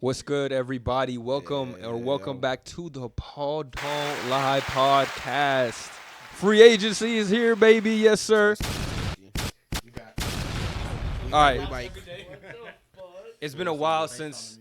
What's good, everybody? Welcome Yeah. back to the Paul Don't Lie podcast. Free agency is here, baby. Yes, sir. You got We All might, right, we might. it's been a while since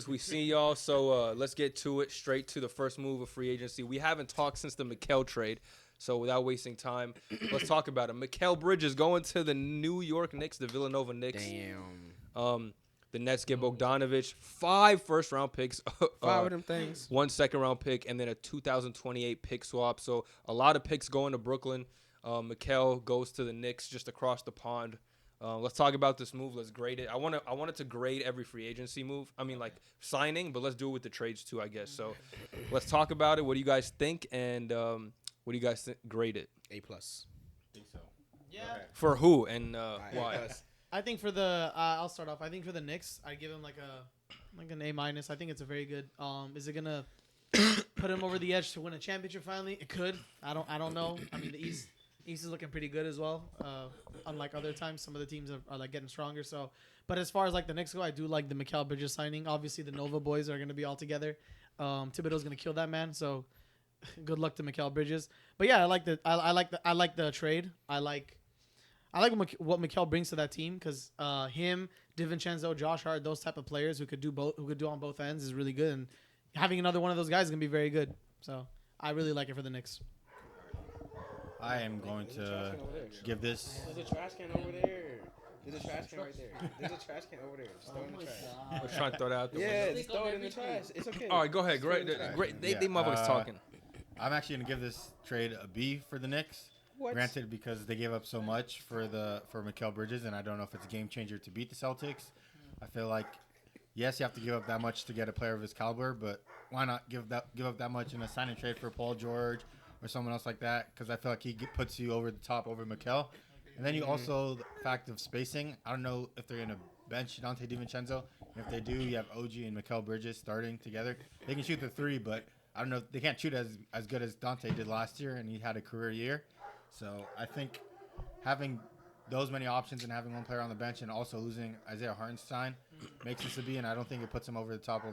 we seen y'all, so let's get to it. Straight to the first move of free agency. We haven't talked since the Mikal trade, so without wasting time, let's talk about it. Mikal Bridges going to the New York Knicks, the Villanova Knicks. Damn. The Nets get Bogdanovich, 5 first-round picks, Five of them things. 1 second-round pick, and then a 2028 pick swap. So a lot of picks going to Brooklyn. Mikal goes to the Knicks just across the pond. Let's talk about this move. Let's grade it. I wanted to grade every free agency move. I mean, like signing, but let's do it with the trades too, I guess. So let's talk about it. What do you guys think? And what do you guys grade it? A+. think so. Yeah. Okay. For who and A+. why? I think for the I'll start off. I think for the Knicks, I give him like an A minus. I think it's a very good. Is it gonna put him over the edge to win a championship finally? It could. I don't know. I mean the East is looking pretty good as well. Unlike other times, some of the teams are like getting stronger. So, but as far as like the Knicks go, I do like the Mikal Bridges signing. Obviously, the Nova boys are gonna be all together. Thibodeau's gonna kill that man. So, good luck to Mikal Bridges. But yeah, I like the trade. I like what Mikal brings to that team because him, DiVincenzo, Josh Hart, those type of players who could do on both ends is really good, and having another one of those guys is gonna be very good. So I really like it for the Knicks. I am going to give this. There's a trash can over there. There's a trash can right there. There's a trash can over there. Just throw it in the trash. We're trying to throw that out the Yeah, window. just throw it in the trash. It's okay. All right, go ahead. Just throw it in Great. the trash. Great. They Yeah, motherfuckers talking. I'm actually going to give this trade a B for the Knicks. What? Granted, because they gave up so much for Mikal Bridges, and I don't know if it's a game changer to beat the Celtics. I feel like, yes, you have to give up that much to get a player of his caliber, but why not give up that much in a sign and trade for Paul George or someone else like that? Because I feel like puts you over the top over Mikal. And then you also the fact of spacing. I don't know if they're gonna bench Dante DiVincenzo. And if they do, you have OG and Mikal Bridges starting together. They can shoot the three, but I don't know. They can't shoot as good as Dante did last year, and he had a career year. So I think having those many options and having one player on the bench and also losing Isaiah Hartenstein makes this a B, and I don't think it puts him over the top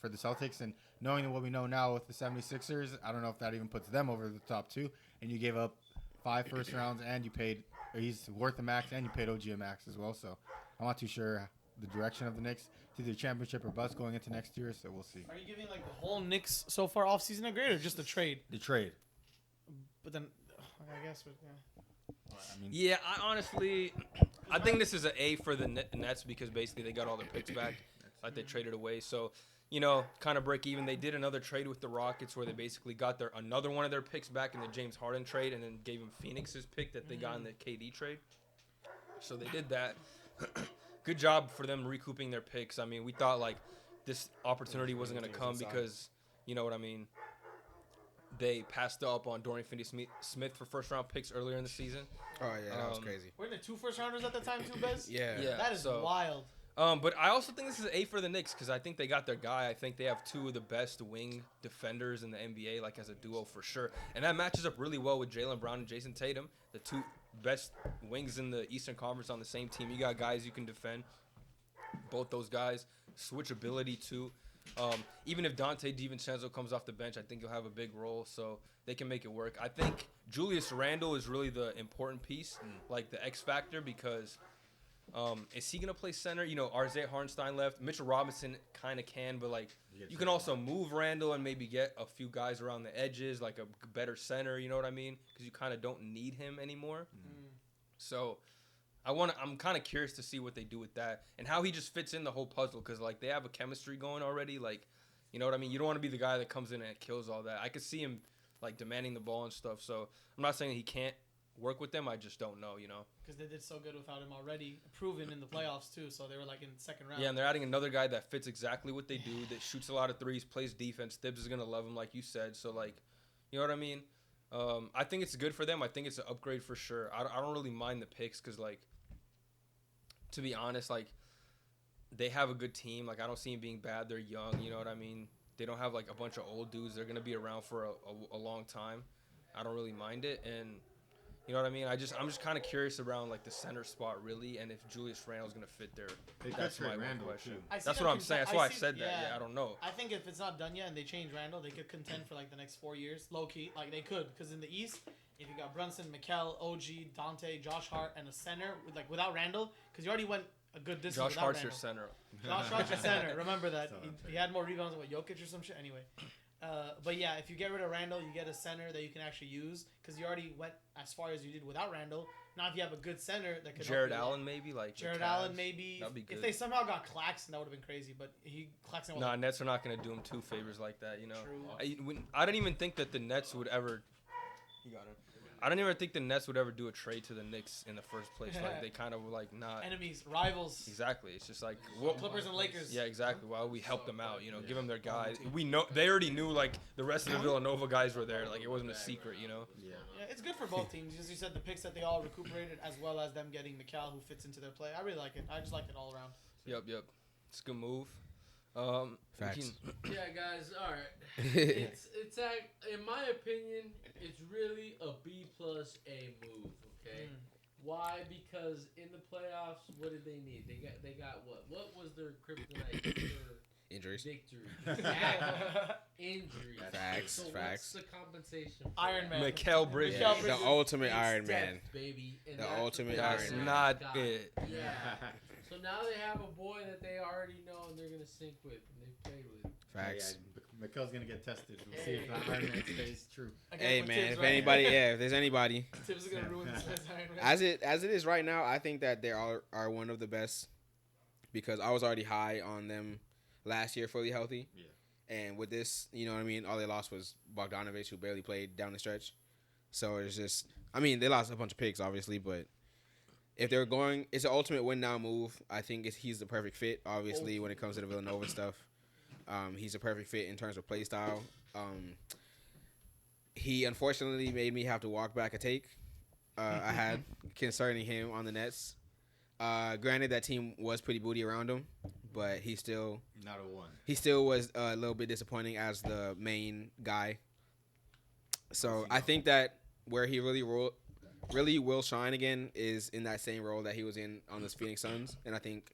for the Celtics. And knowing what we know now with the 76ers, I don't know if that even puts them over the top too. And you gave up 5 first rounds, and you paid – he's worth the max, and you paid OG a max as well. So I'm not too sure the direction of the Knicks. It's either championship or bust going into next year, so we'll see. Are you giving like the whole Knicks so far off season a grade or just the trade? The trade. But then I guess I mean, Yeah, I think this is an A for the Nets because basically they got all their picks back, like they traded away. So, kind of break even. They did another trade with the Rockets where they basically got another one of their picks back in the James Harden trade and then gave him Phoenix's pick that they got in the KD trade. So they did that. Good job for them recouping their picks. I mean, we thought like this opportunity wasn't going to come because, you know what I mean, they passed up on Dorian Finney-Smith for first-round picks earlier in the season. Oh yeah, that was crazy. we're in the 2 first rounders at the time too, Bez. Yeah. That is wild. But I also think this is an A for the Knicks because I think they got their guy. I think they have 2 of the best wing defenders in the NBA, like as a duo for sure. And that matches up really well with Jaylen Brown and Jason Tatum, the 2 best wings in the Eastern Conference on the same team. You got guys you can defend. Both those guys, switchability too. Even if Dante DiVincenzo comes off the bench, I think he'll have a big role, so they can make it work. I think Julius Randle is really the important piece, like the X factor, because is he going to play center? Isaiah Hartenstein left. Mitchell Robinson kind of can, but like you can also move Randle and maybe get a few guys around the edges, like a better center, you know what I mean? Because you kind of don't need him anymore. So I'm kind of curious to see what they do with that and how he just fits in the whole puzzle because, like, they have a chemistry going already. Like, you know what I mean? You don't want to be the guy that comes in and kills all that. I could see him, like, demanding the ball and stuff. So I'm not saying he can't work with them. I just don't know, Because they did so good without him already, proven in the playoffs too. So they were like in the second round. Yeah, and they're adding another guy that fits exactly what they do, that shoots a lot of threes, plays defense. Thibs is going to love him, like you said. So, like, you know what I mean? I think it's good for them. I think it's an upgrade for sure. I don't really mind the picks because, like, to be honest, like, they have a good team. Like, I don't see them being bad. They're young, you know what I mean? They don't have, like, a bunch of old dudes. They're going to be around for a long time. I don't really mind it. And, You know what I mean? I'm just kind of curious around like the center spot really, and if Julius Randle's gonna fit there. They could That's trade my one Randle, question. too. I see That's them what I'm saying. That's why I see- said that. yeah. Yeah, I don't know. I think if it's not done yet and they change Randall, they could contend for like the next 4 years, low key. Like they could, because in the East, if you got Brunson, Mikal, OG, Dante, Josh Hart, and a center without Randall, because you already went a good distance Josh without Hart's your Randall. center. Josh Hart's your center. Remember that. So He had more rebounds than Jokic or some shit. Anyway. But yeah, if you get rid of Randall, you get a center that you can actually use because you already went as far as you did without Randall. Now if you have a good center that could Jared help you Allen maybe like the Jared Cavs. Allen maybe. That'd be If good. they somehow got Claxton, that would have been crazy. But Claxton was Nah, Nets are not gonna do him two favors like that. You know. True. I don't even think that the Nets would ever. You got it. I don't even think the Nets would ever do a trade to the Knicks in the first place. Like they kind of were like not. enemies, rivals, Exactly. It's just like what. Clippers and Lakers. Yeah, exactly. Why would we help them out? You know, give them their guys. We know they already knew like the rest of the Villanova guys were there. Like it wasn't a secret. You know. Yeah. Yeah, it's good for both teams. As you said, the picks that they all recuperated, as well as them getting Mikal, who fits into their play. I really like it. I just like it all around. Yep. It's a good move. Facts. Yeah, guys. All right. It's in my opinion, it's really a B plus A move. Okay. Why? Because in the playoffs, what did they need? They got what? What was their kryptonite? Their Injuries. victory. Exactly. Injuries. Facts, So facts. what's the compensation? for Iron that? Man. Mikal Bridges. Mikal The Bridges. ultimate It's Iron depth, Man. baby. And The that's ultimate what That's they Iron Man. not got. it. Yeah. So now they have a boy that they already know and they're gonna sync with and they play with. Facts. Mikel's gonna get tested. We'll see if the Iron Man stays true. Again, Hey with man, Tibbs, if right? anybody, if there's anybody, Tibbs is gonna ruin this man's Iron Man. as it is right now, I think that they are one of the best because I was already high on them last year, fully healthy. Yeah. And with this, you know what I mean. All they lost was Bogdanovich, who barely played down the stretch. So it's just, I mean, they lost a bunch of picks, obviously, but if they're going, it's an ultimate win now move. I think he's the perfect fit, obviously, when it comes to the Villanova stuff. He's a perfect fit in terms of play style. He unfortunately made me have to walk back a take I had concerning him on the Nets. Granted, that team was pretty booty around him, but he still Not a one. was a little bit disappointing as the main guy. So I think that where he really will shine again is in that same role that he was in on the Phoenix Suns, and I think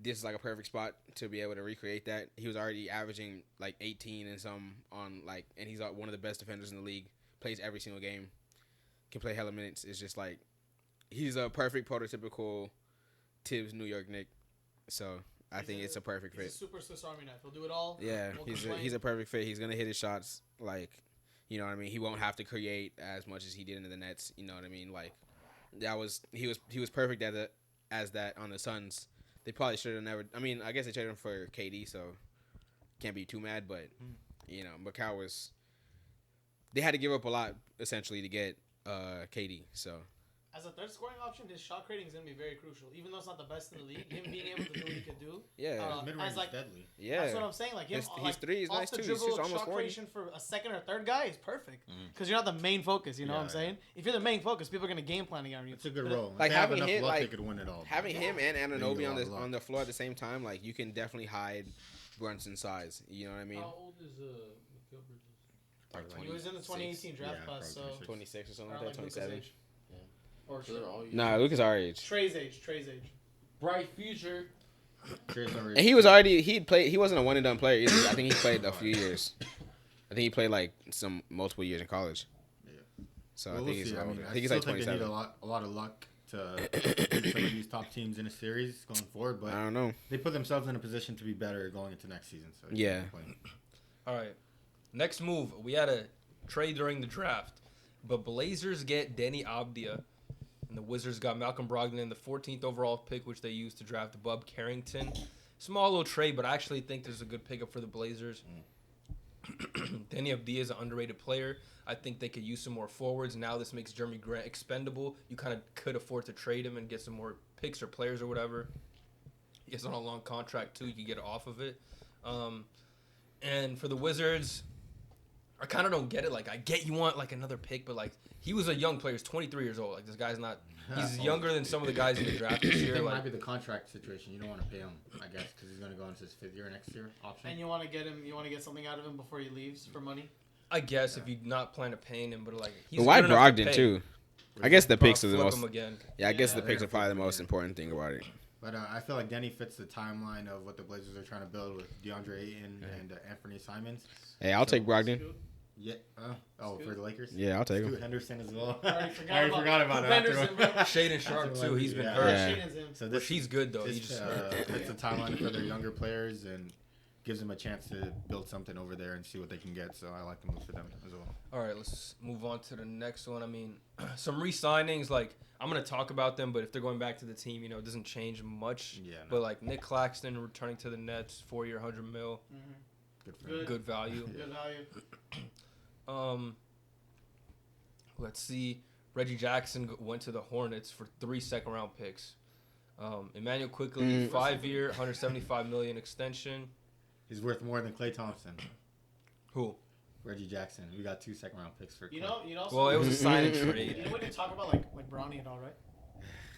this is like a perfect spot to be able to recreate that. He was already averaging like 18 and some on like, and he's one of the best defenders in the league. Plays every single game, can play hella minutes. It's just like he's a perfect prototypical Tibbs New York Knick. So I think it's a perfect fit. He's a super Swiss Army knife. He'll do it all. Yeah, Won't he's complain. a perfect fit. He's gonna hit his shots like, you know what I mean. He won't have to create as much as he did in the Nets. You know what I mean. Like he was perfect as that on the Suns. They probably should have never. I mean, I guess they traded him for KD, so can't be too mad. But you know, Macau was. They had to give up a lot essentially to get KD. So. As a third scoring option, his shot creating is going to be very crucial. Even though it's not the best in the league, him being able to do what he could do. Yeah. Mid-range as like, is deadly. Yeah. That's what I'm saying. Like him, His three is off nice the too. He's dribble, just almost shot 40. creation for a second or third guy is perfect. Because you're not the main focus. You know what I'm Yeah, saying? If you're the main focus, people are going to game plan around you. It's a good role. Like If they have having enough him, luck, like, they could win it all. Having him and There you Anunoby go, on the floor at the same time, like you can definitely hide Brunson's size. You know what I mean? How old is Mikal Bridges? Like He was in the 2018 draft Yeah, class, so probably 26 or something like around that. like Luka's 27. age. Or So they're all young. Nah, Luka's our age. Trey's age. Bright future. And he was already he wasn't a one and done player either. I think he played a few years. I think he played like some multiple years in college. Yeah. So Well, I we'll think he's see. I older. mean, I think he's still like think they 27. need a lot of luck to beat some of these top teams in a series going forward, but I don't know. they put themselves in a position to be better going into next season. So you Yeah. can't complain. All right. Next move. We had a trade during the draft, but Blazers get Denny Abdia, and the Wizards got Malcolm Brogdon in the 14th overall pick, which they used to draft Bub Carrington. Small little trade, but I actually think this is a good pickup for the Blazers. Denny Abdia is an underrated player. I think they could use some more forwards. Now this makes Jeremy Grant expendable. You kind of could afford to trade him and get some more picks or players or whatever. He's on a long contract too. You can get off of it. And for the Wizards, I kind of don't get it. Like, I get you want, like, another pick, but, like, he was a young player. He's 23 years old. Like, this guy's not – he's younger than some of the guys in the draft this I year. think it Like, might be the contract situation. You don't want to pay him, I guess, because he's going to go into his 5th year next year option. And you want to get him. You want to get something out of him before he leaves for money. I guess if you're not planning to pay him, but, like, he's But why good enough to Brogdon pay. too? I guess the Probably picks are the flip most. him again. Yeah, I guess Yeah. the picks are probably the most important thing about it. But I feel like Denny fits the timeline of what the Blazers are trying to build with DeAndre Ayton and Anthony Simons. Hey, I'll take Brogdon. Yeah. For the Lakers. Yeah, I'll take him. Scoot Henderson as well. I I forgot about it. Henderson, bro. Shaden Sharp too. He's been Yeah. hurt. Yeah. Shaden's him. So But this he's good though. He This just fits the timeline for their younger players and gives them a chance to build something over there and see what they can get. So I like the move for them as well. All right, let's move on to the next one. I mean, some re-signings, like, I'm going to talk about them, but if they're going back to the team, it doesn't change much. Yeah, no. But, like, Nick Claxton returning to the Nets, 4-year, $100 million, Good for him. good value. Good value. Let's see. Reggie Jackson went to the Hornets for 3 second-round picks. Emmanuel Quickly, 5-year, $175 million extension. He's worth more than Klay Thompson. Who? Reggie Jackson. We got 2 second-round picks for. You Klay. know. Well, it was a sign and trade. You know, we didn't talk about like Bronny at all, right?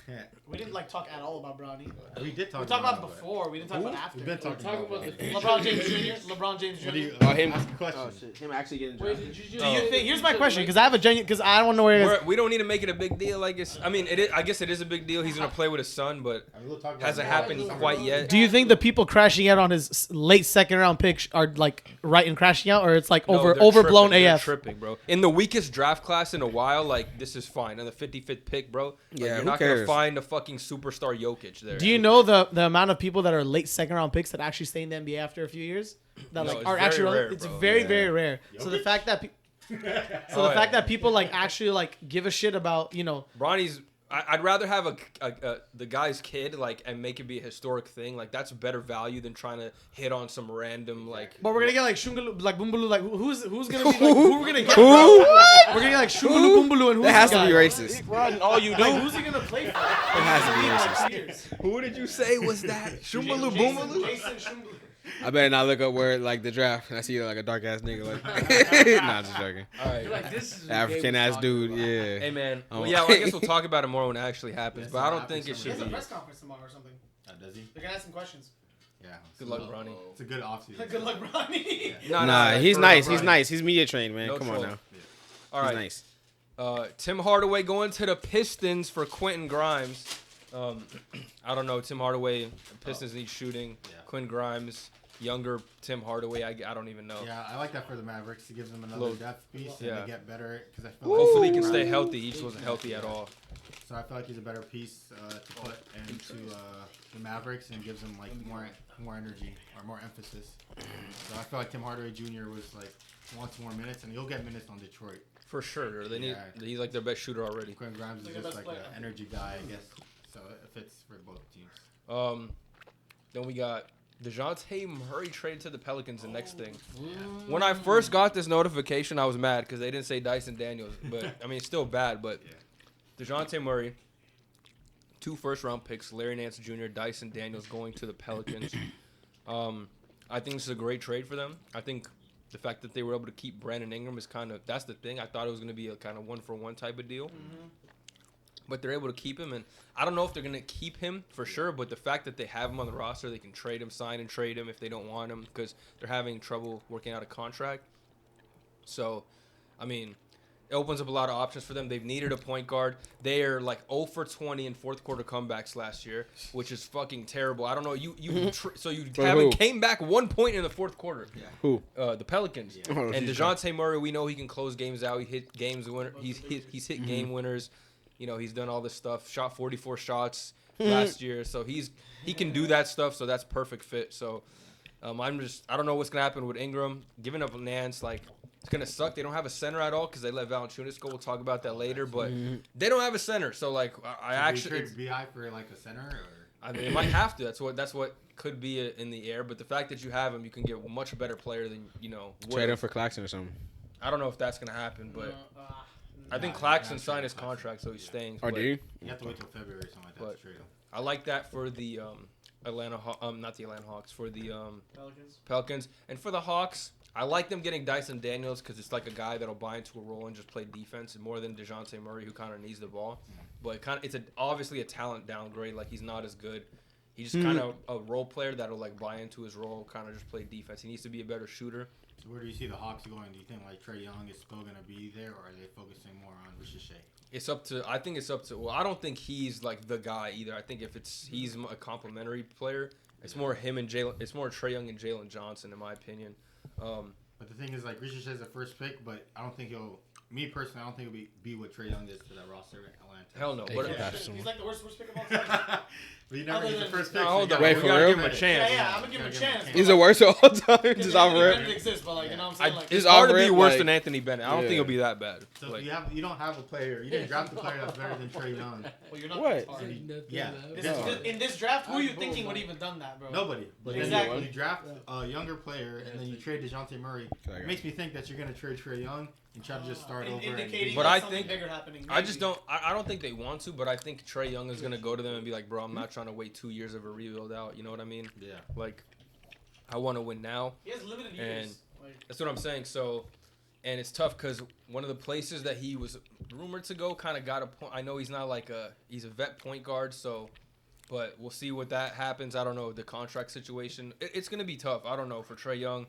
Yeah. We didn't like talk at all about Bronny. We did talk. We talked about it it, but before. We didn't talk about after. We've been talking Talk about about it. the future. LeBron James Jr. LeBron James Jr. What do you? Him? Ask a question. Oh shit, him actually getting Wait, drafted. did you Do just? you think? Here's my question, because I have a genuine. Because I don't know where. We don't need to make it a big deal, I guess. I mean, it is, I guess it is a big deal. He's going to play with his son, but I mean, we'll talk about hasn't it. happened quite yet. Do you think the people crashing out on his late second round pick are like right in crashing out, or it's like No, they're overblown tripping. They're AF? tripping, bro. In the weakest draft class in a while, like, this is fine. On the 55th pick, bro, like, Yeah, you're who not going to cares? find a fucking superstar Jokic there. Do you know the amount of people that are late second round picks that actually stay in the NBA after a few years? That No, like it's are very actually rare, it's bro. very Yeah. very rare. So the Jokic? fact that Oh, the fact yeah. that people like actually like give a shit about Bronny's. I'd rather have the guy's kid, like, and make it be a historic thing. Like, that's better value than trying to hit on some random, like. But we're gonna get like Shungalu, like Bumbalu, like who's gonna be like who we're gonna get? Bro? We're gonna get like Shungalu, Bumbalu, and who's That has the to be guy? racist. Run all you Like do. who's he gonna play for? It has to be racist. Who did you say was that? Shumbalu Boomaloo? Jason Shungalu. I better not look up where like the draft and I see like a dark ass nigga like. Nah, just joking. All right. You're like, this is what African Gabe was ass talking dude. about. Yeah. Hey, man. Oh. Well, yeah, well, I guess we'll talk about it more when it actually happens. Yes, But I it'll don't think it happen He has should a be. press conference tomorrow or something. Does he? They're gonna ask him questions. Yeah. Good luck, Bronny. It's a good offseason. Good luck, Ronnie. No, Nah, he's for nice. real, He's Bronny. nice. He's media trained, man. No Come troll. on now. All He's right. nice. Tim Hardaway going to the Pistons for Quentin Grimes. I don't know. Tim Hardaway, Pistons need shooting. Yeah. Quentin Grimes, younger Tim Hardaway. I don't even know. Yeah, I like that for the Mavericks. It gives them another Little- depth piece and yeah. they get better because I feel Hopefully he like can stay healthy. He just wasn't healthy at all. So I feel like he's a better piece to put into the Mavericks and gives them like more energy or more emphasis. So I feel like Tim Hardaway Jr. was like wants more minutes and he'll get minutes on Detroit. For sure. They need. Yeah. He's like their best shooter already. Quentin Grimes is Like the just best like player. an energy guy, I guess. So it fits for both teams. Then we got DeJounte Murray traded to the Pelicans. The next thing. When I first got this notification, I was mad because they didn't say Dyson Daniels. But I mean, it's still bad. But DeJounte Murray, 2 first-round picks, Larry Nance Jr., Dyson Daniels going to the Pelicans. I think this is a great trade for them. I think the fact that they were able to keep Brandon Ingram is that's the thing. I thought it was going to be a kind of 1-for-1 type of deal. But they're able to keep him, and I don't know if they're going to keep him for sure, but the fact that they have him on the roster, they can trade him, sign and trade him if they don't want him because they're having trouble working out a contract. So, I mean, it opens up a lot of options for them. They've needed a point guard. They are like 0 for 20 in fourth quarter comebacks last year, which is fucking terrible. I don't know. So you For haven't who? came back 1 point in the fourth quarter. Who? The Pelicans. Oh, And he's DeJounte Murray, we know he can close games out. He hit games winner. He's hit game winners. You know, he's done all this stuff. Shot 44 shots last year, so he can do that stuff. So that's perfect fit. So I don't know what's gonna happen with Ingram giving up Nance. Like, it's gonna suck. They don't have a center at all because they let Valanciunas go. We'll talk about that later. But they don't have a center. So like, I actually, trade BI for like a center or I mean, it might have to. That's what could be in the air. But the fact that you have him, you can get a much better player than Trade him for Claxton or something. I don't know if that's gonna happen, but I think Nah, Claxton you signed his can't trade contract, so he's staying. Or but do you? you have to wait till February or something like that But- to trade him. I like that for the not the Atlanta Hawks, for the Pelicans. Pelicans, and for the Hawks. I like them getting Dyson Daniels because it's like a guy that'll buy into a role and just play defense more than DeJounte Murray, who kind of needs the ball. But it's obviously a talent downgrade. Like, he's not as good. He's just kind of a role player that'll like buy into his role, kind of just play defense. He needs to be a better shooter. So where do you see the Hawks going? Do you think like Trae Young is still gonna be there, or are they focusing more on Ricochet? It's up to. I think it's up to. Well, I don't think he's like the guy either. I think if he's a complimentary player, it's more him and Jalen. It's more Trae Young and Jalen Johnson, in my opinion. But the thing is, like, Ricochet's the first pick, but I don't think he'll. Me personally, I don't think he'll be what Trae Young is to that roster in Atlanta. Hell no. They But could have some- He's like the worst pick of all time. But you never Other get the than- first pick. No, so hold you on. gotta Wait, We for gotta real? give him a chance. Yeah, I'm gonna give him a chance. He's the worst of all time. Just off It rip. didn't exist, but like, you know what I'm saying? Like, It's Just hard to offer be it, worse like- than Anthony Bennett. I don't think Yeah. it'll be that bad. So Like, you don't have a player. You didn't draft a player that's better than Trae Young. well, you're not What? sorry. Yeah. In this draft, who are you thinking would even done that, bro? Nobody. But Exactly. then you draft a younger player and then you trade DeJounte Murray. It makes me think that you're gonna trade Trae Young and try to just start over. Indicating But that I something think- bigger happening. I just don't. I don't think they want to, but I think Trae Young is gonna go to them and be like, "Bro, I'm not trying to wait 2 years of a rebuild out." You know what I mean? Yeah. Like, I want to win now. He has limited And- years. Like, That's what I'm saying. So, and it's tough because one of the places that he was rumored to go kind of got a point. I know he's not like he's a vet point guard, so, but we'll see what that happens. I don't know the contract situation. It's gonna be tough. I don't know for Trae Young.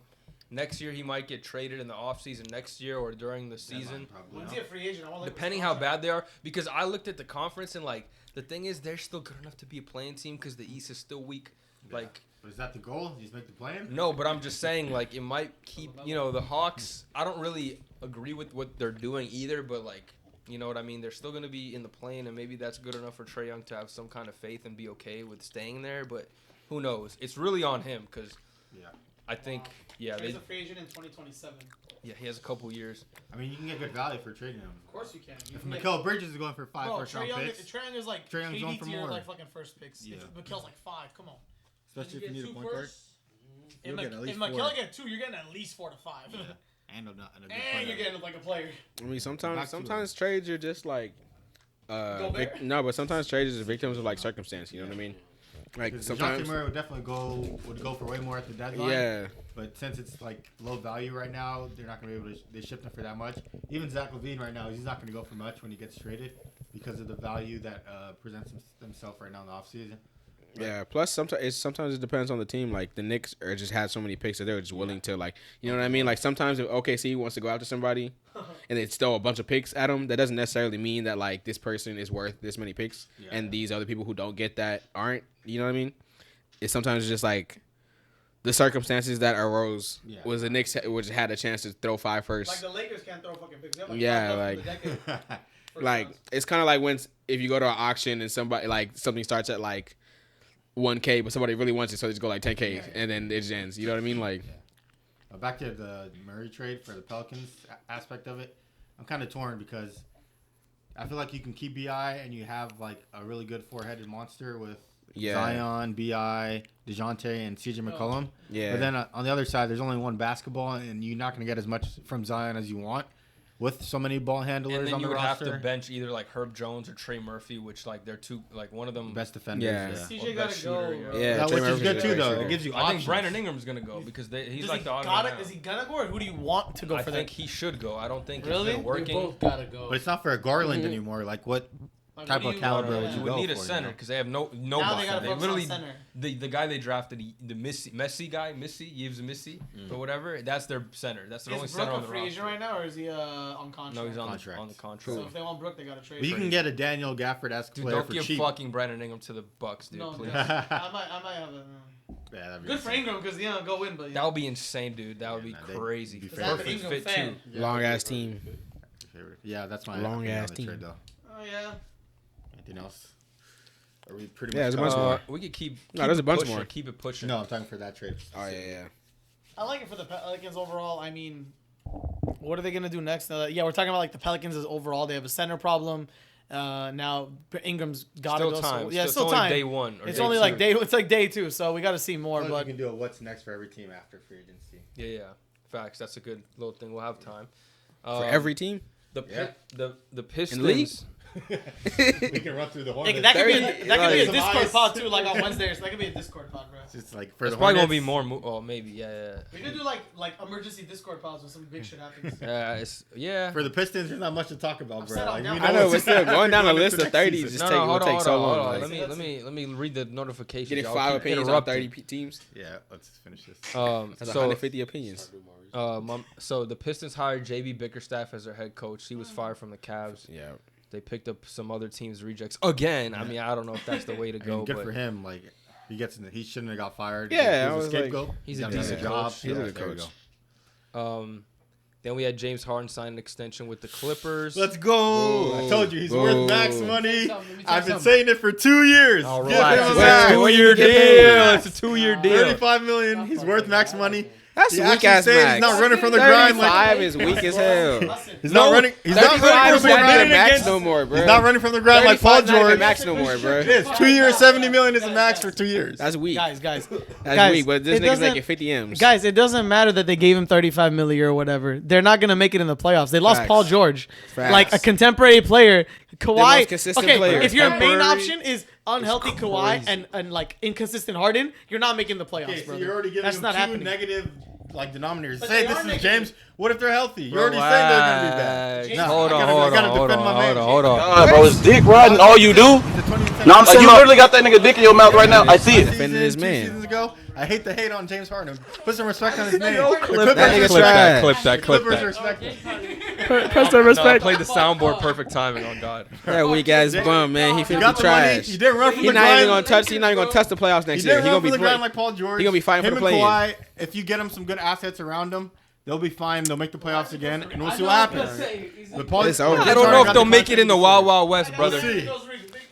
Next year he might get traded in the offseason next year or during the season. when's he a free agent? I want Depending how bad they are, because I looked at the conference and like the thing is they're still good enough to be a playing team because the East is still weak. Yeah. Like But is that the goal? Just make the plan? no, but I'm just saying like it might keep the Hawks. I don't really agree with what they're doing either, but like you know what I mean. They're still gonna be in the plane, and maybe that's good enough for Trae Young to have some kind of faith and be okay with staying there. But who knows? It's really on him because Yeah. I think He's they a free agent in 2027. he has a couple years. I mean, you can get good value for trading him. Of course you can. You If can get- Mikal Bridges is going for 5 Bro, first round picks, Trae Young is like Trae Young's going KD for tier, more. like fucking first picks. Yeah. Mikal's like 5. Come on. especially if you need a point guard. If, You'll get at least if 4. Mikal get 2, you're getting at least 4 to 5. Yeah. And a good And player. you're getting like a player. I mean, Back to sometimes trades are just like, Gobert? no, but sometimes trades are victims of like circumstance. You know what I mean? Like Because sometimes, DeJounte Murray would definitely go for way more at the deadline. yeah, But since it's like low value right now, they're not gonna be able to. They shipped him for that much. Even Zach LaVine right now, he's not gonna go for much when he gets traded because of the value that presents himself right now in the offseason. yeah. Plus, sometimes it depends on the team. Like the Knicks are just had so many picks that they're just willing to like, you know what I mean? Like sometimes if OKC wants to go after somebody, and they throw a bunch of picks at them, that doesn't necessarily mean that like this person is worth this many picks, Yeah. and these other people who don't get that aren't. You know what I mean? It's sometimes just like the circumstances that arose was the Knicks which had a chance to throw 5 first. Like the Lakers can't throw fucking picks. They have Yeah, 5 like- left in the decade. First Like rounds. it's kind of like if you go to an auction and somebody like something starts at like 1K, but somebody really wants it, so they just go like 10K, and then it just ends. You know what I mean? Like, Back to the Murray trade for the Pelicans aspect of it. I'm kind of torn because I feel like you can keep Bi and you have like a really good 4-headed monster with yeah, Zion, Bi, DeJounte, and CJ McCollum. yeah. But then on the other side, there's only one basketball, and you're not going to get as much from Zion as you want with so many ball handlers And then on you the would roster. have to bench either like Herb Jones or Trey Murphy, which like they're two like one of them. Best defenders. Yeah. Yeah. CJ Or gotta best go. shooter, bro. Yeah, That, Trey which is Murphy's good a too, great though. shooter. It gives you I options. think Brandon Ingram's gonna go because he's Does like he the odd got man it? out. Is he gonna go, or who do you want to go I for think that? he should go. I don't think Really? it's been They working. both gotta go. But it's not for a Garland anymore. Like what Like, type what of do caliber yeah. would you You go would need a for? center because they have Now nobody. they gotta They focus literally on center. the guy they drafted, the Messi guy, Yves Messi, or whatever. That's their center. That's their only Is Brook center on a the free agent roster. right now, or is he on contract? No, he's on Contract. the contract. So if they want Brook, they gotta trade. But you him. can get a Daniel Gafford-esque Dude, player don't for give cheap. fucking Brandon Ingram to the Bucks, dude. No, please. yeah. I might have a. Yeah, that'd be Good for insane. Ingram because go win, but That would be insane, dude. That would be nah, they- crazy. be I'm an Perfect Ingram fit fan. too. Long ass team. Yeah, that's my Long opinion on ass the team. trade, though. Oh yeah. Anything else? Are we pretty Yeah, much there's a bunch covered? more. We could keep. No, there's it a bunch pushing, more. Keep it pushing. No, I'm talking for that trade. Oh yeah. I like it for the Pelicans overall. I mean, what are they gonna do next? Yeah, we're talking about like the Pelicans as overall. They have a center problem. Now Ingram's got to Still go. time. So, yeah, it's still only time. day one. Or It's day only two. like day. It's like day 2. So we got to see more. Or we But can do a what's next for every team after free agency. Yeah. Facts. That's a good little thing. We'll have time. For every team. The league? Pistons. We can run through the horn. That could be a Some Discord ice. pod too, like on Wednesdays. That could be a Discord pod, bro. It's like for It's the probably gonna Hornets. be more. Oh, maybe. Yeah. We could do like emergency Discord pods when some big shit happens. Yeah. For the Pistons, there's not much to talk about, bro. set up Like, now. we I know, what's but still, going down the going list into of next 30s season. just No, will take so long. Hold on. like, Let me read the notifications. Getting Y'all 5 keep opinions on interrupting. 30 teams. Yeah, let's finish this. That's So 150 opinions. so the Pistons hired JB Bickerstaff as their head coach. He was fired from the Cavs. Yeah. They picked up some other teams' rejects again. I mean, I don't know if that's the way to I go, mean, good but for him. Like he shouldn't have got fired. Yeah, he I was a was like- scapegoat. He's He a done decent job. coach. He's a good there we coach. go. then we had James Harden sign an extension with the Clippers. Let's go. I told you he's Whoa. worth max money. Let me tell you I've been something. saying it for 2 years. All Give right. him a It's max. a What 2-year you get paid? deal. It's a 2-year deal. 35 million. He's worth max money. That's He weak actually ass said he's max. not running from the grind. 35 Like, is weak as hell. he's not running. He's not 35 running is from the not even grind. max no more, bro. He's not running from the grind like Paul 35 not even George. max no more, bro. It is 2 years, 70 million is the max for 2 years. That's weak. Guys, That's guys, weak, but this it nigga's doesn't- making 50 M's. guys, it doesn't matter that they gave him 35 million or whatever. They're not gonna make it in the playoffs. They lost Facts. Paul George, Facts. like a contemporary player. Kawhi, most consistent okay, player. if your main Temporary. option is unhealthy It's Kawhi crazy. and like inconsistent Harden, you're not making the playoffs, Okay, so brother. you're already giving That's them not two happening. negative like denominators. But Say they this are is negative. James. What if they're healthy? You're already saying they're gonna be bad. Relax. Nah, Hold I on, gotta- hold I gotta on, hold defend on, my hold man. on, hold on. God, bro, it's dick riding all you do. No, like you literally got that nigga dick in your mouth right now. I see it. Defending his 2 man. seasons ago, I hate the hate on James Harden. Put some respect on his name. Clip that nigga clip trash. clip that, clip Clippers that. respect him. Press the No, I played the soundboard perfect timing on God. That weak ass bum, man. He You finna got be the money. trash. You didn't run from He's the not even grind. gonna touch. He's not even gonna touch the playoffs He next year. didn't He run gonna be from the grind play. like Paul George. He gonna be fine for Him the and play-in. Kawhi, if you get him some good assets around him, they'll be fine. They'll make the playoffs again, and we'll see what happens. But Paul, It's over. I don't know if they'll make it in the Wild Wild West, brother. We'll see.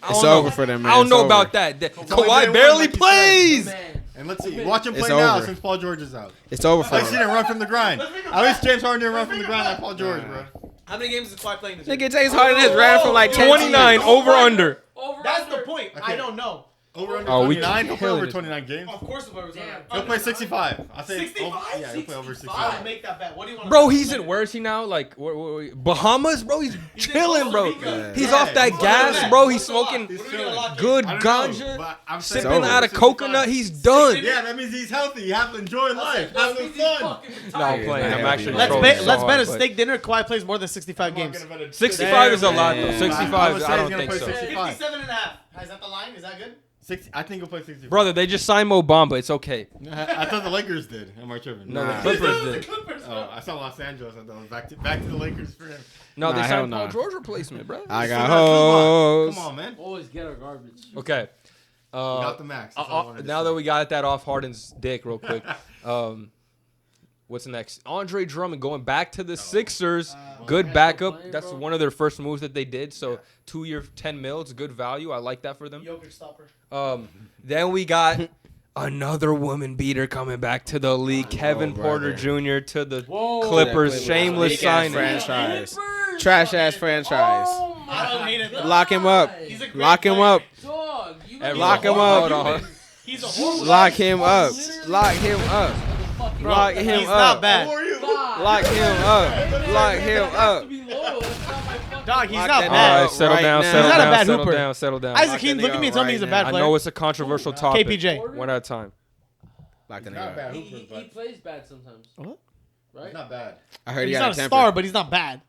I It's don't know. over for them, man. I don't It's know over. about that. only day Kawhi one, barely like you said. plays. And let's see. Watch him It's play now over. since Paul George is out. It's over for At least he him. didn't run from the grind. At least James Harden didn't run from the grind like Paul George, bro. How many games is Kawhi playing this year? Nigga, James Harden has ran from like 10 29 teams. over under. That's the point. I don't know. Over under Oh, we 29. He'll play killing over this. 29 games. Of course, the He'll play 65. I say 65? yeah, he'll play over 65. I'll make that bet. What do you want? Bro, he's in. Where is he now? Like Bahamas, bro. He's chilling, bro. He's off that gas, bro. He's smoking He's chilling. good I don't know, ganja, but I'm saying sipping over. out of coconut. He's done. Yeah, that means he's healthy. You have to enjoy life. Have some fun. No, I'm playing. I'm actually. Let's trolling bet. so Let's bet hard, a but steak dinner. Kawhi plays more than 65 games. 65 is a lot, though. Man. 65, I'm I gonna don't say think he's so. gonna play 65. 57 and a half. Is that the line? Is that good? 60, I think he'll play 65. Brother, they just signed Mo Bamba. It's okay. I thought the Lakers did. Am I tripping? No, the Nah. Clippers did. Oh, I saw Los Angeles. I thought it was back to the Lakers for him. No, they Nah, hell signed Paul nah. George replacement, bro. I Still got got Zubac. hoes. Come on, man. Always get our garbage. You Okay. got the max. That's all I wanted to Now say. that we got that off Harden's dick real quick, what's next? Andre Drummond going back to the Sixers. Good backup. playing, That's bro. one of their first moves that they did. So 2-year, 10 mil. It's good value. I like that for them. Jokic stopper. Then we got another woman beater coming back to the league. Kevin Porter Jr. to the Whoa. Clippers. Shameless Weak ass signing. franchise. Trash ass franchise. Oh I don't hate it. Lock him up. He's a great Lock him player. up. Dog, you Lock him up. Hold on. He's a horrible. Lock him up. Lock him up. Lock him He's up. not bad. Lock him up. Lock him up. Dog, he's Lock not that All bad. right, settle Right down, now. settle He's not a down, bad settle hooper. down, settle down. Isaac, Lock Heem, that look at nigga me and up tell me right he's a now. bad I player. know it's a controversial topic. KPJ. One at a time. Lock that He's not a nigga bad up. He hooper, but plays bad sometimes. What? Right? he's not bad. I heard he He's got not a a temper. star, but he's not bad.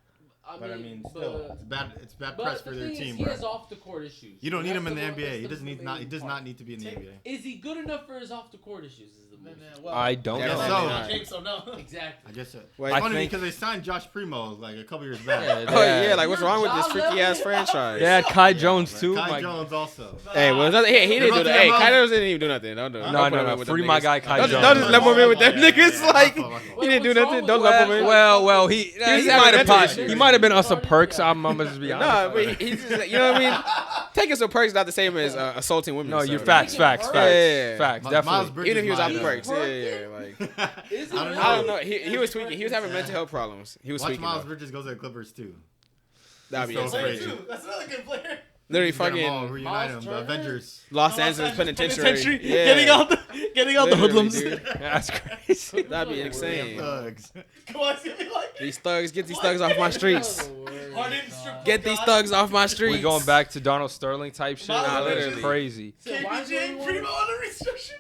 But I mean, still, it's bad but press the for their thing team, is, he bro. has off the court issues. You don't need That's him in the the- NBA. He that's doesn't the need not. He main does part. not need to be in the NBA. Is he good enough for his off the court issues? Is the most. I don't Yeah, know. so- not. So no. Exactly. I guess so. Wait, It's I funny think- because they signed Josh Primo like a couple years back. Oh yeah, like what's wrong with this freaky ass franchise? They had Kai Jones too. Kai My- Jones also. Hey, well, he didn't do about that. to Hey, get Kai him Jones didn't even do nothing. Don't do it. No, Don't put no, him no. with Free them my niggas. guy Kai Don't Jones. just lump him in with them niggas. Like My fault. he didn't do What's nothing. wrong Don't with lump him in. Well, he was might having have mental he issues. might have been on some perks. I'm gonna just be honest. No, but he's just, you know what I mean. Taking some perks is not the same as assaulting women. No, so, you're like, facts, facts, facts, Yeah. facts. Miles Definitely. Bridges Even if he was might off the have. perks, yeah, like Is he I don't really? I don't know. He was tweaking. He was having mental health problems. He was Watch tweaking. Miles though. Bridges goes to the Clippers too. That'd be so insane. crazy. That's another good player. Literally Get 'em all, fucking reunite Miles them. The Turner? Avengers. Los Angeles penitentiary. Yeah. Getting out the Literally, hoodlums. dude. That's crazy. That'd be insane. Thugs. Come on, see me like. These thugs, get these thugs off my streets. Oh, word. Get these thugs off my streets. We going back to Donald Sterling type shit. Nah, That's literally. crazy. KPJ Primo on a restriction.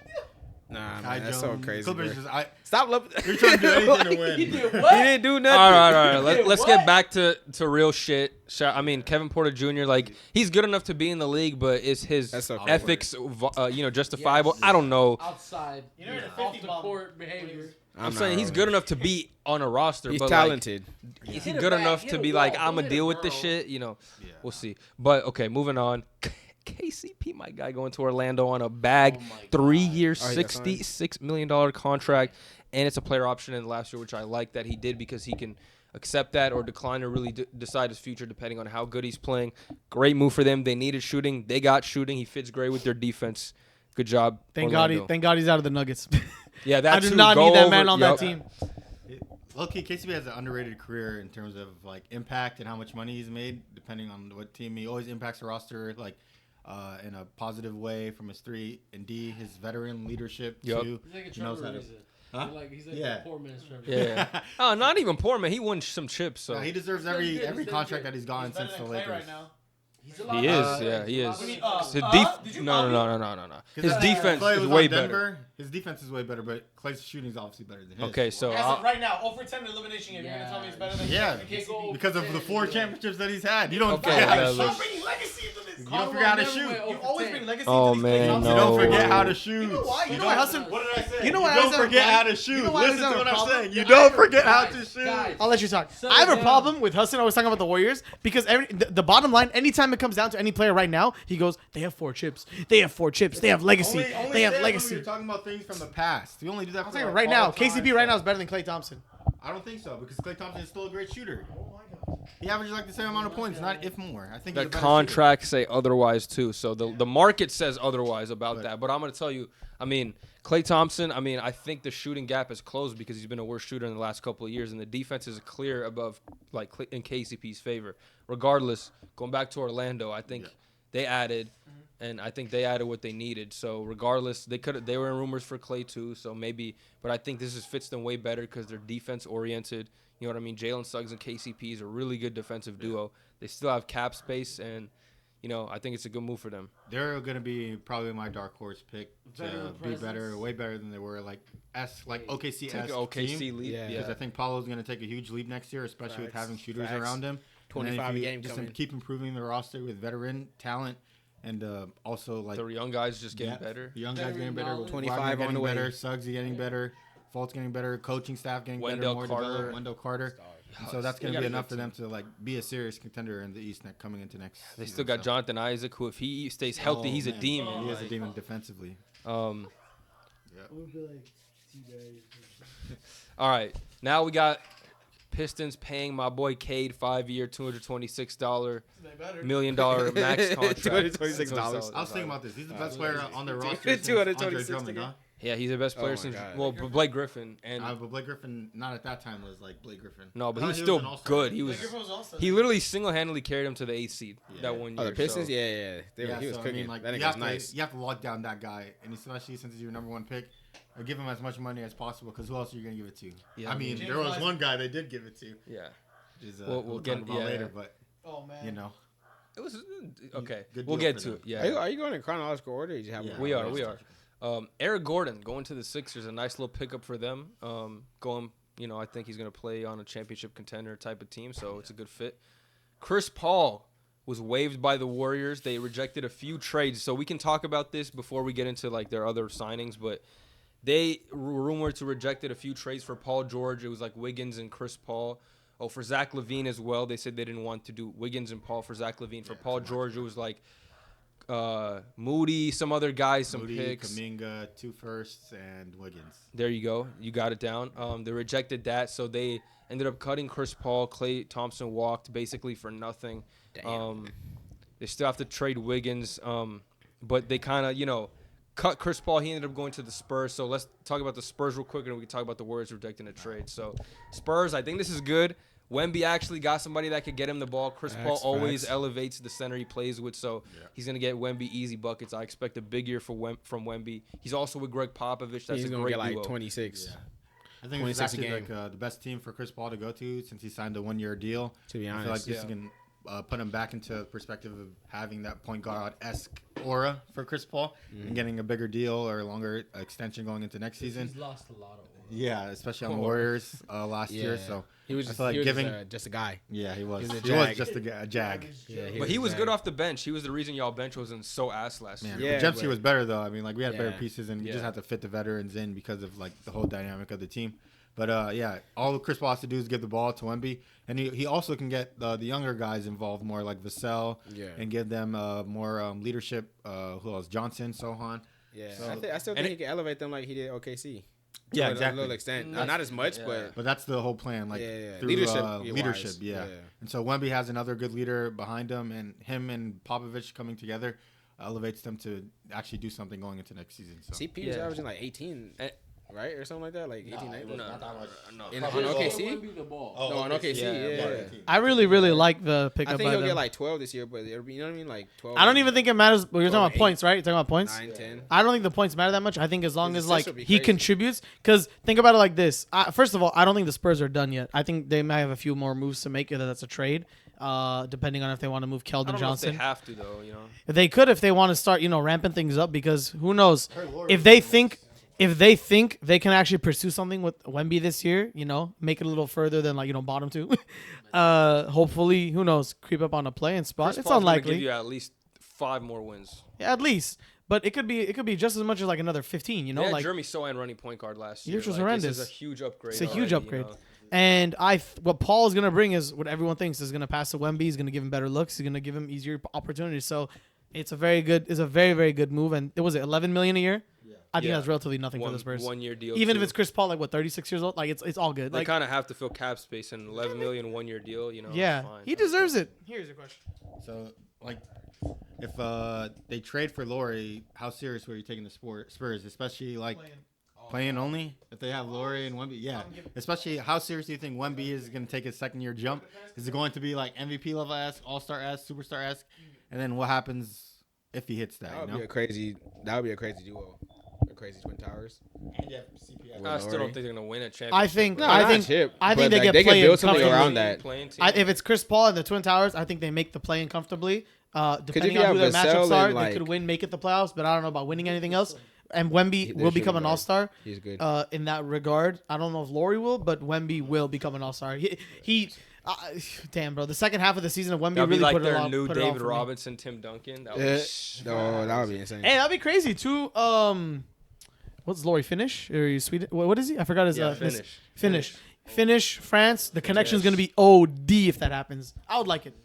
Nah, Kai man, that's so Jones, crazy. Clippers Bro. just, Stop. you're trying to do anything to win. He did He what? didn't do nothing. All right. Let's What? get back to real shit. I mean, Kevin Porter Jr. Like he's good enough to be in the league, but is his That's okay. ethics, justifiable? Yes. I don't know. Outside, You know, the off 50 the bomb. court behavior. I'm saying he's good enough to be on a roster, He's but talented. Like, is he Hit a good bag, enough hit to a be wall, like don't I'm gonna hit a deal with this girl. shit? Yeah. We'll see. But okay, moving on. KCP, my guy, going to Orlando on a bag, Oh my God. 3-year, Oh, he got signed? $66 million contract, and it's a player option in last year, which I like that he did because he can accept that or decline or really decide his future depending on how good he's playing. Great move for them. They needed shooting. They got shooting. He fits great with their defense. Good job. Thank Orlando. God he's out of the Nuggets. Yeah, that I do too. not Go need that over- man on yup. that team. Low-key, KCP has an underrated career in terms of like impact and how much money he's made, depending on what team. He always impacts the roster like in a positive way from his 3 and D. His veteran leadership Yup. too. He's like a He knows Trevor how to- Ariza. Huh? He's like Yeah. a poor man's Trevor. Yeah. Oh, not even poor, man. He won some chips, so. No, he deserves He's done good, every he's done contract good. that he's gotten since the Lakers. He's a lot He is, better. yeah, he He's a is. lot mean, better. His did you no. His defense Clay is was way on better. Denver. His defense is way better, but Clay's shooting is obviously better than his. Okay, so As I'll- of right now, 0 for 10 elimination game. You're gonna tell me it's better than Yeah. KCP? because of the 4 championships that he's had. You don't Okay, forget how to that shoot. looks- bringing legacy into this. You don't forget how to Never shoot. went You over always 10. bring legacy Oh, into these man, playoffs. You no. don't forget how to shoot. You know why? You know why, Hassan? What did I say? You know why I don't was having a forget how problem? to shoot. You know why I was Listen to having what a I'm problem? saying. You Guys, don't forget how to guys, shoot. guys. I'll let you talk. Settle I have a down. problem with Hassan always talking about the Warriors because the bottom line, anytime it comes down to any player right now, he goes, they have 4 chips. They have 4 chips. They have legacy. Only They have when legacy. We're talking about things from the past. We only do that I'm for saying like, right now, all-time KCP right now is stuff. better than Klay Thompson. I don't think so because Klay Thompson is still a great shooter. He averages like the same amount of points, not if more. I think The he's a better contracts say otherwise too, so the market says otherwise about But- that. But I'm gonna tell you, I mean, Klay Thompson. I mean, I think the shooting gap is closed because he's been a worse shooter in the last couple of years, and the defense is clear above like in KCP's favor. Regardless, going back to Orlando, I think they added, and I think they added what they needed. So regardless, they were in rumors for Klay too. So maybe, but I think this fits them way better because they're defense oriented. You know what I mean? Jalen Suggs and KCP is a really good defensive duo. They still have cap space, and I think it's a good move for them. They're going to be probably my dark horse pick to Veteran be better, presence. way better than they were. Like OKC Take as an OKC team. lead. Yeah. Because I think Paolo's going to take a huge leap next year, especially with Facts. having shooters Facts. around him. 25 and a if game you just coming. keep improving the roster with veteran talent and also like The young guys just getting yeah, better. the young guys Veteran getting better. knowledge. 25 Wagner on getting the way. better. Suggs getting better. Fultz getting better. Coaching staff getting Wendell better. More Carter. developed. Wendell Carter. And so that's going They to got be a enough good for them to like be a serious contender in the East coming into next. They season, still got so. Jonathan Isaac, who if he stays healthy, Oh, he's a man. demon. He is a Like, demon defensively. All right, now we got Pistons paying my boy Cade 5-year, $226 million max contract. $226. I was thinking about this. He's the best player on their roster. Dude, since 226 Andre Drummond, again. huh? Yeah, he's the best player my since God. Blake Griffin and But Blake Griffin, not at that time, was like Blake Griffin. no, but I he was thought still an all-star. good. He literally single-handedly carried him to the 8th seed that one year. Oh, the Pistons? so- Yeah. He was so, cooking. I mean, like, That you nigga have was nice. You have to lock down that guy, and especially since he's your number 1 pick, or give him as much money as possible. Because who else are you gonna give it to? Yeah, I mean, James there was Wiseman. one guy they did give it to. Yeah, Which is, We'll we'll get- talk about yeah. later, but Oh man. you know, it was okay. Good We'll deal get for to them. it. Yeah, Are you going in chronological order? Or you just have Yeah. one? we are. Eric Gordon going to the Sixers, a nice little pickup for them. I think he's going to play on a championship contender type of team, so it's a good fit. Chris Paul was waived by the Warriors. They rejected a few trades, so we can talk about this before we get into like their other signings, but they were rumored to rejected a few trades for Paul George. It was like Wiggins and Chris Paul. Oh, for Zach LaVine as well. They said they didn't want to do Wiggins and Paul for Zach LaVine. For Paul George, it was like Moody, some other guys, some Moody, picks. Kuminga, 2 firsts, and Wiggins. There you go. You got it down. They rejected that, so they ended up cutting Chris Paul. Klay Thompson walked basically for nothing. They still have to trade Wiggins, but they kind of, cut Chris Paul. He ended up going to the Spurs. So let's talk about the Spurs real quick, and we can talk about the Warriors rejecting a trade. So Spurs, I think this is good. Wemby actually got somebody that could get him the ball. Chris Paul always elevates the center he plays with, so he's going to get Wemby easy buckets. I expect a big year from Wemby. He's also with Greg Popovich. That's He's a going to great get like duo. 26. I think it's 26 a actually game. like the best team for Chris Paul to go to since he signed a 1-year deal. To be I honest, feel like this can put him back into perspective of having that point guard-esque aura for Chris Paul and getting a bigger deal or a longer extension going into next season. He's lost a lot of. Yeah, especially on the Warriors last year. So he was I just, feel like he was giving. just a guy. Yeah, he was. He was a He was jag. just a jag. Yeah, But he was good off the bench. He was the reason y'all bench wasn't so ass last year. Yeah, Dempsey but- was better though. I mean, like we had better Yeah. pieces, and you Yeah. just had to fit the veterans in because of like the whole dynamic of the team. But yeah, all Chris Paul has to do is give the ball to Wemby, and he also can get the younger guys involved more, like Vassell, and give them more leadership. Who else? Johnson, Sohan. Yeah, So- I still think he can elevate them like he did OKC. Yeah, To exactly. A little extent, That's- not as much, yeah. But that's the whole plan, like Yeah. through Leadership, leadership, wise. yeah. Yeah. And so Wemby has another good leader behind him, and him and Popovich coming together elevates them to actually do something going into next season. So CP was Yeah. averaging like 18, right, or something like that, like 18. 19? No, no. In, Probably on OKC. Wemby the ball. No, on OKC. Yeah. I really like the I pickup think by he'll them. get like 12 this year, but it'll be, you know what I mean, like 12. I don't even think it matters. Well, you're talking about 8, points, right? You're talking about points. 9, 10. I don't think the points matter that much. I think as long His as like assists would be he crazy. contributes, because think about it like this. First of all, I don't think the Spurs are done yet. I think they might have a few more moves to make. Either that's a trade, depending on if they want to move I Keldon don't know Johnson. if they have to though. You know. They could if they want to start, ramping things up, because who knows if they think they can actually pursue something with Wemby this year, make it a little further than like bottom two. Hopefully, who knows, creep up on a play-in spot. Chris It's Paul's gonna unlikely, give you at least 5 more wins. yeah, at least. But it could be just as much as like another 15. Yeah, like Jeremy Sohan running point guard last year. Which was This horrendous. is a huge upgrade. It's a huge already, upgrade. And what Paul is gonna bring is what everyone thinks is gonna pass to Wemby. He's gonna give him better looks. He's gonna give him easier opportunities. So it's a very very good move. And it was 11 million a year. I think Yeah. that's relatively nothing for the Spurs. 1 year deal. Even if too. it's Chris Paul, like 36 years old, like it's all good. They Like kind of have to fill cap space, and 11 million 1 year deal. You know. yeah, it's fine. he deserves it. Here's your question. So, like, if they trade for Laurie, how serious were you taking the Spurs, especially like playing only? If they have Laurie and Wemby, yeah. Especially, how serious do you think Wemby is going to take his second-year jump? Is it going to be like MVP level esque, All-Star esque, Superstar esque? And then what happens if he hits that? That would You know? be a crazy. That would be a crazy duo. A crazy twin towers. I still don't think they're gonna win a championship. I think but- I not think chip, I think but, they like, get can playing build something comfortably. around that. Playing team. If it's Chris Paul and the Twin Towers, I think they make the play-in comfortably. Depending you on who their have Vassell matchups are, and, they could make it the playoffs. But I don't know about winning anything else. And Wemby They're will become an shooting guard. all-star. He's good. In that regard, I don't know if Laurie will, but Wemby will become an all-star. Damn, bro, the second half of the season of Wemby That'd be really like put it their all. new put it all David for me. Robinson, Tim Duncan. That Yeah. was No, that would be insane. Hey, that'd be crazy too. What's Laurie Finnish? Or you Sweden? What is he? I forgot his Finnish, France. The connection's gonna be OD if that happens. I would like it.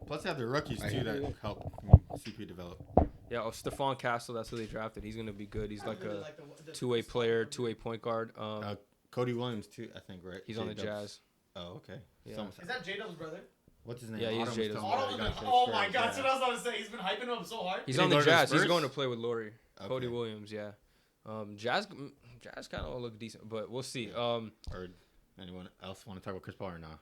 Plus, they have the rookies too that help CP develop. Yeah, Stephon Castle. That's who they drafted. He's gonna be good. He's like a two-way player, two-way point guard. Cody Williams too, I think, right? He's on the J-Dubs. Jazz. Oh, okay. Yeah. Someone- Is that J-Dub's brother? What's his name? Yeah, he's Autumn was J-Dub's telling me brother. that he got Oh transferred, my God! yeah. So that's what I was saying. He's been hyping him up so hard. He's Did he on the go to the Jazz. He's Spurs? going to play with Laurie. Cody Okay. Williams. Yeah. Jazz kind of look decent, but we'll see. Or anyone else want to talk about Chris Paul or not?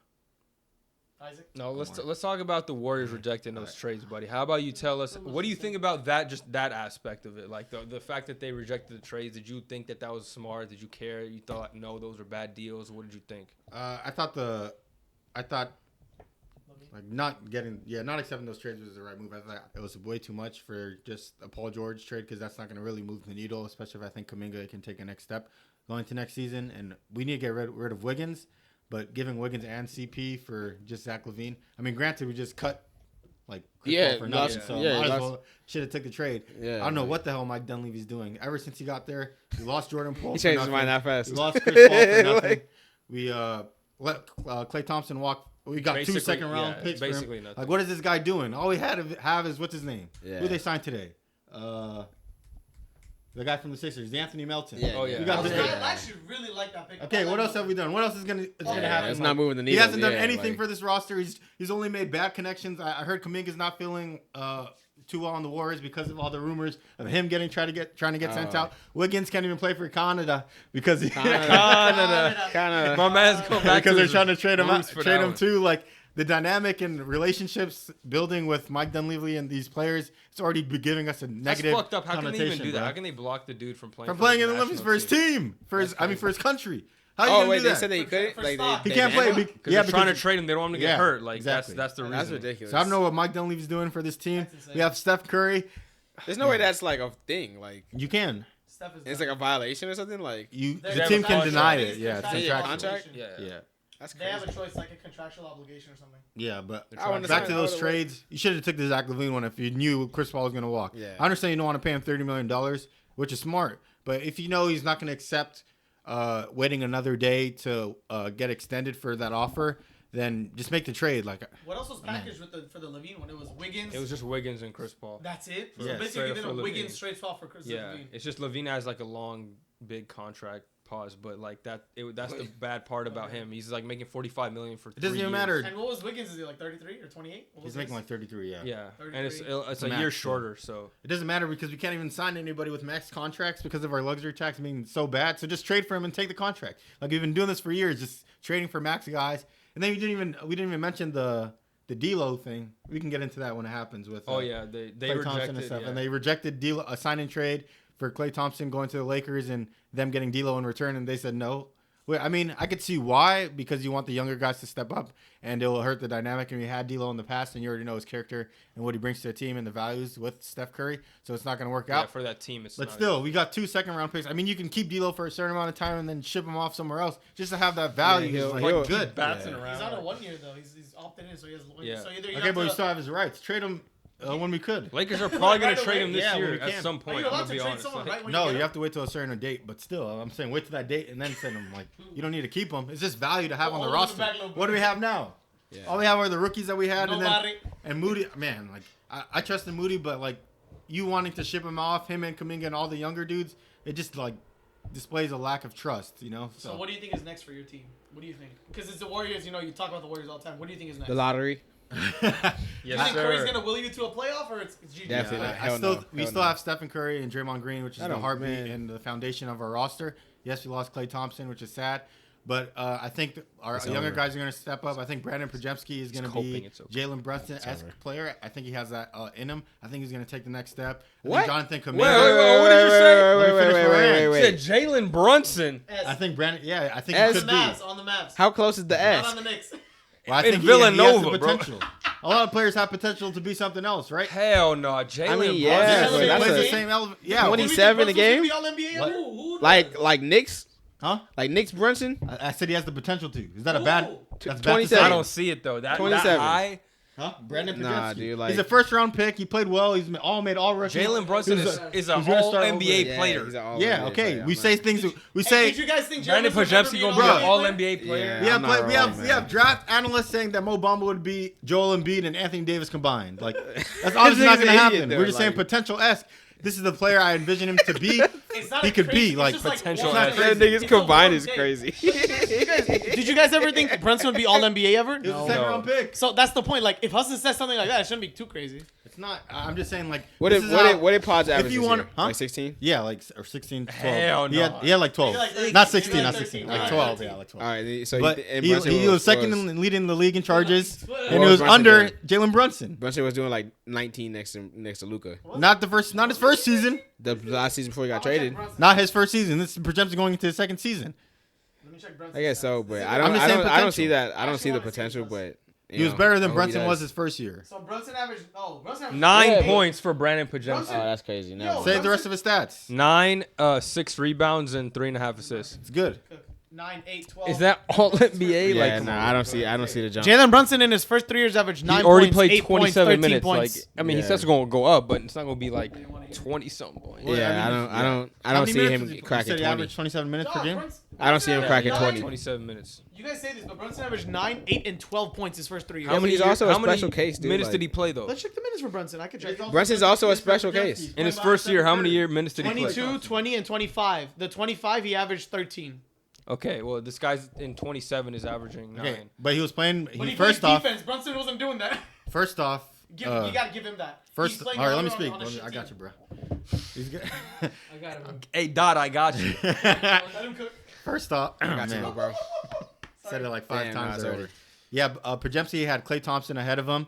Isaac. No, let's talk about the Warriors rejecting those trades, buddy. How about you tell us what do you think about that? Just that aspect of it, like the fact that they rejected the trades. Did you think that was smart? Did you care? You thought no, those are bad deals. What did you think? I thought like not accepting those trades was the right move. I thought it was way too much for just a Paul George trade because that's not going to really move the needle, especially if I think Kuminga can take a next step going to next season. And we need to get rid of Wiggins, but giving Wiggins and CP for just Zach LaVine. I mean, granted, we just cut like Chris Paul for nothing, so might as well should have took the trade. Yeah, I don't know what the hell Mike Dunleavy's doing. Ever since he got there, we lost Jordan Poole. He for changed his nothing. mind that fast. We lost Chris Paul for nothing. Like- We let Klay Thompson walk. We got Basically, 2 second-round yeah, picks for him. basically nothing. Like, what is this guy doing? All we have is what's his name? Yeah. Who they signed today? The guy from the Sixers, Anthony Melton. Yeah, Oh, yeah. We got I was the- I actually really like that pick. Okay, what else have we done? What else is gonna happen? it's not moving the He needle. hasn't done Yeah, anything like- for this roster. He's only made bad connections. I heard Kuminga's not feeling too well on the Warriors because of all the rumors of him trying to get sent out. Wiggins can't even play for Canada because Canada. My man's going back because to they're his trying to trade him roots for that one. too. Like the dynamic and relationships building with Mike Dunleavy and these players, it's already giving us a That's negative fucked up. How can they even connotation, do that? bro. How can they block the dude from playing From for playing his in the Olympics national for his team, for his That's country. How you Oh gonna wait, do they that? said that he For- couldn't. for Like stock. He they can't play. banned him? Because they're trying to trade him. They don't want him to get Yeah, hurt. Like exactly. that's the reason. That's ridiculous. So I don't know what Mike Dunleavy's doing for this team. That's insane. We have Steph Curry. There's no way that's like a thing. Like You can. Steph is it's done. like a violation or something. Like You They the have team a can contract. deny It's it. Yeah, it's contractual contractual. contract? obligation. Yeah. Yeah. that's They have crazy. a choice, like a contractual obligation or something. Yeah, but I wanna back sign to all those the way. trades. You should have took the Zach LaVine one if you knew Chris Paul was going to walk. Yeah. I understand you don't want to pay him $30 million, which is smart. But if you know he's not going to accept waiting another day to get extended for that offer, then just make the trade. Like, What else was packaged for the Levine one? It was Wiggins. It was just Wiggins and Chris Paul. That's it. Yeah, So straight basically, up then for a Levine. Wiggins straight off for Chris Yeah, Levine. it's just Levine has like a long, big contract pause, but like that's the bad part about him. He's like making $45 million for. it doesn't 3 even years. matter. And what was Wiggins? Is he like 33 or 28? What was He's making his? like 33. Yeah. Yeah, and it's 33. a Max, year yeah. shorter. So It doesn't matter because we can't even sign anybody with max contracts because of our luxury tax being so bad. So just trade for him and take the contract. Like we've been doing this for years, just trading for max guys. And then we didn't even mention the D'Lo thing. We can get into that when it happens with. they Klay Thompson rejected and stuff, yeah. and they rejected D'Lo, a sign and trade for Klay Thompson going to the Lakers and them getting D'Lo in return, and they said no. Well, I mean, I could see why, because you want the younger guys to step up, and it will hurt the dynamic. And we had D'Lo in the past, and you already know his character and what he brings to the team and the values with Steph Curry, so it's not going to work Yeah, out. for that team. It's But not still, we got 2 second-round picks. I mean, you can keep D'Lo for a certain amount of time and then ship him off somewhere else just to have that value. Yeah, It's like, he'll- good. Batson Yeah. around. He's on a like- 1 year though. He's opted in, so he has. Yeah. So either you Okay, have but we to, still have his rights. Trade him when we could. Lakers are probably going Right to trade away? him this Yeah, year we at can. some Are point. you I'm allowed gonna to be trade honest. someone Like, right when No, get you him? have to wait till a certain date. But still, I'm saying wait till that date and then send them. Like you don't need to keep them. It's just value to have on the Hold him in the roster. back, little What do we have now? Yeah. All we have are the rookies that we had, Nobody. and Moody. Man, like I trust in Moody, but like you wanting to ship him off, him and Kuminga and all the younger dudes, it just like displays a lack of trust. You know. So what do you think is next for your team? What do you think? Because it's the Warriors. You know, you talk about the Warriors all the time. What do you think is next? The lottery. you yes, think Curry's sir. gonna will you to a playoff or it's GG? Definitely. I Hell still no. we Hell still no. have Stephen Curry and Draymond Green, which is I the don't- heartbeat man. and the foundation of our roster. Yes, we lost Klay Thompson, which is sad. But I think that our It's younger over. guys are going to step up. I think Brandon Projemski is going to hoping be it's over. Jalen Brunson-esque over. player. I think he has that in him. I think he's going to take the next step. I What? think Jonathan Kuminga. What did you say? Let me finish where I am. You said Jalen Brunson. I think Brandon. Yeah, I think As he on could the be. Mavs. On the Mavs. How close is the Not S? on the Knicks. Well, I In think Villanova, he has the bro. potential. A lot of players have potential to be something else, right? Hell no, Jalen. I mean, Brunson. yeah, He but that's plays a- the same yeah. 27 a game? Be all NBA What? Who Like Knicks? Huh? Like Knicks Brunson? I said he has the potential to. Is that a Ooh. bad? That's bad to 27. say. I don't see it though. That 27. high. Huh? Brandon Nah, Projemski. dude, like- He's a first round pick. He played well. He's made all rookie. Jalen Brunson He's is a he's gonna whole start NBA over. player. he's an all Yeah, NBA okay. player, We I'm say like- things. We Hey, say did you guys think Brandon Jalen Brunson would Projemski be gonna an be an all-NBA All player? NBA player. Yeah. we have I'm not we have wrong, we have man. draft analysts saying that Mo Bamba would be Joel Embiid and Anthony Davis combined. Like that's obviously not nigga's going to an happen. idiot, We're just though, saying like- potential-esque. This is the player I envision him to be. It's not He a could crazy, be, like, it's just potential one ass. day. That niggas It's a combined one is day. crazy. Did you guys ever think Brunson would be all NBA ever? He was a second-round pick. So that's the point. Like, if Hassan says something like that, it shouldn't be too crazy. It's not. I'm just saying like. What this did is how- what did Pod's average you this want- year? huh? Like 16? Yeah, like or 16, 12. Hell He had, no. he had like 12. He had like 13. Not He 16, had not like 16. 13. Like 12. Yeah, like 12. All right, so But and he Brunson was second in leading the league in charges, What and it was was Brunson under doing? Jalen Brunson. Brunson was doing like 19 next to Luca. Not his first season. The last season before he got traded. Not his first season. This is projected going into his second season. Let me check Brunson's I guess so, stats. but I'm just saying I don't potential. see that. I don't Actually see the wanna see potential, Brunson. but He was better than I hope he Brunson does. was his first year. So Brunson averaged. Oh, Brunson averaged 9 Yeah. points for Brandon Oh, Projemski. that's crazy. Yo, No. Say the rest of his stats. 9, 6 rebounds and 3.5 assists. It's good. 9, 8, 12. Is that all NBA? Yeah, Like, no, come on. I don't see the jump. Jalen Brunson in his first 3 years averaged 9 He already points, played 8 points, 27 13 minutes. points. Like, I mean, Yeah. he says it's gonna go up, but it's not gonna be like 20 something points. Well, Yeah, I mean, I don't How see many minutes him was he- cracking you said he 20. averaged 27 minutes per Dog, game. Brunson- I don't see him cracking Yeah, 20. 27 minutes. You guys say this, but Brunson averaged 9, 8, and 12 points his first 3 years. How many- he's also a how many special case, dude, minutes like- did he play though? Let's check the minutes for Brunson. I could check. Brunson's also a special case. In his first year, how many minutes did he play? 22, 20, and 25. The 25, he averaged 13. Okay, well, this guy's in 27 is averaging 9. Okay, but he was playing. But he First played off, defense. Brunson wasn't doing that. first off. You gotta give him that. First, He's all playing right, let me on- speak. on a shit I got you, team. bro. He's good. I got him. Hey, Dot, I got you. Let him cook. First off, I got you, man, bro. said it like 5 Damn, nah, times it's already. over. Yeah, Projemski had Klay Thompson ahead of him,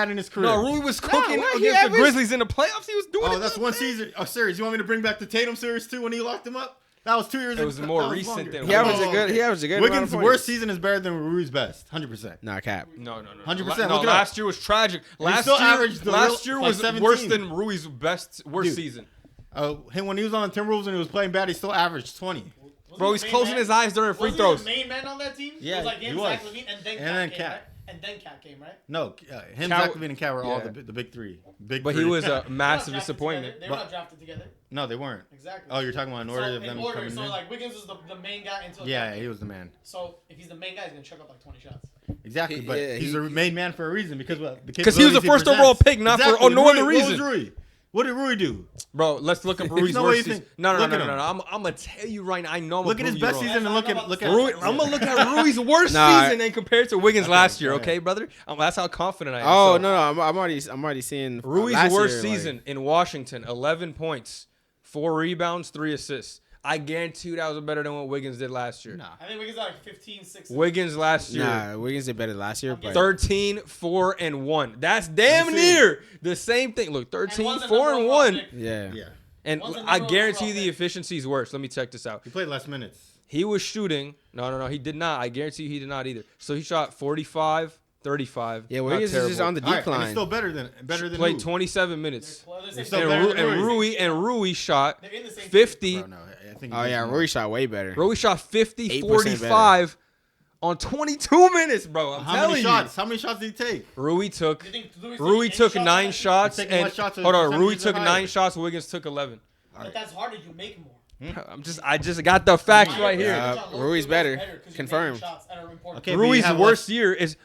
had in his career. No, Rui was cooking what? He against the averaged- Grizzlies in the playoffs. He was doing it. Oh, that's one season. Oh, series. You want me to bring back the Tatum series too when he locked him up? That was 2 years ago. It was more That was recent longer. than He averaged a good. He averaged a good. amount Wiggins' of points. worst season is better than Rui's best. 100%. Nah, cap. No. 100%, No, look it up. last year was tragic. Last still year, averaged the last real- year like was 17. worse than Rui's worst Dude. season. Him when he was on the Timberwolves and he was playing bad, he still averaged 20. Bro, he's the main closing man? his eyes during free Wasn't throws. he the main man on that team? Yeah, it was like he him, was. Zach LaVine, and then And Cat then came, Cat. right? Right? No, him, Cal- Zach LaVine, and Cat were all Yeah. the big three. Big But three. he was They a were not massive drafted disappointment. together. They were not drafted together. No, they weren't. Exactly. Oh, you're talking about in order so of them in order, coming so in? like Wiggins was the main guy until Yeah, he was the man. So if he's the main guy, he's gonna chuck up like 20 shots. Exactly, but he's a made man for a reason because what? Because he was the first overall pick, not for no other reason. What was Rui? What did Rui do? Bro, let's look up There's Rui's no way worst you season. think- No. look at him. I'm gonna tell you right now. I know. Look at his best season and look at Rui, I'm gonna look at Rui's worst Nah. season and compare it to Wiggins last year. go ahead. Okay, brother. That's how confident I am. Oh So, no, I'm already seeing Rui's last worst year, like- season in Washington: 11 points, 4 rebounds, 3 assists. I guarantee you that was better than what Wiggins did last year. Nah. I think Wiggins got like 15, 6. Wiggins last year. Nah, Wiggins did better last year, but 13, 4, and 1. That's damn Let me see. near the same thing. Look, 13, one's a 4, number and overall 1. pick. yeah. Yeah, And One's a I number guarantee overall the pick. efficiency is worse. Let me check this out. he played less minutes. He was shooting. No, he did not. I guarantee you he did not either. So he shot 45, 35. Yeah, Not Wiggins is just terrible. on the All right, and decline. he's still better than Played who? 27 minutes. He's still And, better than Rui shot They're in the same 50. Bro, no, I think. Oh yeah, Rui shot way better. Rui shot 50, 8% 45 on 22 minutes, bro. I'm How telling many you. shots? How many shots did he take? Rui took You think Louis Rui took took any 9 shots? shots He's taking and less shots, so hold on, his Rui percentages are took 9 higher. shots, Wiggins took 11. But that's harder. You make more. I just got the facts right here. Yeah. Rui's better. Confirmed. Okay, but Rui's you have worst year is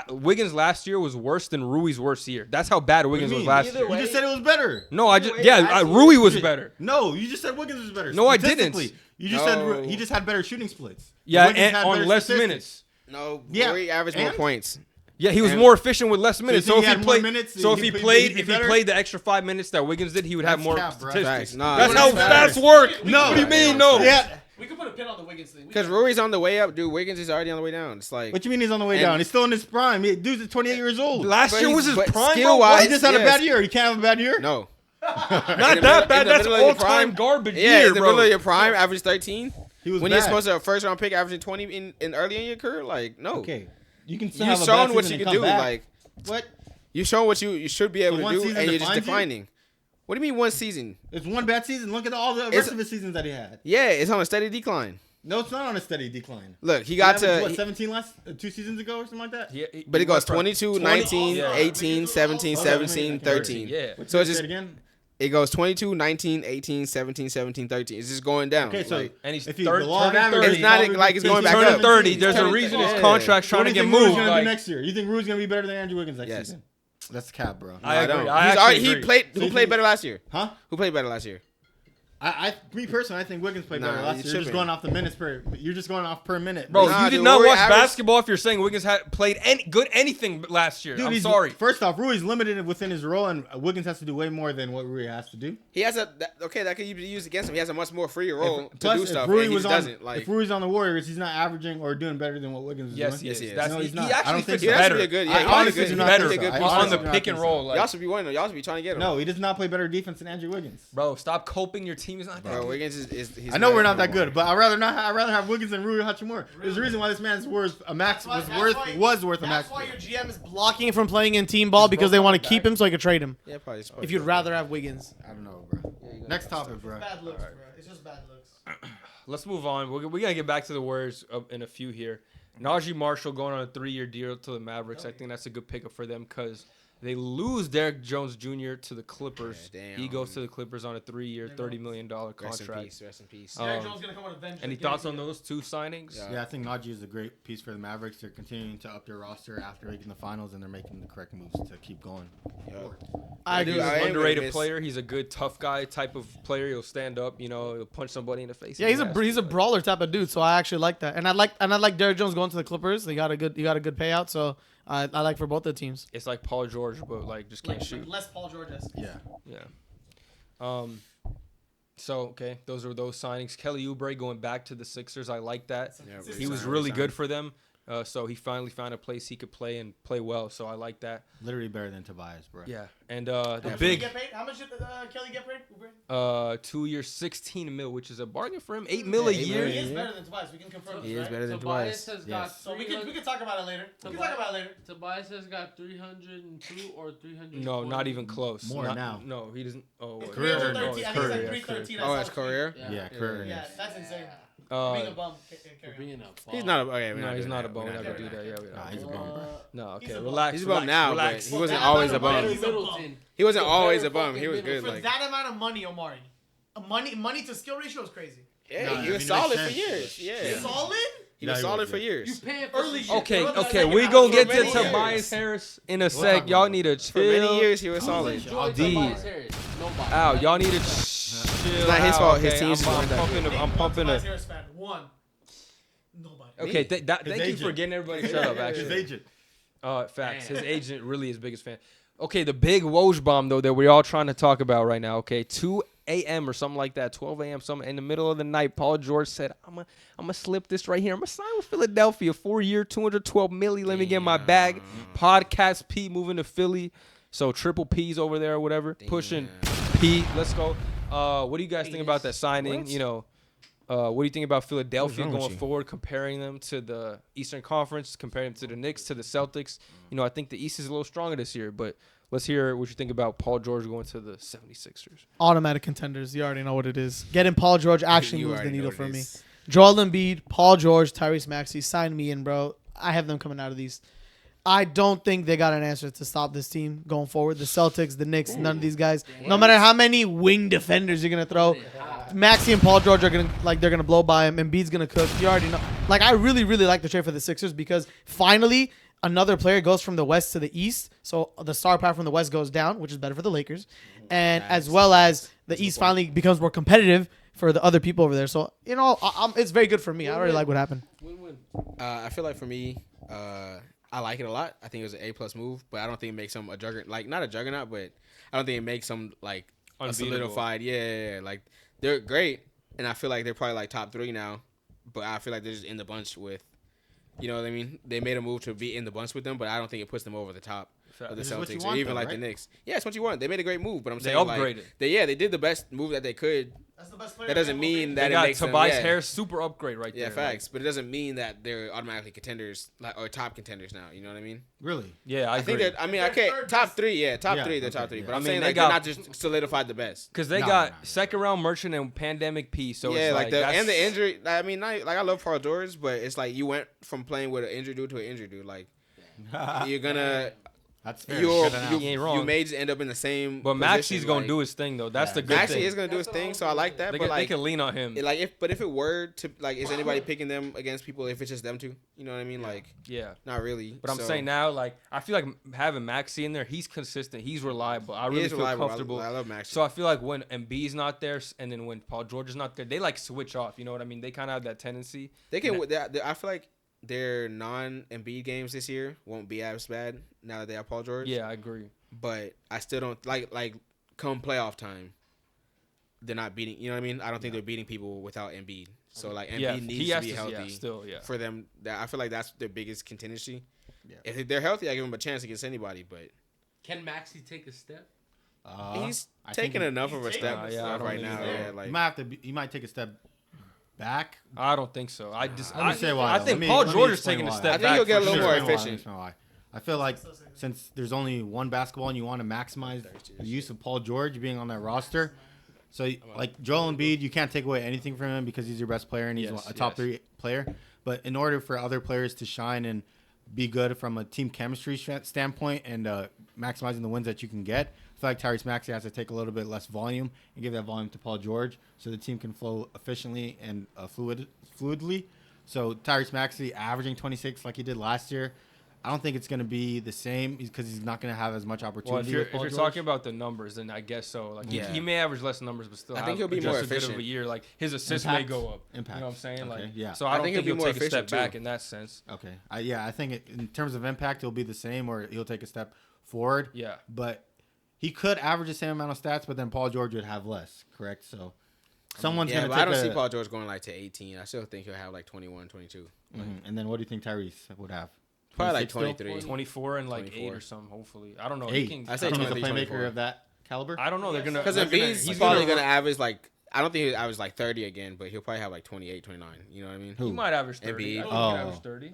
Wiggins last year was worse than Rui's worst year. That's how bad Wiggins was last Either year. way- You just said it was better. No, I just way, yeah, last year- Rui was better. No, you just said Wiggins was better. No, I didn't. Statistically, You just No. said he just had better shooting splits. Yeah, Wiggins and had on better less statistics. minutes. No, Yeah, Rui averaged more and- points. Yeah, he was And- more efficient with less minutes. think So he if had he more played, minutes? so if He'd he be played, better? the extra 5 minutes that Wiggins did, he would have That's more cap, bro. statistics. Facts. Nah, That's that's how facts. stats work. No. What do you mean? No. Yeah. We could put a pin on the Wiggins thing. Because Rui's on the way up, dude. Wiggins is already on the way down. It's like What you mean he's on the way And- down? He's still in his prime. Dude's 28 years old. Last But year was he's- his but prime, bro. skill-wise- What? He just had a Yes. bad year. He can't have a bad year. no. Not In the that middle- bad. in the That's middle of your all-time prime? garbage Yeah, year, in the bro. middle of your prime, average 13. He was When bad. you're supposed to a first round pick, averaging 20 in early in your career, like no. Okay, you can still You've have a bad shown what season you and can come do. back. Like What? you've shown what you should be able So to one do, season and you're just defines you? declining. What do you mean one season? It's one bad season. Look at all the It's- rest of his seasons that he had. Yeah, it's on a steady decline. No, it's not on a steady decline. Look, he got averaged, to, what, 17 last 2 seasons ago or something like that. but it goes went from 22, 19, yeah. 18, 17, Okay, let me- 17, I can 13. Yeah. So it's Say just it again. it goes 22, 19, 18, 17, 17, 13. It's just going down. Okay, so Like, And he's if he, third, the law of turning averages, 30. It's not like it's going back Turning up. 30. There's a Turning reason 30. his contract's What trying do to you get think Rui's moved. gonna Like, do next year? You think Rui's gonna be better than Andrew Wiggins next Yes. season? That's cap, bro. I agree. don't. I He's actually already, he agree. played. So Who you played think- better last year? Huh? Who played better last year? Me personally, I think Wiggins played Nah, better last you year. You're just tripping. going off the minutes per. You're just going off per minute, Bro, Nah, you did dude, not Rui watch averaged- basketball if you're saying Wiggins had played anything last year. Dude, I'm he's, sorry. First off, Rui's limited within his role, and Wiggins has to do way more than what Rui has to do. He has that could be used against him. He has a much more freer role to Plus, do if stuff, Rui and he was just on, doesn't. Like if Rui's on the Warriors, he's not averaging or doing better than what Wiggins is Yes, doing. he is. Yes, he is. That's, No, he, he's not. he I actually don't think fits so. He actually better. be a good. I Yeah, he honestly honestly do be not better think so. a good I piece honestly on the do not pick think and so. roll. Y'all Like, should be winning. Y'all should be trying to get him. No, he does not play better defense than Andrew Wiggins. bro, stop coping. Your team is not that Bro, good. Wiggins is he's I know we're not no that good, but I'd rather have Wiggins than Rui Hachimura. There's a reason why this man's worth a max was worth a max. That's why your GM is blocking him from playing in team ball because they want to keep him so they can trade him. Yeah, probably. If you'd rather have Wiggins. I don't know, bro. Next topic, bro. Bad looks, bro. It's just bad looks. Let's move on. We're gonna get back to the Warriors in a few here. Najee Marshall going on a 3-year deal to the Mavericks. I think that's a good pickup for them because they lose Derek Jones Jr. to the Clippers. Yeah, damn. He goes to the Clippers on a 3-year, $30 million Rest in contract. peace. Rest in peace. Derrick Jones gonna come on eventually. Any thoughts on those two signings? Yeah. Yeah, I think Najee is a great piece for the Mavericks. They're continuing to up their roster after making the finals, and they're making the correct moves to keep going. I He's do. I an am underrated gonna miss- player. He's a good tough guy type of player. He'll stand up, he'll punch somebody in the face. Yeah, if he's he a has to, he's a but- brawler type of dude, so I actually like that. And I like Derrick Jones going to the Clippers. He got a good payout, so I like for both the teams. It's like Paul George, but like just can't shoot. less Paul George. Yeah. Yeah. So okay, those are those signings. Kelly Oubre going back to the Sixers. I like that. Yeah, He was really good for them. So he finally found a place he could play and play well. So I like that. Literally better than Tobias, bro. Yeah. And the Did he big get paid? How much did Kelly get paid? 2 years, 16 mil, which is a bargain for him. 8 mil a Yeah, 8 year. mil. He is better than Tobias. We can confirm He this, is right? better than Tobias Tobias. has got Yes. So we can talk about it later. We can talk about it later. Tobias has got 302 or 300. No, not even close. More Not- now. No, he doesn't. Oh, It's what? Career. 313. Oh, I it's think it's career, like yeah, 313. Oh, that's career. Yeah, career. Yeah, that's insane. Being a bum. For being a bum. He's not a. Okay, we're No, not he's doing not a that. bum. We're We're not not gonna do doing that. Yeah, we Nah, don't. he's a bum, bro. No, okay, He's a bum. relax. He's a bum relax, now, relax. but he wasn't that always a amount of bum. money, he's a bum. Middleton. He wasn't He's a always better a bum. He fucking was good. Middleton. For Like, that amount of money, Omari, money to skill ratio is crazy. yeah, Nah, he I was mean, it solid makes for sense. years. Yeah, Solid? he was Yeah, he solid was, for yeah. You years. paying for Early some shit. Okay, Bro, okay, like we about gonna for get to many years. Tobias Harris in a We'll sec. talk Y'all about need to For many chill. years, he was Who's solid. enjoying D. Tobias Harris? Nobody. Ow, y'all need to chill. It's not his out, fault. His okay? team's I'm just weren't that pumping. I'm pumping Tobias a. Harris fan. One. Nobody. Okay, His thank you for agent. getting everybody shut up. His Actually, agent. facts. His Damn. agent really his biggest fan. Okay, the big Woj bomb though that we're all trying to talk about right now. Okay, 2 a.m. or something like that, 12 a.m. something in the middle of the night. Paul George said, "I'm gonna slip this right here. I'm gonna sign with Philadelphia, 4-year, 212 milli. Let me get my bag. Podcast P moving to Philly, so triple P's over there or whatever. Pushing P. Let's go. What do you guys think about that signing? What? You know, what do you think about Philadelphia wrong with going you? forward, comparing them to the Eastern Conference, comparing them to the Knicks, to the Celtics? You know, I think the East is a little stronger this year, but let's hear what you think about Paul George going to the 76ers. Automatic contenders. You already know what it is. Getting Paul George actually You moves the already know needle what for it me. is. Joel Embiid, Paul George, Tyrese Maxey, sign me in, bro. I have them coming out of these. I don't think they got an answer to stop this team going forward. The Celtics, the Knicks, none of these guys. No matter how many wing defenders you're gonna throw, Maxey and Paul George are they're gonna blow by him. Embiid's gonna cook. You already know. Like, I really, really like the trade for the Sixers because finally another player goes from the West to the East. So the star power from the West goes down, which is better for the Lakers, and as well as the East finally becomes more competitive for the other people over there. So you know, it's very good for me. I already like what happened. Win-win. I feel like for me, I like it a lot. I think it was an A+ move, but I don't think it makes them a juggernaut. Like, not a juggernaut, but I don't think it makes them like a Unbeatable. solidified. Yeah. Like, they're great, and I feel like they're probably like top 3 now. But I feel like they're just in the bunch with, you know what I mean? They made a move to be in the bunch with them, but I don't think it puts them over the top of the This is what you Celtics or want, even though, like the right? Knicks. Yeah, it's what you want. They made a great move, but I'm They saying upgraded. like they did the best move that they could. That's the best player. That doesn't mean that They it got makes them, Tobias yeah. Harris, super upgrade right Yeah, there. facts. But it doesn't mean that they're automatically contenders, like, or top contenders now. You know what I mean? Really? Yeah, I I think agree. that. I mean, I They're can't third top best. 3. Yeah, top Yeah, 3. They're okay, top 3. yeah. But I I'm mean, saying they like got- they're not just solidified the best. Because they No, got no, no. second round Merchant and Pandemic P. So yeah, it's like the that's- and the injury. I mean, I love Paul George, but it's like you went from playing with an injured dude to an injured dude. Like you're gonna. That's fair. You're, Good analogy. You ain't you wrong. may just end up in the same. But Maxey's position, gonna like, do his thing though. That's Yeah. the good Maxey thing. is gonna do his That's what thing, I so was I like gonna that. They But can, they like, can lean on him. if it were to like, is anybody picking them against people if it's just them two? You know what I mean? Like, Yeah. not really. But I'm So, saying now, like, I feel like having Maxey in there, he's consistent, he's reliable. I he really is feel reliable. comfortable. I love Maxey. So I feel like when Embiid's not there, and then when Paul George is not there, they like switch off. You know what I mean? They kind of have that tendency. They can. I feel like their non-Embiid games this year won't be as bad now that they have Paul George. Yeah, I agree. But I still don't like come playoff time. They're not beating. You know what I mean? I don't think they're beating people without Embiid. So like Embiid Yeah, needs he to has be to. healthy Yeah, still, yeah. for them. That I feel like that's their biggest contingency. Yeah. If they're healthy, I give them a chance against anybody. But Can Maxey take a step? he's I think taking he- enough of a step yeah, I don't right think now. he's there. Yeah, like He might have to. He might take a step back. I don't think so. I just. Let me say why. I think Let me- Paul let me George is explain taking a why. step I think back. he'll get a for little sure. more Let me efficient. explain why. I feel like since there's only one basketball and you want to maximize the use of Paul George being on that roster, so like Joel Embiid, you can't take away anything from him because he's your best player and he's Yes, a top yes. 3 player. But in order for other players to shine and be good from a team chemistry standpoint and maximizing the wins that you can get, I feel like Tyrese Maxey has to take a little bit less volume and give that volume to Paul George so the team can flow efficiently and fluidly. So Tyrese Maxey averaging 26 like he did last year, I don't think it's going to be the same because he's not going to have as much Well, opportunity. if you're with Paul George. talking about the numbers, then I guess so. Like Yeah. he may average less numbers, but still I have think he'll be just more as good of a efficient. year. Like his assists may Impact. go up. Impact. You know what I'm saying? Okay, Like yeah. So I don't think he'll more take a step efficient, too. back in that sense. Okay. I think in terms of impact, it'll be the same or he'll take a step forward. Yeah. But he could average the same amount of stats, but then Paul George would have less, correct? So someone's yeah, going to but take I don't a, see Paul George going like to 18. I still think he'll have like 21, 22. Mhm. And then what do you think Tyrese would have? Probably like 26 still? 23. 24 and like 24. 8 or something. Hopefully, I don't know. 8. He can, I I say think he's a 23, playmaker 24. of that caliber. I don't know. They're gonna Because they're gonna- Embiid's he's probably gonna- going to average like, I don't think he'll average like 30 again, but he'll probably have like 28, 29. You know what I mean? He Who? might average 30. Embiid. I think he Oh. could average 30.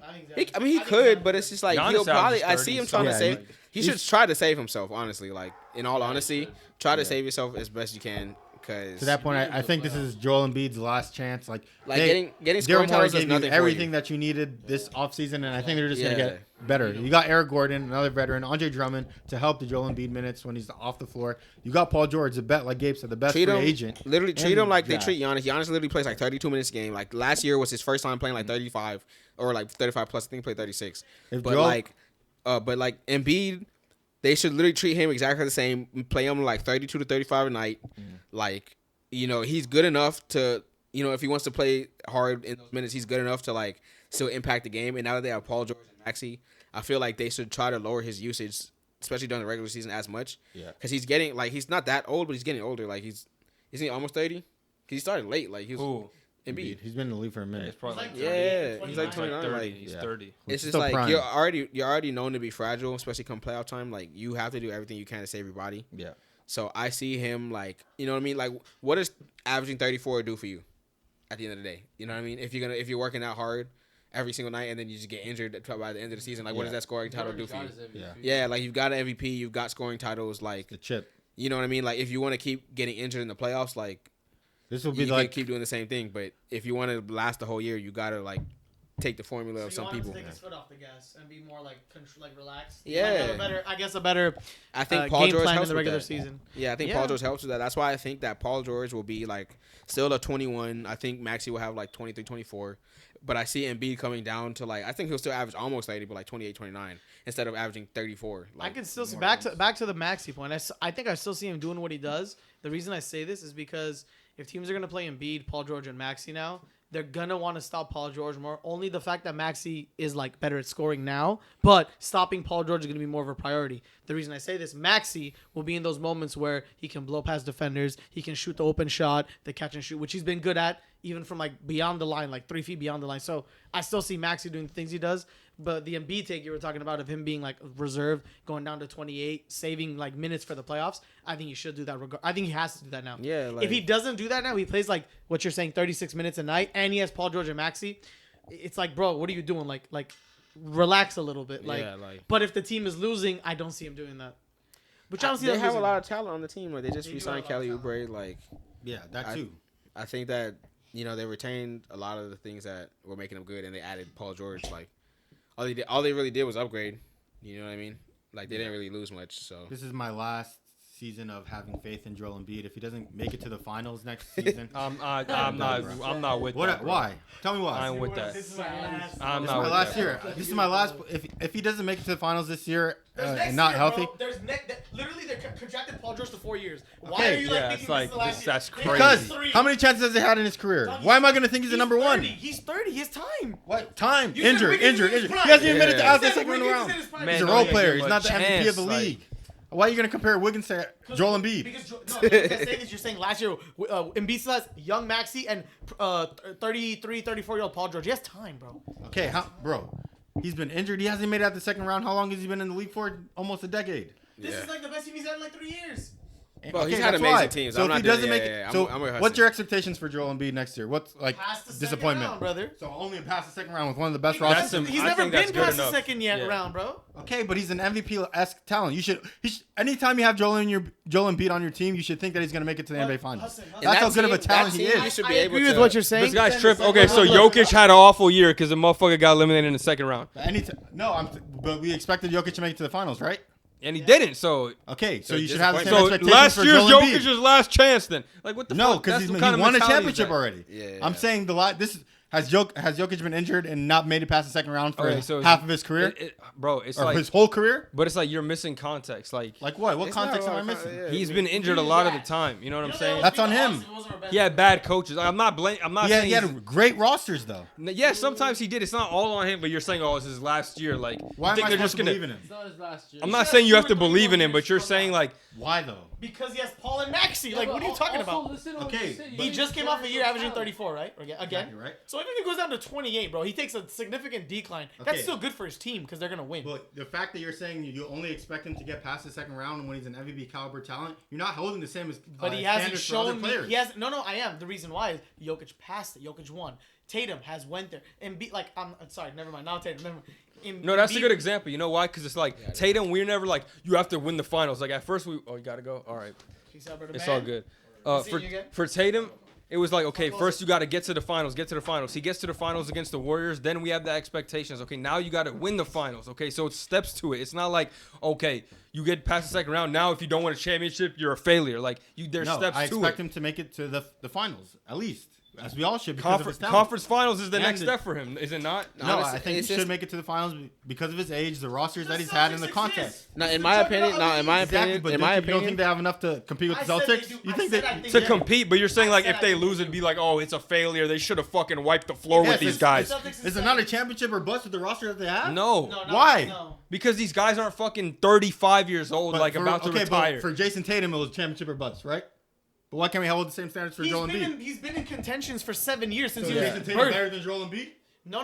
I mean, he could, but it's just like Giannis he'll probably. averages I see 30, him trying so- to save. Yeah, He should try to save himself. Honestly, like in all honesty, try to save yourself as best you can Because To that point, I think this is Joel Embiid's last chance. Like getting Daryl scoring Morey titles does gave you nothing for everything you. that you needed this offseason, and I think they're just gonna Yeah. get better. You got Eric Gordon, another veteran, Andre Drummond to help the Joel Embiid minutes when he's off the floor. You got Paul George, the bet, like Gabe said, the best Treat free him, agent. literally treat and him like they draft. treat Giannis. Giannis literally plays like 32 minutes a game. Like last year was his first time playing like 35 or like 35 plus. I think he played 36. If But Joel- like Embiid, they should literally treat him exactly the same. Play him like 32 to 35 a night. Like he's good enough to if he wants to play hard in those minutes, he's good enough to like still impact the game. And now that they have Paul George and Maxey, I feel like they should try to lower his usage, especially during the regular season, as much. Yeah. Because he's getting he's not that old, but he's getting older. Like isn't he almost 30? Because he started late. Like he was Ooh, Embiid. He's been in the league for a it's minute. probably He's like like Yeah, he's 29. like 29. 30. Like, He's Yeah. 30. it's He's just still like prime. you're already known to be fragile, especially come playoff time. Like you have to do everything you can to save your body. Yeah. So I see him like you know what I mean. Like what does averaging 34 do for you at the end of the day? You know what I mean? If you're working out hard every single night and then you just get injured by the end of the season, like what does that scoring title do for you? Yeah, like you've got an MVP, you've got scoring titles. Like The chip. you know what I mean? Like if you want to keep getting injured in the playoffs, like This will you be can like keep doing the same thing. But if you want to last the whole year, you gotta like take the formula So of you some want him people. to take his foot off the gas and be more like relaxed. Yeah. Like, have a better I think Paul game George plan in helps the with regular that. season. Yeah, I think Yeah. Paul George helps with that. That's why I think that Paul George will be like still a 21. I think Maxey will have like 23, 24. But I see Embiid coming down to like I think he'll still average almost 30, but like 28, 29 instead of averaging 34. I Like, can still see more back games. to the Maxi point. I think I still see him doing what he does. The reason I say this is because if teams are gonna play Embiid, Paul George, and Maxi now, they're gonna want to stop Paul George more. Only the fact that Maxi is like better at scoring now, but stopping Paul George is gonna be more of a priority. The reason I say this, Maxi will be in those moments where he can blow past defenders, he can shoot the open shot, the catch and shoot, which he's been good at, even from like beyond the line, like 3 feet beyond the line. So I still see Maxi doing the things he does. But the Embiid take you were talking about of him being like reserved, going down to 28, saving like minutes for the playoffs. I think he should do that. I think he has to do that now. Yeah, like, If he doesn't do that now, he plays like what you're saying, 36 minutes a night, and he has Paul George and Maxey. It's like, bro, what are you doing? Like, relax a little bit. Like, yeah, like but if the team is losing, I don't see him doing that. Which I don't see they them have a losing. lot of talent on the team. Like they just They do re-signed have a lot Kelly of Oubre. Like yeah, that I- too. I think that they retained a lot of the things that were making them good, and they added Paul George. Like all they really did was upgrade. You know what I mean? Like they didn't really lose much. So This is my last season of having faith in Joel Embiid. If he doesn't make it to the finals next season, I'm done, not. bro. I'm not with that. Bro. why? Tell me why. I'm with that. This is my last. I'm This is not my with last that, year. bro. This is my last. If he doesn't make it to the finals this year There's next and not year, healthy, bro. There's literally they contracted Paul George to 4 years. Why Okay. are you Yeah, like it's thinking like this is the last this- year? that's They crazy. have because three. how many chances has he had in his career? Dog, Why am I going to think he's the number 30. one? He's 30. His time. What time? You said Injured. Wiggins is in his He prime. hasn't even made it to Yeah. out the You said second Wiggins is round. in his prime. Man, He's a don't role even player. give He's him not a the MVP of the chance, like- league. Why are you going to compare Wiggins to Joel Embiid? Because because I say this, you're saying last year Embiid still has young Maxi and 33, 34-year-old Paul George. He has time, bro. Okay, bro. He's been injured. He hasn't made it out the second round. How long has he been in the league for? Almost a decade. This Yeah. is like the best team he's had in like 3 years. Bro, he's Okay, had that's amazing why. teams. So I'm if not he doing- doesn't make yeah, it, yeah, so I'm with what's Hassan. your expectations for Joel Embiid next year? What's like Past the second disappointment? round, brother. So only past the second round with one of the best Because rosters. some- he's I never think been that's good past the enough. second Yeah. round, bro. Okay, but he's an MVP-esque talent. You should. Anytime you have Joel Embiid on your team, you should think that he's going to make it to the NBA Finals. Hassan, That's how that good of a team- talent that he team, is. you should I be able agree to. with what you're saying. This guy's Then tripping. the Okay, so second round- Jokic had an awful year because the motherfucker got eliminated in the second round, But we expected Jokic to make it to the finals, right? and he didn't. So, Okay, so So you should have the same so expectations last for year's Joel Embiid. Jokic's last chance. Then, like, what the No, fuck? because That's he the kind of won a mentality championship he's at. already. Yeah, I'm yeah. saying has Jokic been injured and not made it past the second round for Okay, so half of his career Bro, it's or like, his whole career? but it's like you're missing context. Like, Like what? What It's not context am I about- missing? yeah. he's been injured a lot of the time. You know what I'm saying? That's on him. He had bad coaches. I'm not blaming. I'm not Yeah, saying. he he's- had great rosters though. Yeah, sometimes he did. It's not all on him, but you're saying, oh, it's his last year. Like, Why you am think I they're supposed just to gonna? believe in him? It's not his last year. I'm not saying you have to believe in him, but you're saying like, Why though? Because he has Paul and Maxi. Like, what are you talking about? Okay, He just came off a year averaging 34, right? Again. Exactly right. So even if he goes down to 28, bro, he takes a significant decline. That's Okay. still good for his team because they're gonna win. But the fact that you're saying you only expect him to get past the second round when he's an MVP caliber talent, you're not holding the same as. But he hasn't standards for other shown me. players. He has no. I am. The reason why is Jokic passed it. Jokic won. Tatum has went there and beat like I'm sorry. Never mind. Now Tatum. Never mind. no, that's a Embiid- good example. You know why? Because it's like Tatum. We're never like you have to win the finals. Like at first, you gotta go. All right, Peace out, brother, it's man. all good. For Tatum, it was like, okay, first you got to get to the finals. He gets to the finals against the Warriors. Then we have the expectations. Okay, now you got to win the finals. Okay, so it's steps to it. It's not like, okay, you get past the second round. Now if you don't win a championship, you're a failure. Like there's steps to it. I expect him to make it to the finals at least. As we all should, because of his talent. Conference finals is the next step for him, is it not? No, I think he should make it to the finals because of his age, the rosters that he's had in the contest. No, in my opinion, But you don't think they have enough to compete with the Celtics? You think to compete, but you're saying like if they lose, it'd be like, oh, it's a failure. They should have fucking wiped the floor with these guys. Is it not a championship or bust with the roster that they have? No. Why? Because these guys aren't fucking 35 years old, about to retire. But for Jason Tatum, it was championship or bust, right? But why can't we hold the same standards for Joel Embiid? He's been in contentions for 7 years since So he was Jason Tatum better than Joel Embiid? No.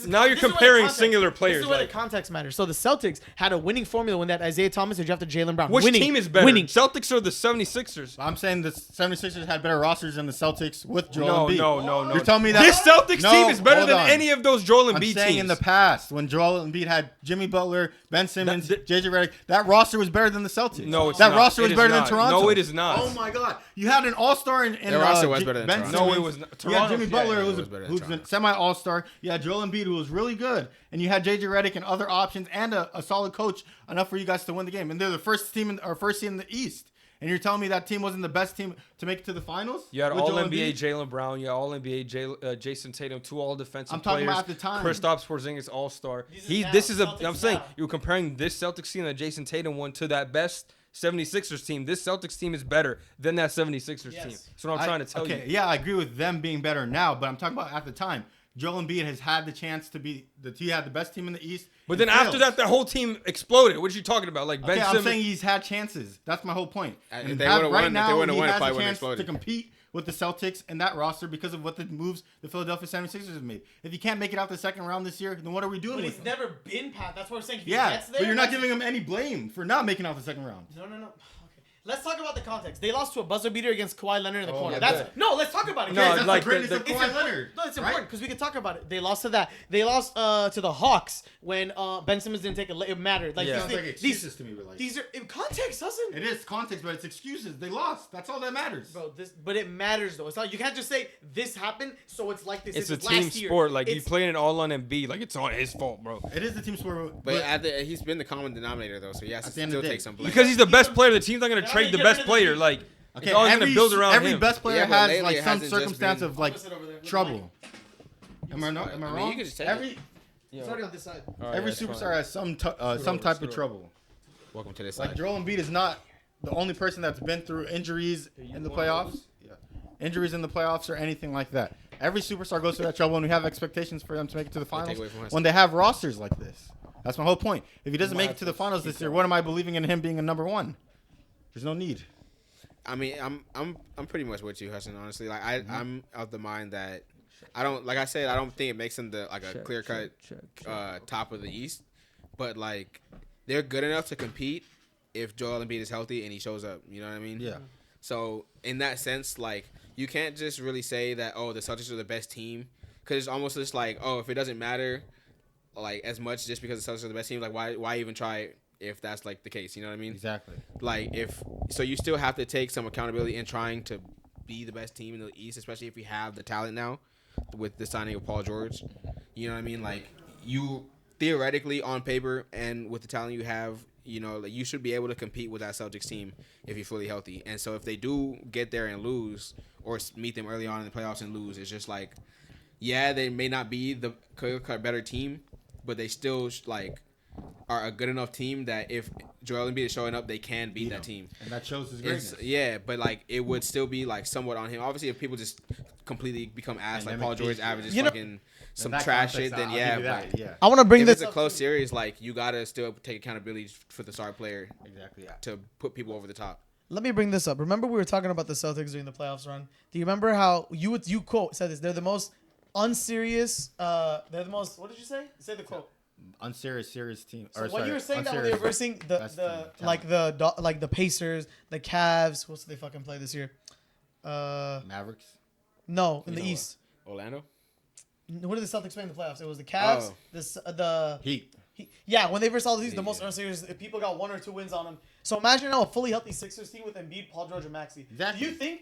Now you're comparing singular players. This is where the context matters. So the Celtics had a winning formula when that Isaiah Thomas had drafted Jaylen Brown. Which team is better? Celtics or the 76ers? I'm saying the 76ers had better rosters than the Celtics with Joel Embiid. No. You're telling me that this Celtics team is better than any of those Joel Embiid teams. I'm saying in the past, when Joel Embiid had Jimmy Butler, Ben Simmons, JJ Redick, that roster was better than the Celtics. No, it's not. That roster was better than Toronto. No, it is not. Oh my God. You had an all-star in their roster was better than Ben Toronto. Simmons. No, it was not. You had Jimmy Toronto- Butler, it who's was better than a Toronto. semi-all-star. You had Joel Embiid, who was really good. And you had JJ Redick and other options and a solid coach enough for you guys to win the game. And they're the first team in the East. And you're telling me that team wasn't the best team to make it to the finals? You had with all Joel NBA Embiid? Jaylen Brown. You had all NBA Jason Tatum, 2 all defensive I'm talking players. about at the time. Kristaps Porzingis all star. Celtics I'm saying now. you're comparing this Celtics team that Jason Tatum won to that best 76ers team. This Celtics team is better than that 76ers team. That's what I'm trying to tell you. Yeah, I agree with them being better now, but I'm talking about at the time. Joel Embiid has had the chance to be he had the best team in the East. But then after that, the whole team exploded. What are you talking about? Like Ben I'm Simmons. saying he's had chances. That's my whole point. If And they would've won, now, he it has probably a wouldn't chance exploded. to compete with the Celtics and that roster because of what the moves the Philadelphia 76ers have made. If you can't make it out the second round this year, then what are we doing But with he's him? never been past. That's what we're saying. If he Yeah, gets there, but you're not that's- giving him any blame for not making out the second round. No. Okay. Let's talk about the context. They lost to a buzzer beater against Kawhi Leonard in the corner. yeah, Let's talk about it. No, guys. That's like the greatness the- of Kawhi Leonard. No, it's right? important because we can talk about it. They lost to that. They lost to the Hawks when Ben Simmons didn't take it mattered. Like Yeah. Sounds like excuses to me. Like, these are in context, doesn't it is context, but it's excuses. They lost. That's all that matters. Bro, but it matters though. It's not you can't just say this happened, so it's like this. It's This a is team last year. sport. Like you It's- playing it all on Embiid. Like it's on his fault, bro. It is a team sport, But he's been the common denominator though, so he has to At the end of still the day. take some blame. Because he's the best player. The team's not gonna They're trade not the gonna best get rid of the player. team. Like it's always gonna build around every him. best player Yeah, but has lately like it some hasn't just circumstance been- of like I'll sit over there. trouble. Am I mean, wrong? you can just take every It's already on this side. every superstar has some type of trouble. Welcome to this Like side. Joel Embiid is not the only person that's been through injuries in the playoffs. Yeah. Injuries in the playoffs or anything like that. Every superstar goes through that trouble, and we have expectations for them to make it to the finals away from us. when they have rosters like this. That's my whole point. If he doesn't make it to the finals this year, what am I believing in him being a number one? There's no need. I mean, I'm pretty much with you, Hassan. Honestly, like I'm of the mind that I don't like I said I don't think it makes him the like a clear cut top of the East, but like they're good enough to compete if Joel Embiid is healthy and he shows up. You know what I mean? Yeah. So in that sense, like you can't just really say that the Celtics are the best team because it's almost just like if it doesn't matter like as much just because the Celtics are the best team, like why even try if that's like the case? You know what I mean? Exactly. Like so you still have to take some accountability in trying to be the best team in the East, especially if we have the talent now with the signing of Paul George. You know what I mean? Like you theoretically on paper and with the talent you have, you know, like you should be able to compete with that Celtics team if you're fully healthy. And so if they do get there and lose or meet them early on in the playoffs and lose, it's just like, yeah, they may not be the clear-cut better team, but they still like are a good enough team that if Joel Embiid is showing up, they can beat that team. And that shows his greatness. Yeah, but like it would still be like somewhat on him. Obviously, if people just completely become ass like Paul George averages fucking some trash shit, then yeah. But yeah. I want to bring if this it's a close series, like you gotta still take accountability for the star player Exactly. Yeah. to put people over the top. Let me bring this up. Remember we were talking about the Celtics during the playoffs run. Do you remember how you said this? They're the most unserious. They're the most. What did you say? Say the quote. Unserious team. So Or, when sorry, you were saying that when they were unserious versing best team, the Pacers, the Cavs. What's they fucking play this year? Mavericks. No, in You the know East. Orlando. What did the Celtics play in the playoffs? It was the Cavs. The Heat. yeah, when they versed all these, the most unserious people got 1 or 2 wins on them. So imagine now a fully healthy Sixers team with Embiid, Paul George, and Maxey. Exactly. Do you think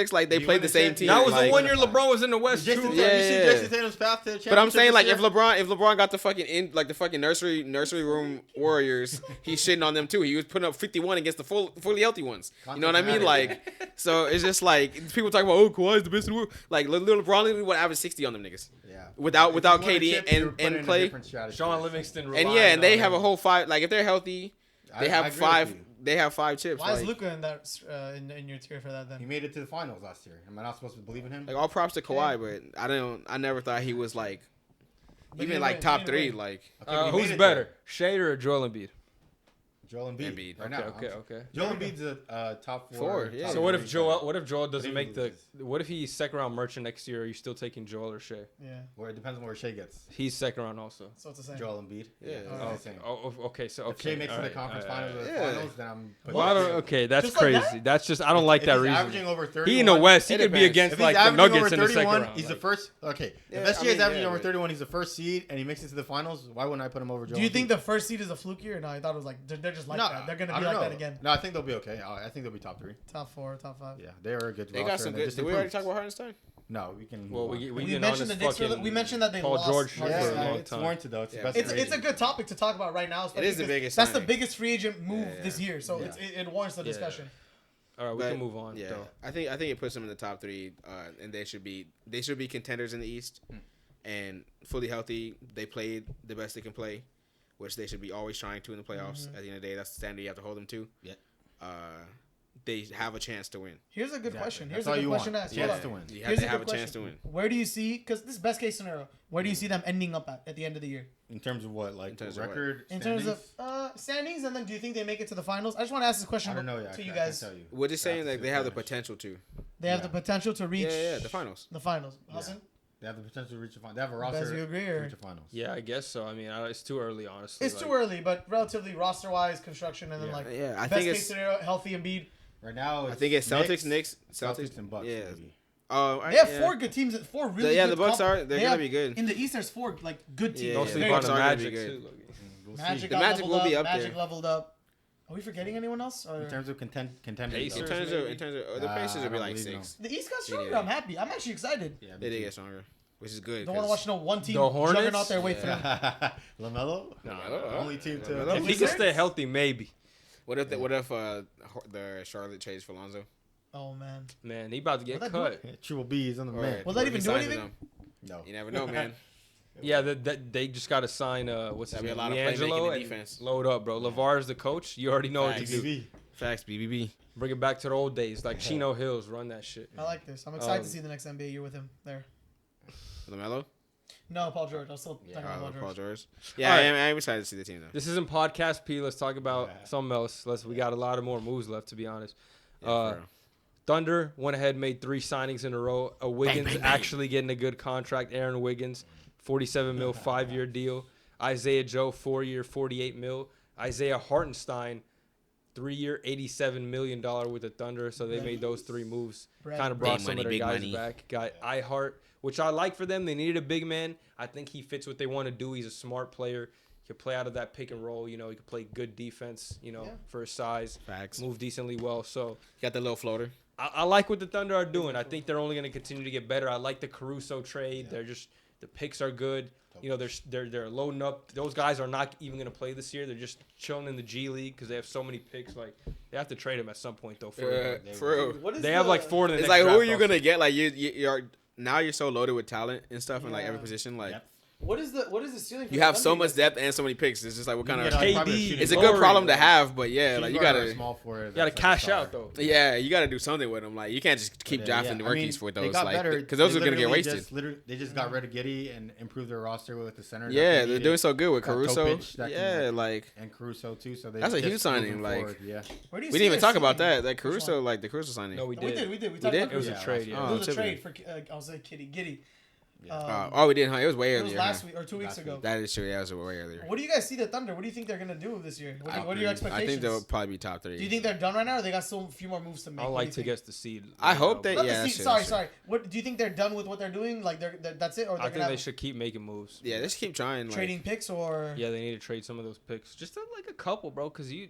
Celtics, like they He played won the the same championship. team. That was like, the 1 year LeBron was in the West Jason too. Tatum, Yeah, you see yeah. Jason Tatum's path to the championship. But I'm saying like if LeBron got the fucking the fucking nursery room Warriors, he's shitting on them too. He was putting up 51 against the fully healthy ones. You know what I mean? Like, so it's just like people talk about, oh, Kawhi's the best in the world. Like, LeBron literally would average 60 on them niggas. Yeah. Without KD and Clay. Sean Livingston. And they have a whole 5. Like, if they're healthy, they have 5. They have 5 chips. Why is Luka in that in your tier for that then? He made it to the finals last year. Am I not supposed to believe in him? Like, all props to Kawhi, but I never thought he was like even like top 3. Like, who's better, Shade or Joel Embiid? Joel Embiid. Right now. Okay. Joel Embiid's a top 4. 4, yeah. So what if Joel doesn't make the? What if he's second round merchant next year? Are you still taking Joel or Shea? Yeah. Well, it depends on where Shea gets. He's second round also. So it's the same. Joel Embiid. Yeah. Okay. So If Shea makes it to the conference finals or the Yeah. finals, then I'm. Okay, that's Just like crazy. that? That's just I don't like If that he's reason. averaging over 31. He in the West. He It could be depends. against If like he's the averaging Nuggets over in the second 31, round. he's the Like, first. Okay, Yeah, if SGA is averaging over but- 31, he's the first seed, and he makes it to the finals. Why wouldn't I put him over Joel? Do you Embiid? think the first seed is a fluke year? No, I thought it was like they're just like that. They're gonna I be don't like know. that again. No, I think they'll be okay. I think they'll be top 3. Top 4, top 5. Yeah, they are a good. they roster, got some and good. just Did we already improved. talk about Hardenstein? No, we can. well, move on. we've We been on mentioned this the Knicks. fucking We mentioned that they Paul lost. George shit Yeah, for a long it's time. warranted though. It's the Yeah. best. It's a good topic to talk about right now. It is the because biggest That's the signing. biggest free agent move Yeah. this year, so Yeah. it warrants the Yeah. discussion. All right, we But, can move on. Yeah, Though. I think it puts them in the top 3, and they should be contenders in the East, and fully healthy. They played the best they can play, which they should be always trying to in the playoffs. At the end of the day, that's the standard you have to hold them to. Yeah. They have a chance to win. Here's a good Exactly. question. That's Here's a all good you question to want. ask. Yeah. Hold on. to win. You have Here's to a have good a chance to question. win. Where do you see? Because this is best case scenario. Where do you see them ending up at the end of the year? In terms of what, like In terms of record? In terms standings? of standings, and then do you think they make it to the finals? I just want to ask this question I don't know. Yeah, to you I guys. can't tell you. We're just saying After that they have the finish. potential to. They have the potential to reach Yeah, the finals. the finals. Hassan, They have the potential to reach the finals. They have a guys, roster you agree? to Or? reach the finals. Yeah, I guess so. I mean, it's too early, honestly. It's too early, but relatively roster-wise, construction, and then Yeah. like Yeah, I best think case it's. scenario, healthy Embiid. Right now, I think it's Celtics, Knicks, Celtics, and Bucks. Yeah. Maybe. Oh, They have 4 good teams. 4 really. Yeah, good the Bucks comp- are. They're they gonna have- be good. In the East, there's 4 like good teams. Yeah, Don't yeah. sleep The on Bucks the are gonna be Magic good. too. Logan. We'll Magic see. The got Magic leveled will be up Magic there. leveled up. Are we forgetting anyone else? Or? In terms of contenders, Pacers, In though. terms of the Nah, Pacers I will be don't like believe in 6. The East got stronger. Yeah. I'm happy. I'm actually excited. Yeah, They did get stronger, which is good. Don't want to 'cause- watch no one team The Hornets? jugging out their way through. LaMelo, No. only team to. LaMelo. If he can stay healthy, maybe. What if the Charlotte trades for Lonzo? Oh man. Man, he about to get Will that cut. Yeah, Triple B is on the man. Will that Or even he do signs with anything? them. No. You never know, man. Yeah, they just got to sign what's his That'd be name, a lot of D'Angelo, playmaking and and defense. load up, bro. LeVar's the coach. You already know what to Facts. do. BB. Facts, BBB. Bring it back to the old days, like Chino Hills, run that shit. I like this. I'm excited to Um, see the next NBA year with him there. LaMelo? No, Paul George. I'll still talking about Paul Paul George. George. Yeah, Alright. I'm excited to see the team though. This isn't podcast P. Let's talk about Yeah. something else. We got a lot of more moves left, to be honest. Yeah, for real. Thunder went ahead, made 3 signings in a row. Wiggins actually getting a good contract. Aaron Wiggins, 47 mil, 5-year deal. Isaiah Joe, 4-year, 48 mil. Isaiah Hartenstein, 3-year, $87 million with the Thunder. So they made those 3 moves. Brad. Kind of brought Big some money, of their big guys money. back. Got iHeart, which I like for them. They needed a big man. I think he fits what they want to do. He's a smart player. He can play out of that pick and roll. He can play good defense, for his size. Facts. Move decently well. So Got the little floater. I like what the Thunder are doing. I think they're only going to continue to get better. I like the Caruso trade. They're just the picks are good. They're loading up. Those guys are not even going to play this year. They're just chilling in the G League because they have so many picks. Like they have to trade them at some point though. For real. They have like 4 in the It's next like who draft are you also. gonna get? Like you're now you're so loaded with talent and stuff in like every Yeah. position. Like Yep. What is the ceiling? For you the have so Thunder, much depth and so many picks. It's just like what kind You of get, like, probably a KD. shooting it's a guard. good problem to Lowry, have, but yeah, Shooting like you guard or a gotta small forward You got to that's like a cash star. out though. you gotta do something with them. Like you can't just keep drafting the rookies for they those, got like better. because those They are gonna get literally wasted. They just got rid of Giddy and improved their roster with the center. that Yeah, they they're needed. doing so good with Got Caruso. Topic that can, Yeah, like and Caruso too. So That's a just huge signing, moving like- forward, yeah. Where do you we see didn't even their talk about ceiling? that. Like Which Caruso, one? like the Caruso signing. No, we We did. did. We did? talked about It was a Yeah, trade. last Yeah. Oh, It was a tripping. trade for I'll say Giddy. Oh, we didn't. Huh? It was way It was earlier. last huh? week or 2 weeks Last ago. That is true. Yeah, it was way earlier. What do you guys see the Thunder? What do you think they're gonna do this year? What are your I expectations? think they'll probably be top 3. Do you think they're done right now, or they got still a few more moves to make? I What like do to you think? get the seed. I hope they- Not yeah, the that's seed- true, that's sorry. What do you think they're done with what they're doing? Like that's it, or I they're think gonna they have should keep making moves. Yeah, just keep trying. Like, trading picks or? Yeah, they need to trade some of those picks. Just like a couple, bro. Cause you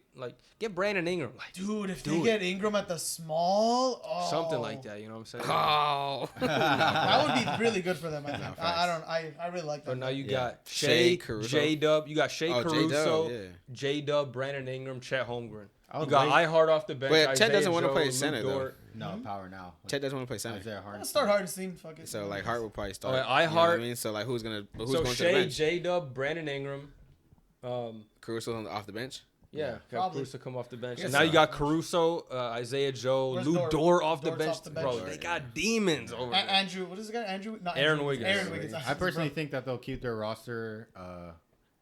get Brandon Ingram, like Dude, if Do they it. get Ingram at the small, something like that. You know what I'm saying? Oh, that would be really good for them. like my team. No, I don't. I really like that. But now you Yeah. got Shea Shea, Caruso. J-Dub. You got Shea Oh, Caruso, J-Dub, yeah. J-Dub, Brandon Ingram, Chet Holmgren. I You would got wait. iHeart off the bench. But Chet Isaiah doesn't wanna Joe, play Luke center, though. Dort. No, power now. Chet doesn't want to play center. Isaiah Harden. Start Hardenstein. Fuck it. So like Hart will probably start. Okay, You know what I Hart- mean, so like who's going So to the Shea, bench? J-Dub, Brandon Ingram. Caruso off the bench. Yeah, got Probably. Caruso come off the bench. Yes, And now you sir. got Caruso, Isaiah Joe, Where's Lou Dort? Dort off the Dort's bench. off the bench. Bro, they got demons over there. Andrew, what is the guy? Andrew? Not Aaron Andrew Wiggins. Aaron Wiggins. I personally think that they'll keep their roster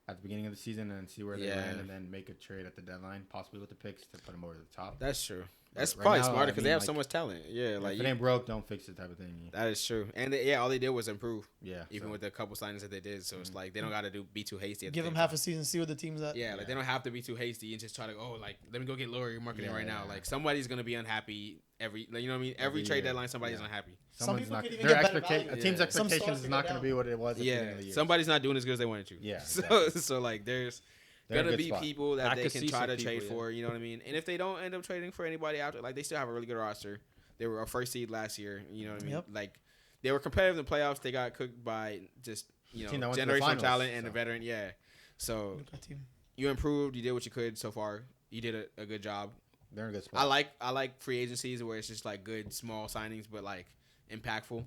at the beginning of the season and see where they Yeah. land, and then make a trade at the deadline, possibly with the picks to put them over the top. That's true. That's Right probably now, smarter I because they mean, have like- so much talent. Yeah, like If it ain't broke, don't fix it type of thing. that is true. And all they did was improve, Yeah. even so. with the couple signings that they did. So it's like they don't got to be too hasty. At Give the him same half time. a season, see where the team's at. Yeah, like they don't have to be too hasty and just try to let me go get Laurie marketing Yeah, right now. yeah. Like somebody's gonna be unhappy you know what I mean? Every Every trade year. deadline, somebody's Yeah. unhappy. Some Someone's people not, could even their get better expectation, value. a team's Yeah. Some expectations stars is could not go going to be what it was at the beginning of the Yeah, year. somebody's not doing as good as they wanted to. Yeah, So exactly. so like there's They're in a gonna good be spot. people I that they could can see try some to people, trade yeah. for. You know what I mean? And if they don't end up trading for anybody after, like they still have a really good roster. They were a first seed last year. You know what I mean? Yep. Like they were competitive in the playoffs. They got cooked by just Team that went to the generational finals, talent and a so. veteran. Yeah. So Look at that team. you improved. You did what you could so far. You did a good job. They're in a good spot. I like free agencies where it's just like good small signings but like impactful,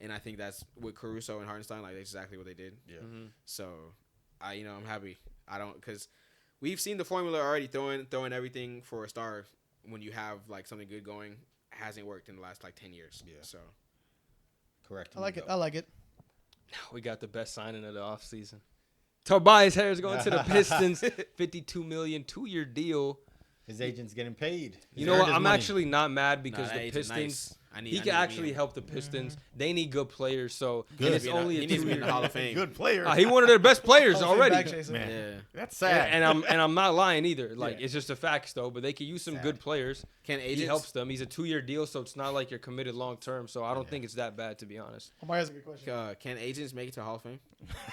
and I think that's with Caruso and Hardenstein. Like that's exactly what they did. Yeah. So, I'm happy. I don't because we've seen the formula already throwing everything for a star when you have like something good going hasn't worked in the last like 10 years. Yeah. So Correct. I like it. I like it. We got the best signing of the offseason. Tobias Harris going to the Pistons. $52 million, 2-year deal. His agent's getting paid. You know what? I'm actually not mad because Nah, that the agent Pistons. nice. I need. He I can need to actually be him. help the Pistons. They need good players, so Good. and it's He needs to only be a in the 2-year. Hall of Fame. Good player. He one of their best players Hall of Fame already. back chaser. Man. Yeah. That's sad. And I'm not lying either. Like Yeah. it's just the facts though. But they could use some Sad. good players. Can He agents helps them. He's a 2-year deal, so it's not like you're committed long term. So I don't think it's that bad to be honest. Omari has a good question. can agents make it to Hall of Fame?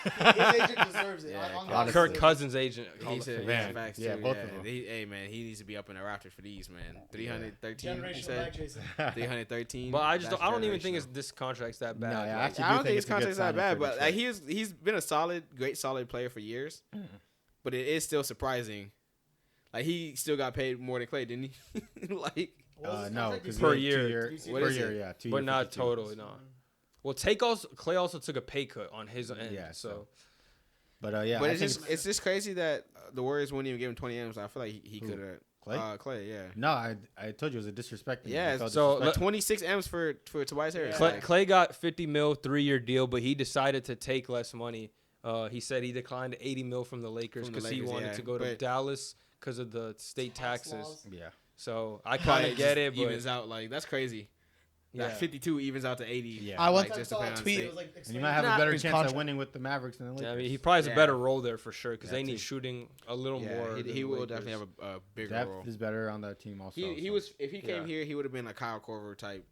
His agent deserves it. Yeah, On honestly. Kirk Cousins' agent. He said, Man, facts yeah, too. both of them. Hey man, he needs to be up in the rafters for these man. 313. You Generational said back chaser. 313. But I That's don't even think generational. it's this contract's that bad. No, yeah, Like, actually I do don't think his it's a good contract's that signing bad, for but like Detroit. he's been a great solid player for years. But it is still surprising. Like he still got paid more than Clay, didn't he? Like No, because Per year. What per is year, it? yeah. 2 but year, not 52. totally, no. Well, Clay also took a pay cut on his end. Yeah, So But yeah, but I it's think just crazy that the Warriors wouldn't even give him 20 M's. I feel like he Who? could have Clay? Clay, yeah. No, I told you it was a disrespect. Yeah, I felt so disrespect. 26 M's for Tobias Harris. Clay, Like, Clay got 50 mil, 3-year deal, but he decided to take less money. He said he declined 80 mil from the Lakers From the because he Lakers, wanted yeah, to go to but- Dallas because of the state Tax taxes. laws. yeah. So I probably kind of get just it, but evens out. Like that's crazy. yeah. That 52 evens out to 80. Yeah. I like, once just saw a depending on tweet. state. It was like And you might have Nah, a better his chance contract. of winning with the Mavericks than the Lakers. Yeah, I mean, he probably has Yeah. a better role there for sure because That they too. need shooting a little more. He than will Lakers. definitely have a bigger Depth role. is better on that team also. He so. was if he came Yeah. here, he would have been a Kyle Korver type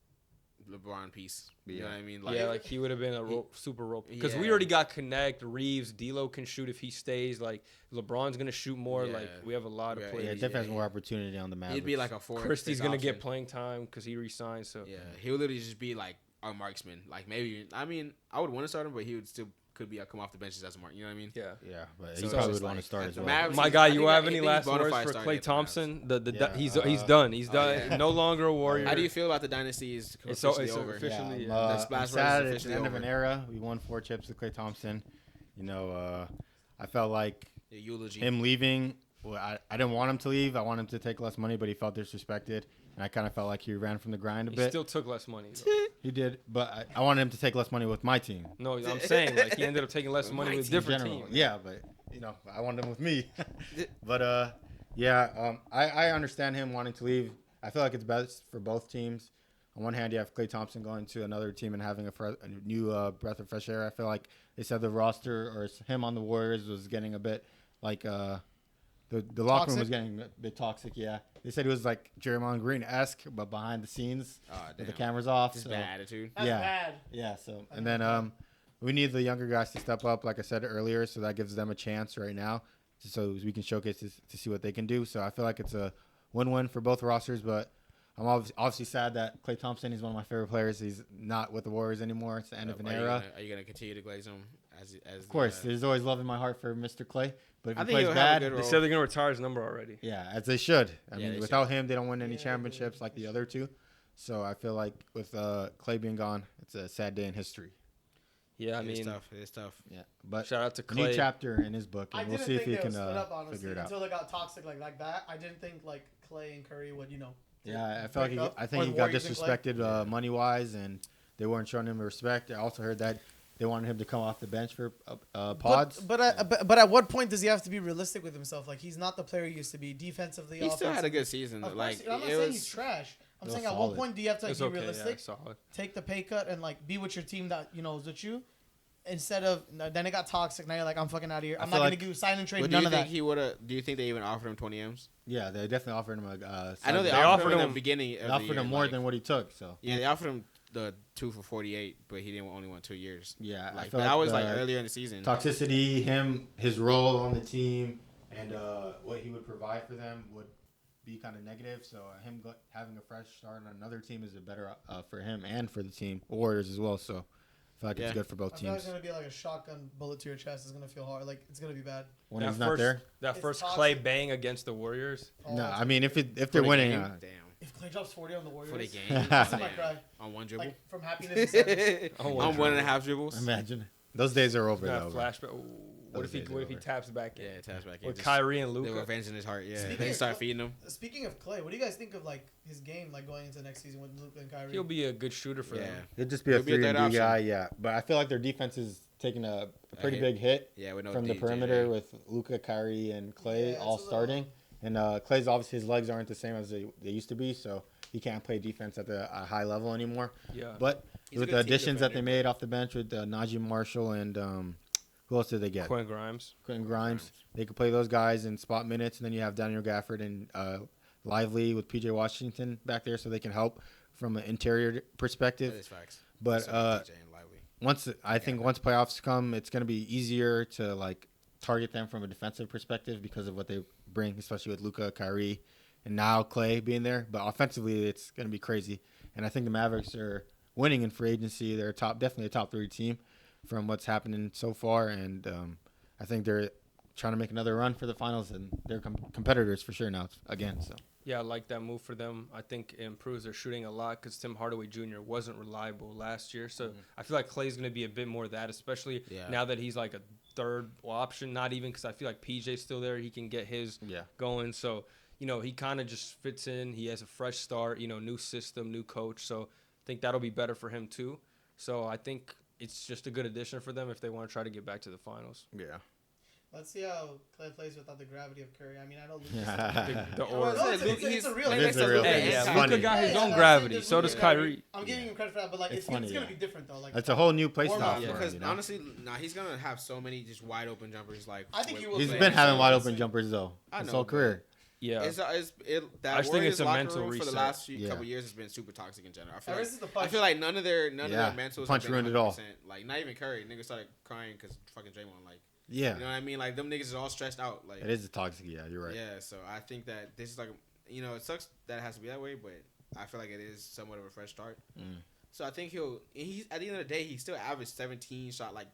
LeBron piece. You know what I mean? Yeah, like he would have been a super role because we Yeah. already got Connect, Reeves, D'Lo can shoot if he stays. Like LeBron's gonna shoot more. Like Yeah. we have a lot of Yeah, Yeah, players. Def has more opportunity on the Mavericks. he'd be like a four. Christie's fifth gonna option. get playing time because he resigned. So Yeah, he would literally just be like our marksman. Like maybe I mean I would want to start him, but he would still could be come off the benches as a mark. You know what I mean? yeah. Yeah, but So he it's probably just would want to like, start at as the well. Mavericks, My I guy, think you that- have I any think last he's bona words fide for starting Klay at the Mavs. Thompson? Yeah, He's done. He's oh, done. yeah. No longer a Warrior. How do you feel about the dynasty? Is It's officially it's over? officially Yeah, yeah. The splash I'm run is sad it's officially the end of over. an era. We won 4 chips with Klay Thompson. You know, I felt like The eulogy. him leaving. Well, I didn't want him to leave. I wanted him to take less money, but he felt disrespected, and I kind of felt like he ran from the grind a He bit. still took less money. though. He did, but I wanted him to take less money with my team. No, I'm saying like he ended up taking less money with In different general. teams. Yeah, but you know, I wanted him with me. But yeah, I understand him wanting to leave. I feel like it's best for both teams. On one hand, you have Klay Thompson going to another team and having a new breath of fresh air. I feel like they said the roster or him on the Warriors was getting a bit like the locker room was Toxic? getting a bit toxic. Yeah, they said it was like Draymond Green-esque, but behind the scenes Oh, with the damn. cameras off. Just so- bad attitude. That's Yeah. bad. Yeah, so and then we need the younger guys to step up, like I said earlier, so that gives them a chance right now, so we can showcase this, to see what they can do. So I feel like it's a win-win for both rosters, but I'm obviously sad that Klay Thompson is one of my favorite players. He's not with the Warriors anymore. It's the end of an era. Are you gonna continue to glaze him as? Of course, there's always love in my heart for Mr. Clay. But if I he think plays he'll have a bad, good They role. said they're gonna retire his number already. yeah, as they should. I Yeah, mean, they without him, they don't win any championships like the other two. So I feel like with Clay being gone, it's a sad day in history. Yeah, I It's mean, tough. It's tough. Yeah, but shout out to new Clay. chapter in his book, I and we'll didn't see if think he they can would split up, honestly, figure it out. until they got toxic like that. I didn't think like Clay and Curry would, Yeah, I felt break like up, I or think the he got Warriors and Clay. disrespected money wise, and they weren't showing him respect. I also heard that they wanted him to come off the bench for pods. But at what point does he have to be realistic with himself? Like he's not the player he used to be defensively. He still had a offensively. good season. Of Like course, I'm not it saying he's was. trash. I'm It was saying at solid. what point do you have to It's be okay, realistic, yeah, solid. take the pay cut, and like be with your team that is with you, instead of then it got toxic. Now you're like, I'm fucking out of here. I'm feel not like- gonna do sign and trade. But do None you of think that. he would have? Do you think they even offered him 20 M's? Yeah, they definitely offered him a. I know they side- offered him him- in the beginning. they Of offered the year, him more like- than what he took. So Yeah, they offered him the 2 for 48, but he didn't only want 2 years. yeah, I Like feel but that was the like earlier in the season. toxicity, his role on the team, and what he would provide for them would be kind of negative. So him having a fresh start on another team is a better for him and for the team, Warriors as well. So I feel like Yeah. it's good for both I feel like teams. it's gonna be like a shotgun bullet to your chest. It's gonna feel hard. Like it's gonna be bad. When that he's not first, there, that It's first toxic. Clay bang against the Warriors. Oh, no. it's- I mean, if they're For the winning, game? Damn. if Clay drops 40 on the Warriors, For the game. I Damn. might cry. On one dribble. Like from happiness. And sadness. Oh, On 1.5 dribbles. imagine those days are over. That Though, flashback. Ooh, what Those if he days are what if he over. taps back in Yeah, touch back in. with Just- Kyrie and They were Luka? avenging his heart. Yeah, Speaking they of- start feeding him. Speaking of Clay, what do you guys think of like his game, like going into next season with Luka and Kyrie? He'll be a good shooter for Yeah, them. It'd just be a He'll be a 3 third and D option. guy, yeah. But I feel like their defense is taking a pretty hit. big hit yeah. With no from the DJ. perimeter with Luka, Kyrie, and Clay Yeah, all it's a little- starting. And Clay's obviously his legs aren't the same as they used to be, so he can't play defense at a high level anymore. Yeah. But He's a with good the team additions that they defender, made off the bench with Najee Marshall and who else did they get? Quentin Grimes. Quentin Grimes. They could play those guys in spot minutes, and then you have Daniel Gafford and Lively with PJ Washington back there, so they can help from an interior That perspective. is facts. But So DJ and Lively. once playoffs come, it's going to be easier to like target them from a defensive perspective because of what they bring, especially with Luka, Kyrie, and now Clay being there. But offensively, it's going to be crazy. And I think the Mavericks are winning in free agency. They're definitely a top 3 team from what's happening so far, and I think they're trying to make another run for the finals, and they're competitors for sure now again. So Yeah, I like that move for them. I think it improves their shooting a lot because Tim Hardaway Jr. wasn't reliable last year. So I feel like Clay's going to be a bit more of that, especially Yeah. now that he's like a third option. Not even because I feel like PJ's still there. He can get his going. So, he kind of just fits in. He has a fresh start, new system, new coach. So I think that'll be better for him too. So I think it's just a good addition for them if they want to try to get back to the finals. yeah. Let's see how Clay plays without the gravity of Curry. I mean, I know Luka's The Well, aura. no, it's a real It thing. is a real Hey, thing. yeah, It's Luka funny. got his Yeah, own I'm saying gravity. there's So Luka does gravity. Kyrie. I'm giving him credit for that, but like It's it's funny, gonna yeah. be different though. Like It's a whole new play Warm style up. for him. Because You know? honestly, he's gonna have so many just wide open jumpers. Like I think he will He's play. been having So wide insane. open jumpers though I his know, whole but- career. Yeah. That I just think Warriors it's a locker mental room for the reset. last few Yeah. couple years has been super toxic in general. I feel Ever like, since the I punch. feel like none of their Yeah, mentals punch have been ruined it all. 100%. Like not even Curry, niggas started crying because fucking Draymond. Like Yeah, you know what I mean? Like them niggas is all stressed out. Like it is a toxic. Yeah, you're right. yeah. So I think that this is like it sucks that it has to be that way, but I feel like it is somewhat of a fresh start. Mm. So I think he's at the end of the day he still averaged 17 shot like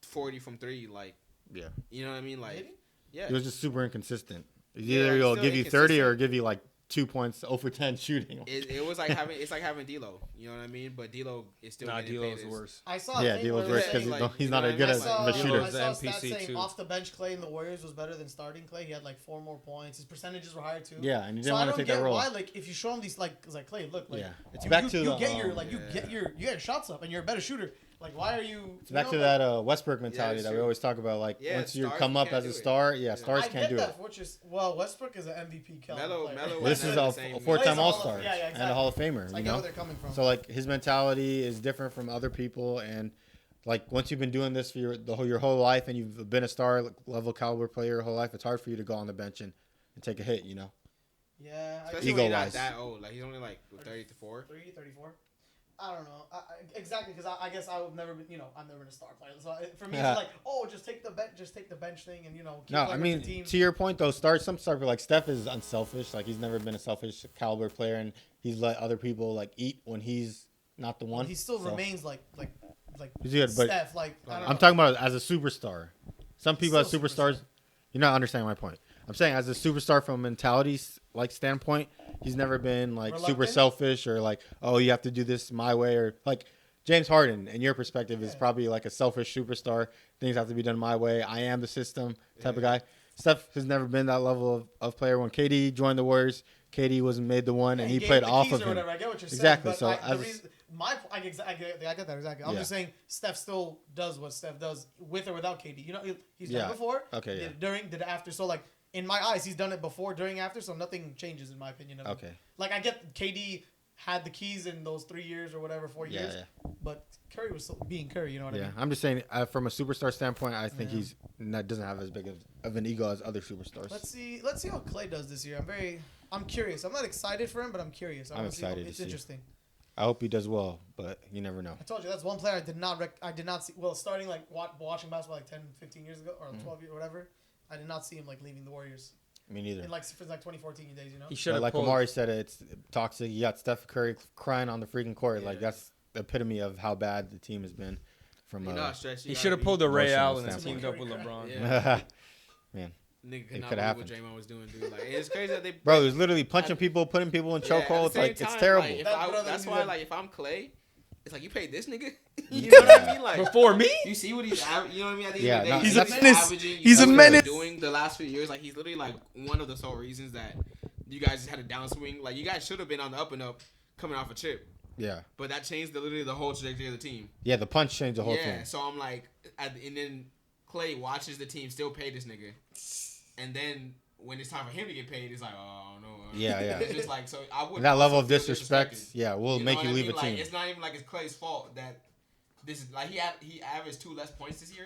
40 from 3. Like Yeah. you know what I mean? Like Maybe? yeah. He was just super inconsistent. Yeah, Either he'll still give you 30 or inconsistent. give you like 2 points, 0 for 10 shooting. It was like having D'Lo, you know what I mean? But D'Lo is still Nah, getting D'Lo's paid. worse. I saw a Yeah, thing D'Lo's where worse they because were like, saying- he's you not know a what good I as mean? of a Like, shooter. I saw a stat NPC saying too. off the bench Clay in the Warriors was better than starting Clay. He had like 4 more points. His percentages were higher too. Yeah, and he So didn't I want to don't take get that role. why, like, if you show him these, like, cause like Clay, look, like, Yeah, it's you, back you, to you the, get your, um, like, you get your shots up, and you're a better shooter. Like, why are you? It's back to that Westbrook mentality it's that we true. always talk about. Like Yeah, once you stars come up can't as a do it. star, Yeah. stars I can't get do that, it. Fortress. Well, Westbrook is an MVP caliber Melo- player. Melo- This is the a same. four-time Clay's a Hall of- All-Star yeah, yeah, and a Hall of Famer. I You get where know, they're coming from. so like his mentality is different from other people, and like once you've been doing this for your whole life, and you've been a star level caliber player your whole life, it's hard for you to go on the bench and take a hit. You know. yeah, I Especially when you're not Ego-wise. that old. Like he's only like 34. 34. I don't know exactly because I guess I've never been I've never been a star player. So for me, it's like just take the bench thing and keep No, I mean the team. to your point though, some stars like Steph is unselfish. Like he's never been a selfish caliber player, and he's let other people like eat when he's not the one. He still remains like he's good, but Steph. Like I'm talking about as a superstar. Some people as Still superstars. You're not understanding my point. I'm saying as a superstar from a mentality standpoint, he's never been like super Reluctant? selfish or like, oh, you have to do this my way, or like James Harden, in your perspective, is probably like a selfish superstar. Things have to be done my way. I am the system type of guy. Steph has never been that level of player. When KD joined the Warriors, KD was made the one, and he played off of him. I get what you're Exactly. saying. So I get that exactly. I'm just saying Steph still does what Steph does with or without KD. He's done it before. Okay. Did it during, did it after. So like in my eyes, he's done it before, during, after. So nothing changes in my opinion. Okay. Like I get KD had the keys in those 3 years or whatever, 4 years. Yeah. But Curry was still being Curry. You know what I mean? I'm just saying from a superstar standpoint, I think doesn't have as big of an ego as other superstars. Let's see how Clay does this year. I'm curious. I'm not excited for him, but I'm curious. I'm excited. It's interesting. I hope he does well, but you never know. I told you that's one player I did not see. Well, starting like watching basketball like 10, 15 years ago or 12 years or whatever, I did not see him like leaving the Warriors. Me neither. In like 2014 days, He should have like pulled. Omari said, it's toxic. You got Steph Curry crying on the freaking court. Yeah. Like that's the epitome of how bad the team has been. From He should have pulled the Ray emotional Allen and standpoint. teamed up with LeBron. Yeah. Man, Nigga could It not could believe happen. what Draymond was doing, dude. Like, it's crazy that they. bro, he was literally punching people, putting people in Yeah, at the chokeholds. same Like it's time, terrible. Like, That brother that's knew why, that- like, if I'm Clay, it's like you paid this nigga. You know what I mean? Like Before me? you see what he's, you know what I mean? At the Yeah, end of the no, day, he's he's a menace. averaging. You He's know a what menace. Doing the last few years, like he's literally like one of the sole reasons that you guys just had a downswing. Like you guys should have been on the up and up, coming off a chip. Yeah, But that changed literally the whole trajectory of the team. yeah. The punch changed the whole Yeah, thing. so I'm like, and then Clay watches the team still pay this nigga, and then when it's time for him to get paid, it's like, oh no. Yeah, yeah. It's just like, so I would. That level also of feel disrespect, disrespected. yeah, will know make what you I leave mean? a team. Like, it's not even like it's Clay's fault that this is like he averaged 2 less points this year,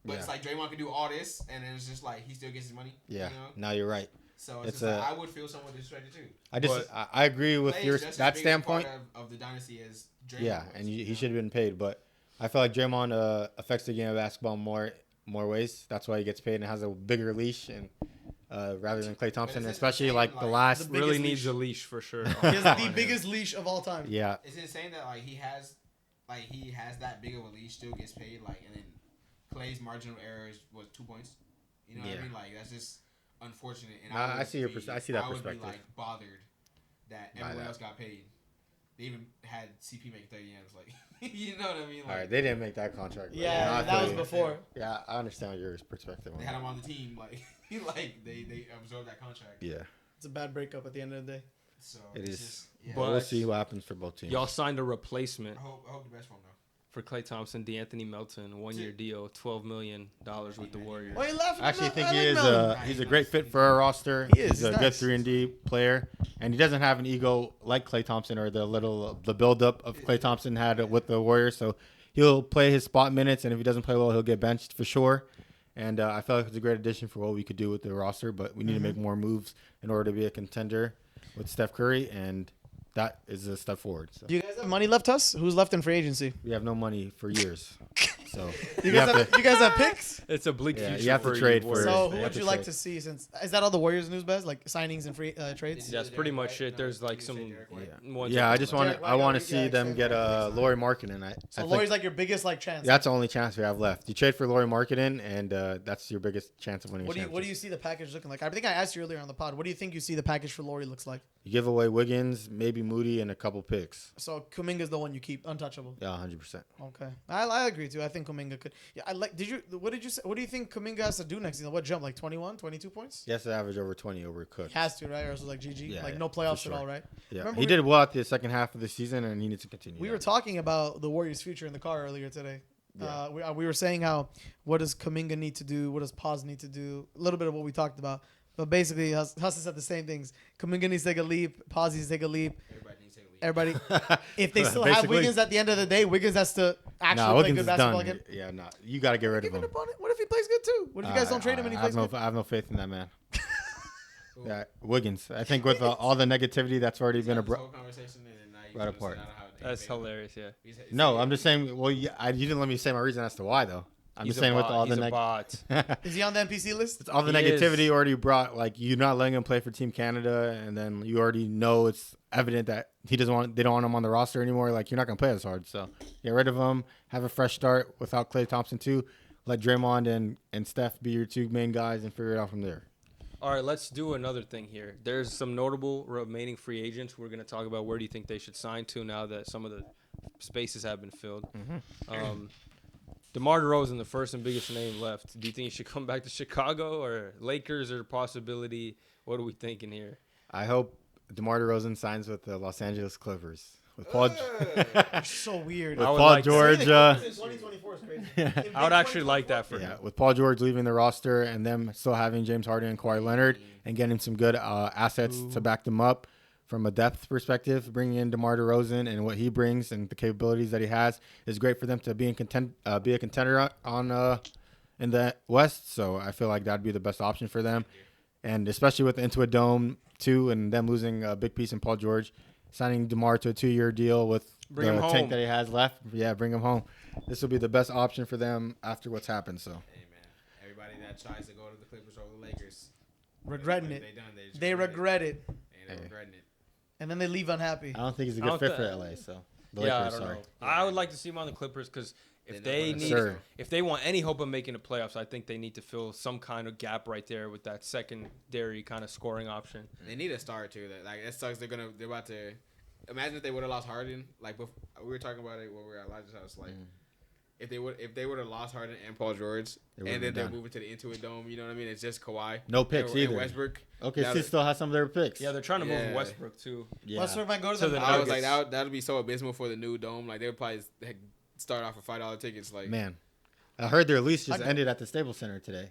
but it's Yeah. like Draymond can do all this, and then it's just like he still gets his money. Yeah, You know? now you're right. So it's It's just like, a- I would feel somewhat disrespected too. I agree with Clay your is just as that big a standpoint. part of the dynasty as Draymond Yeah, was, and you he know? should have been paid, but I feel like Draymond affects the game of basketball more ways. That's why he gets paid and has a bigger leash, and rather than Klay Thompson, it's especially insane, like the like, last. The Really biggest needs leash. a leash for sure. He has the biggest leash of all time. Yeah, It's insane that like he has that big of a leash, still gets paid, like, and then Clay's marginal error was 2 points. You know what Yeah. I mean? Like that's just unfortunate. And Nah, I would see your be- I see that I would perspective. be like bothered that By everyone that. else got paid. They even had CP make 30 M's. Like you know what I mean? Like all right, they didn't make that contract. but Yeah, I that feel was you. before. Yeah, I understand your perspective on they had that. him on the team. Like they absorbed that contract. Yeah, It's a bad breakup at the end of the day. So It it's is. Just, yeah. But- we'll see what happens for both teams. Y'all signed a replacement I hope the best for him though. for Klay Thompson, DeAnthony Melton, 1-year deal, $12 million with the Warriors. Why are you laughing? I actually at think I he like is Melton. he's a great fit for our roster. He is, He's he's a good nice. 3-and-D player, and he doesn't have an ego like Klay Thompson or the buildup of Klay Thompson had with the Warriors. So he'll play his spot minutes, and if he doesn't play well, he'll get benched for sure. And I feel like it's a great addition for what we could do with the roster, but we need to make more moves in order to be a contender with Steph Curry, and that is a step forward. So Do you guys have money left us? Who's left in free agency? we have no money for years, so You we guys have to. you guys have picks? It's a bleak Yeah, future you have to for trade Warriors for- So They who have would you to like trade. to see? Since is that all the Warriors news, Bez? Like signings and free trades? That's pretty much it. There's like some ones. Yeah, I just want Derek to. White I want to already- see yeah, them except get Laurie Markkinen. I So think Laurie's like your biggest like chance. that's the only chance we have left. You trade for Laurie Markkinen, and that's your biggest chance of winning. What do you see the package looking like? I think I asked you earlier on the pod. What do you think you see the package for Laurie looks like? You give away Wiggins, maybe Moody, and a couple picks. So Kuminga's the one you keep untouchable. Yeah, 100%. Okay, I agree too. I think Kuminga could. Yeah, I like. What did you say? What do you think Kuminga has to do next season? What jump? Like 21, 22 points? He has to average over 20 over Cook. He has to, right? Or else it's like GG. Yeah, like yeah, no playoffs for at all, sure. right? Yeah, Remember he we- did well at the second half of the season, and he needs to continue. We that. were talking about the Warriors' future in the car earlier today. Yeah. We were saying how what does Kuminga need to do? What does Paz need to do? A little bit of what we talked about. But basically, Hassan said the same things. Kuminga needs to take a leap. Paz needs to take a leap. Everybody needs to take a lead. Everybody, if they still have Basically. Wiggins at the end of the day, Wiggins has to actually Nah, play Wiggins good is basketball done. again. Yeah, nah, you got to get rid of Give him. it upon it. What if he plays good too? What if you guys don't trade him and he plays good? I have no faith in that man. Yeah, Wiggins. I think with all the negativity that's already been This brought whole conversation and then now you right just apart. said I don't have That's hilarious. Yeah. No, I'm just saying. Well, you didn't let me say my reason as to why though. I'm He's just saying with all he's the a bot. Is he on the NPC list? It's all the He negativity is. already brought. Like you're not letting him play for Team Canada, and then you already know it's evident that he doesn't want. They don't want him on the roster anymore. Like you're not gonna play as hard. So get rid of him. Have a fresh start without Klay Thompson too. Let Draymond and Steph be your two main guys and figure it out from there. All right, let's do another thing here. There's some notable remaining free agents. We're going to talk about where do you think they should sign to now that some of the spaces have been filled. DeMar DeRozan, the first and biggest name left. Do you think he should come back to Chicago or Lakers or possibility? What are we thinking here? I hope DeMar DeRozan signs with the Los Angeles Clippers with Paul. So weird. With I would Paul like to- George. 2024 is crazy. I would actually like that for Yeah, him. with Paul George leaving the roster and them still having James Harden and Kawhi Leonard and getting some good assets to back them up from a depth perspective, bringing in DeMar DeRozan and what he brings and the capabilities that he has is great for them to be a contender on in the West. So I feel like that'd be the best option for them, and especially with Into a Dome too, and them losing a big piece in Paul George, signing DeMar to a 2-year deal with Bring the him home. tank that he has left. Yeah, bring him home. This will be the best option for them after what's happened. So. Hey man, everybody that tries to go to the Clippers over the Lakers, Regretting what it. have they done? Just They regret it. They're Hey. regretting it. And then they leave unhappy. I don't think he's a I good don't fit thi- for LA. So the Yeah, I Lakers, don't sorry. know. I would like to see him on the Clippers because if They're they not need, Sir. if they want any hope of making the playoffs, I think they need to fill some kind of gap right there with that secondary kind of scoring option. They need a star too. That like it sucks. They're about to. Imagine if they would have lost Harden. Like we were talking about it when we were at Elijah's house. Like if they would have lost Harden and Paul George, They would've and then been they're done. moving to the Intuit Dome. You know what I mean? It's just Kawhi. No picks and either. Westbrook. Okay, Now so that- still has some of their picks. Yeah, they're trying to move Yeah. Westbrook too. yeah. Westbrook might go to To the the I was like Nuggets. that'd be so abysmal for the new dome. Like they would probably start off with $5 tickets. Like Man, I heard their lease just I- ended at the Staples Center today.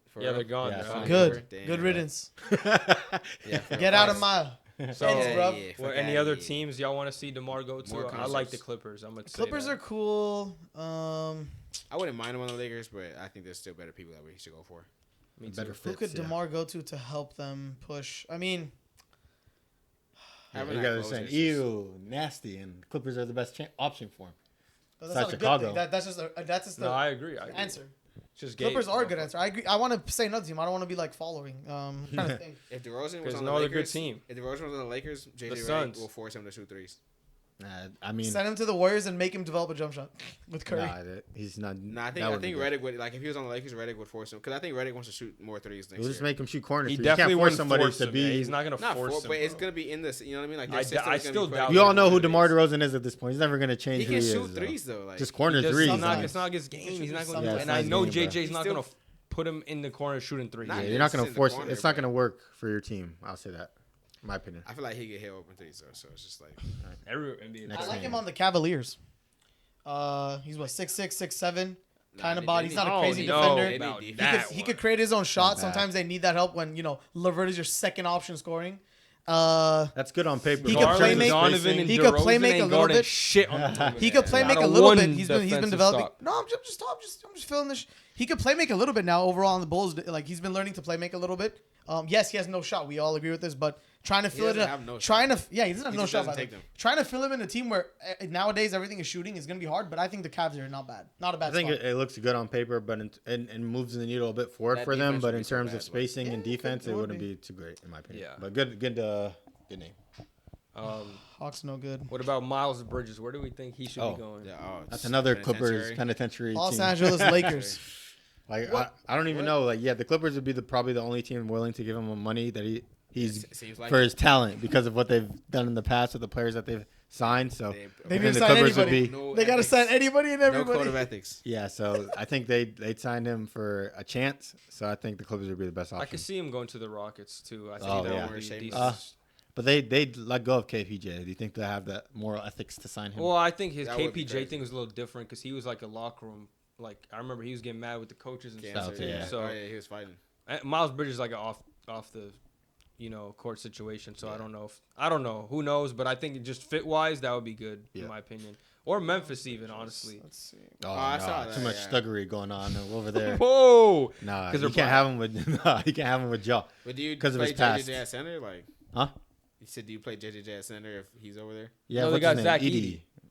for Yeah, real. they're gone. Yeah, They're so out of Good. here. Damn, Good bro. riddance. Yeah, for Get real. out of mile. So, Thanks, bro. Well, any other teams y'all want to see DeMar go to? More I like the concerts. Clippers. I'm gonna say Clippers that. are cool. I wouldn't mind him on the Lakers, but I think there's still better people that we should go for. Me Better too. Who fits, could DeMar go to help them push? I mean, Yeah, Having you that guys are close saying, is just- ew, nasty, and Clippers are the best option for him. that's Besides not a good Chicago. thing. That's just No, the I agree. I agree. answer. Just Gabe. Clippers are a good answer. I agree. I want to say another team. I don't want to be like following. I'm trying to think. If DeRozan was There's on no the other Lakers, good team. If DeRozan was on the Lakers, JJ Redick Suns. will force him to shoot threes. I mean, Send him to the Warriors and make him develop a jump shot with Curry. he's not. Nah, I that think would be good. Redick would like if he was on the Lakers, Redick would force him because I think Redick wants to shoot more threes next We'll just year. make him shoot corner. He threes. definitely you can't wouldn't force somebody force to him. be. Yeah, he's not gonna Not force for, him. but it's gonna be in this. You know what I mean? Like their I system is still gonna be doubt put We it. all know who out there. DeMar DeRozan is at this point. He's never gonna change. He who can he shoot is, though. threes though. Like Just corner He does- threes. It's not his game. He's not going Yeah, to. it's And not I his know game, bro. JJ's not He's going to put him in the corner shooting threes. Not Yeah, Yeah, you're not just gonna in the force. corner, It's not but- gonna work for your team. I'll say that. In my opinion. I feel like he get hit open threes though. So it's just like Every NBA. Next I like game. him on the Cavaliers. He's what 6'6", 6'7", kind they of body. need- He's not a Oh, crazy no, defender. they need about defense. that He one. could create his own shot. bad. Sometimes they need that help when Levert is your second option scoring. That's good on paper. He but could in play terms of make- Donovan spacing- and He could play DeRozan make a ain't little guarding bit. Shit on the He could play Not make a a little one bit. He's been defensive developing. stop. No, I'm just feeling this. He could play make a little bit now overall on the Bulls. Like he's been learning to play make a little bit. Yes, he has no shot. We all agree with this, but trying to fill it doesn't up, have no trying to he doesn't have He no just shot. doesn't by the take way. them. Trying to fill him in a team where nowadays everything is shooting is gonna be hard. But I think the Cavs are not bad, not a bad. I think spot. it looks good on paper, but and moves the needle a bit forward That for them. defense But would in be so terms bad, of but- spacing and Yeah, it defense, could- it it would wouldn't be. be too great in my opinion. Yeah. But good name. Hawks no good. What about Miles Bridges? Where do we think he should Oh. be going? yeah, That's it's another Clippers penitentiary. penitentiary Los team. Angeles Lakers. Like What? I don't even know. Like the Clippers would be probably the only team willing to give him money that he's It seems like for his talent because of what they've done in the past with the players that they've signed. So They They I think didn't the sign Clippers would anybody. be no They gotta ethics. sign anybody and No everybody. code of ethics. yeah. So I think they'd signed him for a chance. So I think the Clippers would be the best I option. could see him going to the Rockets too. I think Oh, that yeah. would be Shameless. decent. But they'd let go of KPJ. Do you think they have that moral ethics to sign him? Well, I think his That would be KPJ crazy. thing was a little different because he was like a locker room. Like I remember he was getting mad with the coaches and Cancer, stuff. yeah. Yeah. So oh, yeah, he was fighting. Miles Bridges is like an off the, court situation. So I don't know. Who knows? But I think just fit wise, that would be good Yeah. in my opinion. Or Memphis even, honestly. Let's see. Oh, I no, saw too that, much yeah. thuggery going on over there. Whoa! Nah, 'Cause you they're can't have him with you can't have him with Jaw. But do you 'Cause of play his past. JJJ at center? Like, Huh? you said, do you play JJJ at center if he's over there? Yeah, No, they what's got his name? Zach Edey. Edey.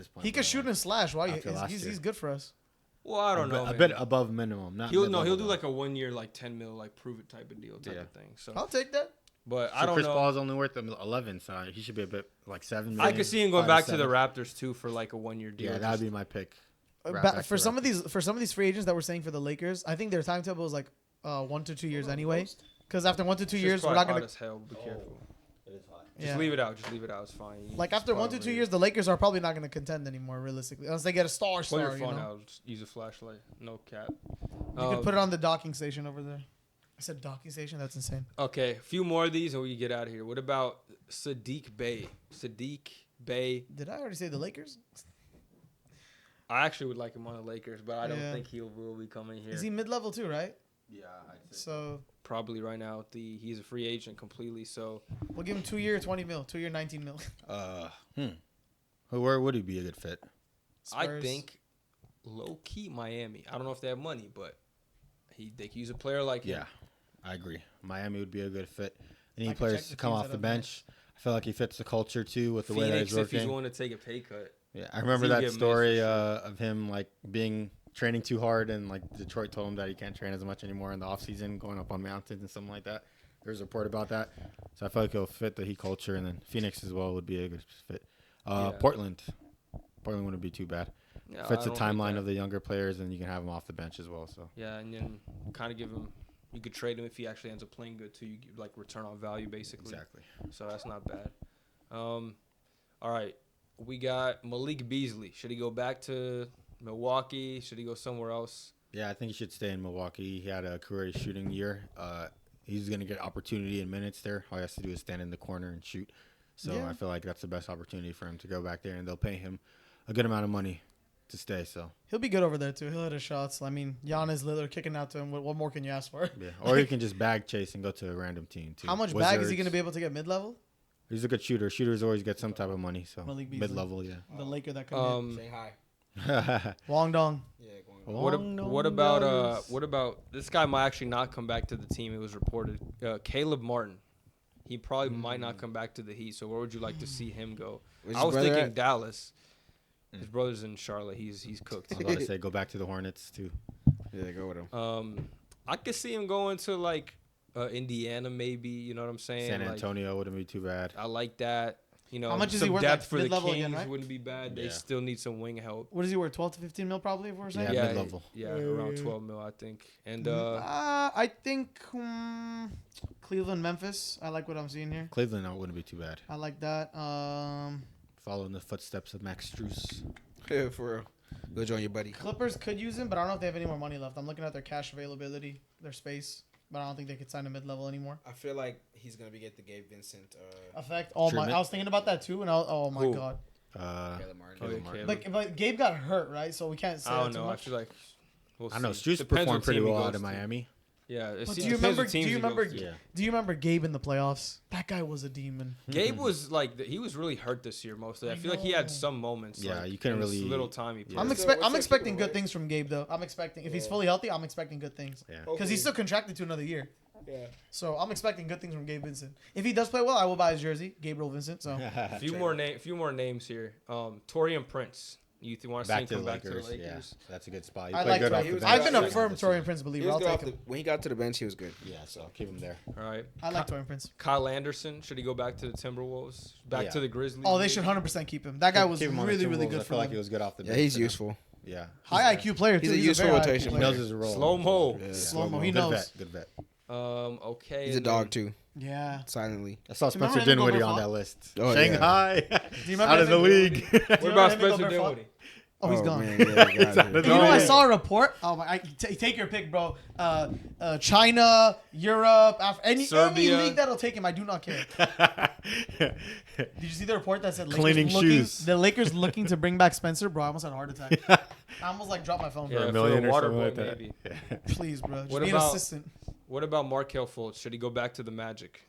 this point. He could bro. shoot and slash. Why? After last He's year. good for us. Well, I don't know. A man. bit above minimum. Not He'll mid-level, do though. like a 1 year, like 10 mil, like prove it type of deal type Yeah. of thing. So, I'll take that. but So I don't Chris know. Paul is only worth 11, so he should be a bit like 7 million. I could see him going 5 back to 7. the Raptors too for like a 1 year deal. Yeah, that'd be my pick. But for some of these free agents that we're saying for the Lakers, I think their timetable is like 1 to 2 years anyway. Because after 1 to 2 years, we're not gonna. As hell. Be careful. Yeah. Just leave it out. Just leave it out. It's fine. Like after 1 to 2 years, the Lakers are probably not gonna contend anymore, realistically, unless they get a star. Pull your You phone know? out. Just use a flashlight. No cap. You could put it on the docking station over there. I said docking station. That's insane. Okay, a few more of these, and we get out of here. What about Sadiq Bey? Sadiq Bey. Did I already say the Lakers? I actually would like him on the Lakers, but I don't Yeah. think he will be coming here. Is he mid-level too, right? Yeah, I'd say. So Probably right now. He's a free agent completely. So we'll give him 2 year, 20 mil, 2 year, 19 mil. Where would he be a good fit? I Spurs. think low key Miami. I don't know if they have money, but they could use a player like him. Yeah, I agree. Miami would be a good fit. They I need can check players the to come teams off that the have bench. I feel like he fits the culture too with the way that Phoenix, he's if he's working. willing to take a pay cut. Yeah, I remember he'd that get missed story for sure. of him like being training too hard, and like Detroit told him that he can't train as much anymore in the off season, going up on mountains and something like that. There's a report about that, so I feel like he'll fit the Heat culture, and then Phoenix as well would be a good fit. Yeah. Portland wouldn't be too bad. Yeah, Fits I the don't hate timeline that. of the younger players, and you can have them off the bench as well. So Yeah, and then kind of give him. You could trade him if he actually ends up playing good too. You give, like return on value basically. exactly. So that's not bad. All right, we got Malik Beasley. Should he go back to Milwaukee? Should he go somewhere else? Yeah, I think he should stay in Milwaukee. He had a career shooting year. He's going to get opportunity in minutes there. All he has to do is stand in the corner and shoot. So Yeah. I feel like that's the best opportunity for him to go back there, and they'll pay him a good amount of money to stay. So He'll be good over there too. He'll hit his shots. I mean, Giannis, Lillard kicking out to him. What more can you ask for? yeah, or he can just bag chase and go to a random team too. How much bag is he Wizards. going to be able to get mid-level? He's a good shooter. Shooters always get some type of money. So Malik Beasley. mid-level, The Laker that could Say hi. yeah. Wong Dong. Yeah, going on. What about this guy might actually not come back to the team? It was reported. Caleb Martin. He probably might not come back to the Heat. So where would you like to see him go? Where's I his was brother thinking at? Dallas. His brother's in Charlotte. He's cooked. I was about to say go back to the Hornets too. Yeah, go with him. I could see him going to like Indiana, maybe. You know what I'm saying? San Like, Antonio wouldn't be too bad. I like that. You know, How much is some he worth, depth like, for the mid-level Kings again, right? wouldn't be bad. They Yeah. still need some wing help. What is he worth? 12 to 15 mil probably, if we're saying? Yeah, Yeah, mid-level. Yeah, around 12 mil, I think. And I think Cleveland, Memphis. I like what I'm seeing here. Cleveland wouldn't be too bad. I like that. Following the footsteps of Max Strus. Yeah, for real. Go join your buddy. Clippers could use him, but I don't know if they have any more money left. I'm looking at their cash availability, their space, but I don't think they could sign a mid-level anymore. I feel like he's gonna be get the Gabe Vincent. Effect. Oh my! Treatment? I was thinking about that too, and oh my Who? god! Caleb Martin. Oh, yeah, Martin. Caleb. But Gabe got hurt, right? So we can't say I that don't too know. I much. feel like we'll I know see. Strus Depends performed what pretty team he well goes out of to. Miami. Yeah, But it do you depends what remember? Do teams you he goes remember? to. Yeah. Do you remember Gabe in the playoffs? That guy was a demon. Gabe was like he was really hurt this year mostly. I feel like he had some moments. Yeah, like, you couldn't in this really- little time he played. Yeah. I'm What's I'm that expecting keeper, good right? things from Gabe though. I'm expecting if he's Yeah. fully healthy, I'm expecting good things Yeah. because he's still contracted to another year. Yeah. So I'm expecting good things from Gabe Vincent. If he does play well, I will buy his jersey, Gabriel Vincent. So few more names here. Torian Prince. You want to see him Back to come the back to the Lakers. Lakers? Yeah, that's a good spot. He I played like. good off he the was bench. I've been a second firm this Torian year. Prince He believer. was I'll good take off him. when he got to the bench, he was good. Yeah, so keep him there. All right. I like Torian Prince. Kyle Anderson. Should he go back to the Timberwolves? Back Yeah. to the Grizzlies? Oh, they should 100% keep him. That guy was Keep him on the really, really Timberwolves. good I for feel like he them. was good off the Yeah, bench. he's for them. useful. Yeah, High IQ player too. He's a He's useful very high IQ rotation he player. knows his role. Slow-mo. Yeah. Slow-mo, he Good knows. vet. Good vet. Okay. He's a and dog then- too, Yeah. silently. I saw Do you remember Spencer him go Dinwiddie Burr on Font? that list. Oh, Shanghai. Do you remember Out of the him? league. What about Do you remember Spencer Gobert Font? Dinwiddie? Oh, he's gone. Man, yeah, get out of here. the You know, I league. saw a report. Oh my! Take your pick, bro. China, Europe, any Serbia. league that'll take him. I do not care. Did you see the report that said Lakers Cleaning looking, shoes. the Lakers looking to bring back Spencer? Bro, I almost had a heart attack. I almost like dropped my phone, Yeah, bro. a for million a or water something boy, like that. maybe. Please, bro. Just What be about- an assistant. What about Markelle Fultz? Should he go back to the Magic?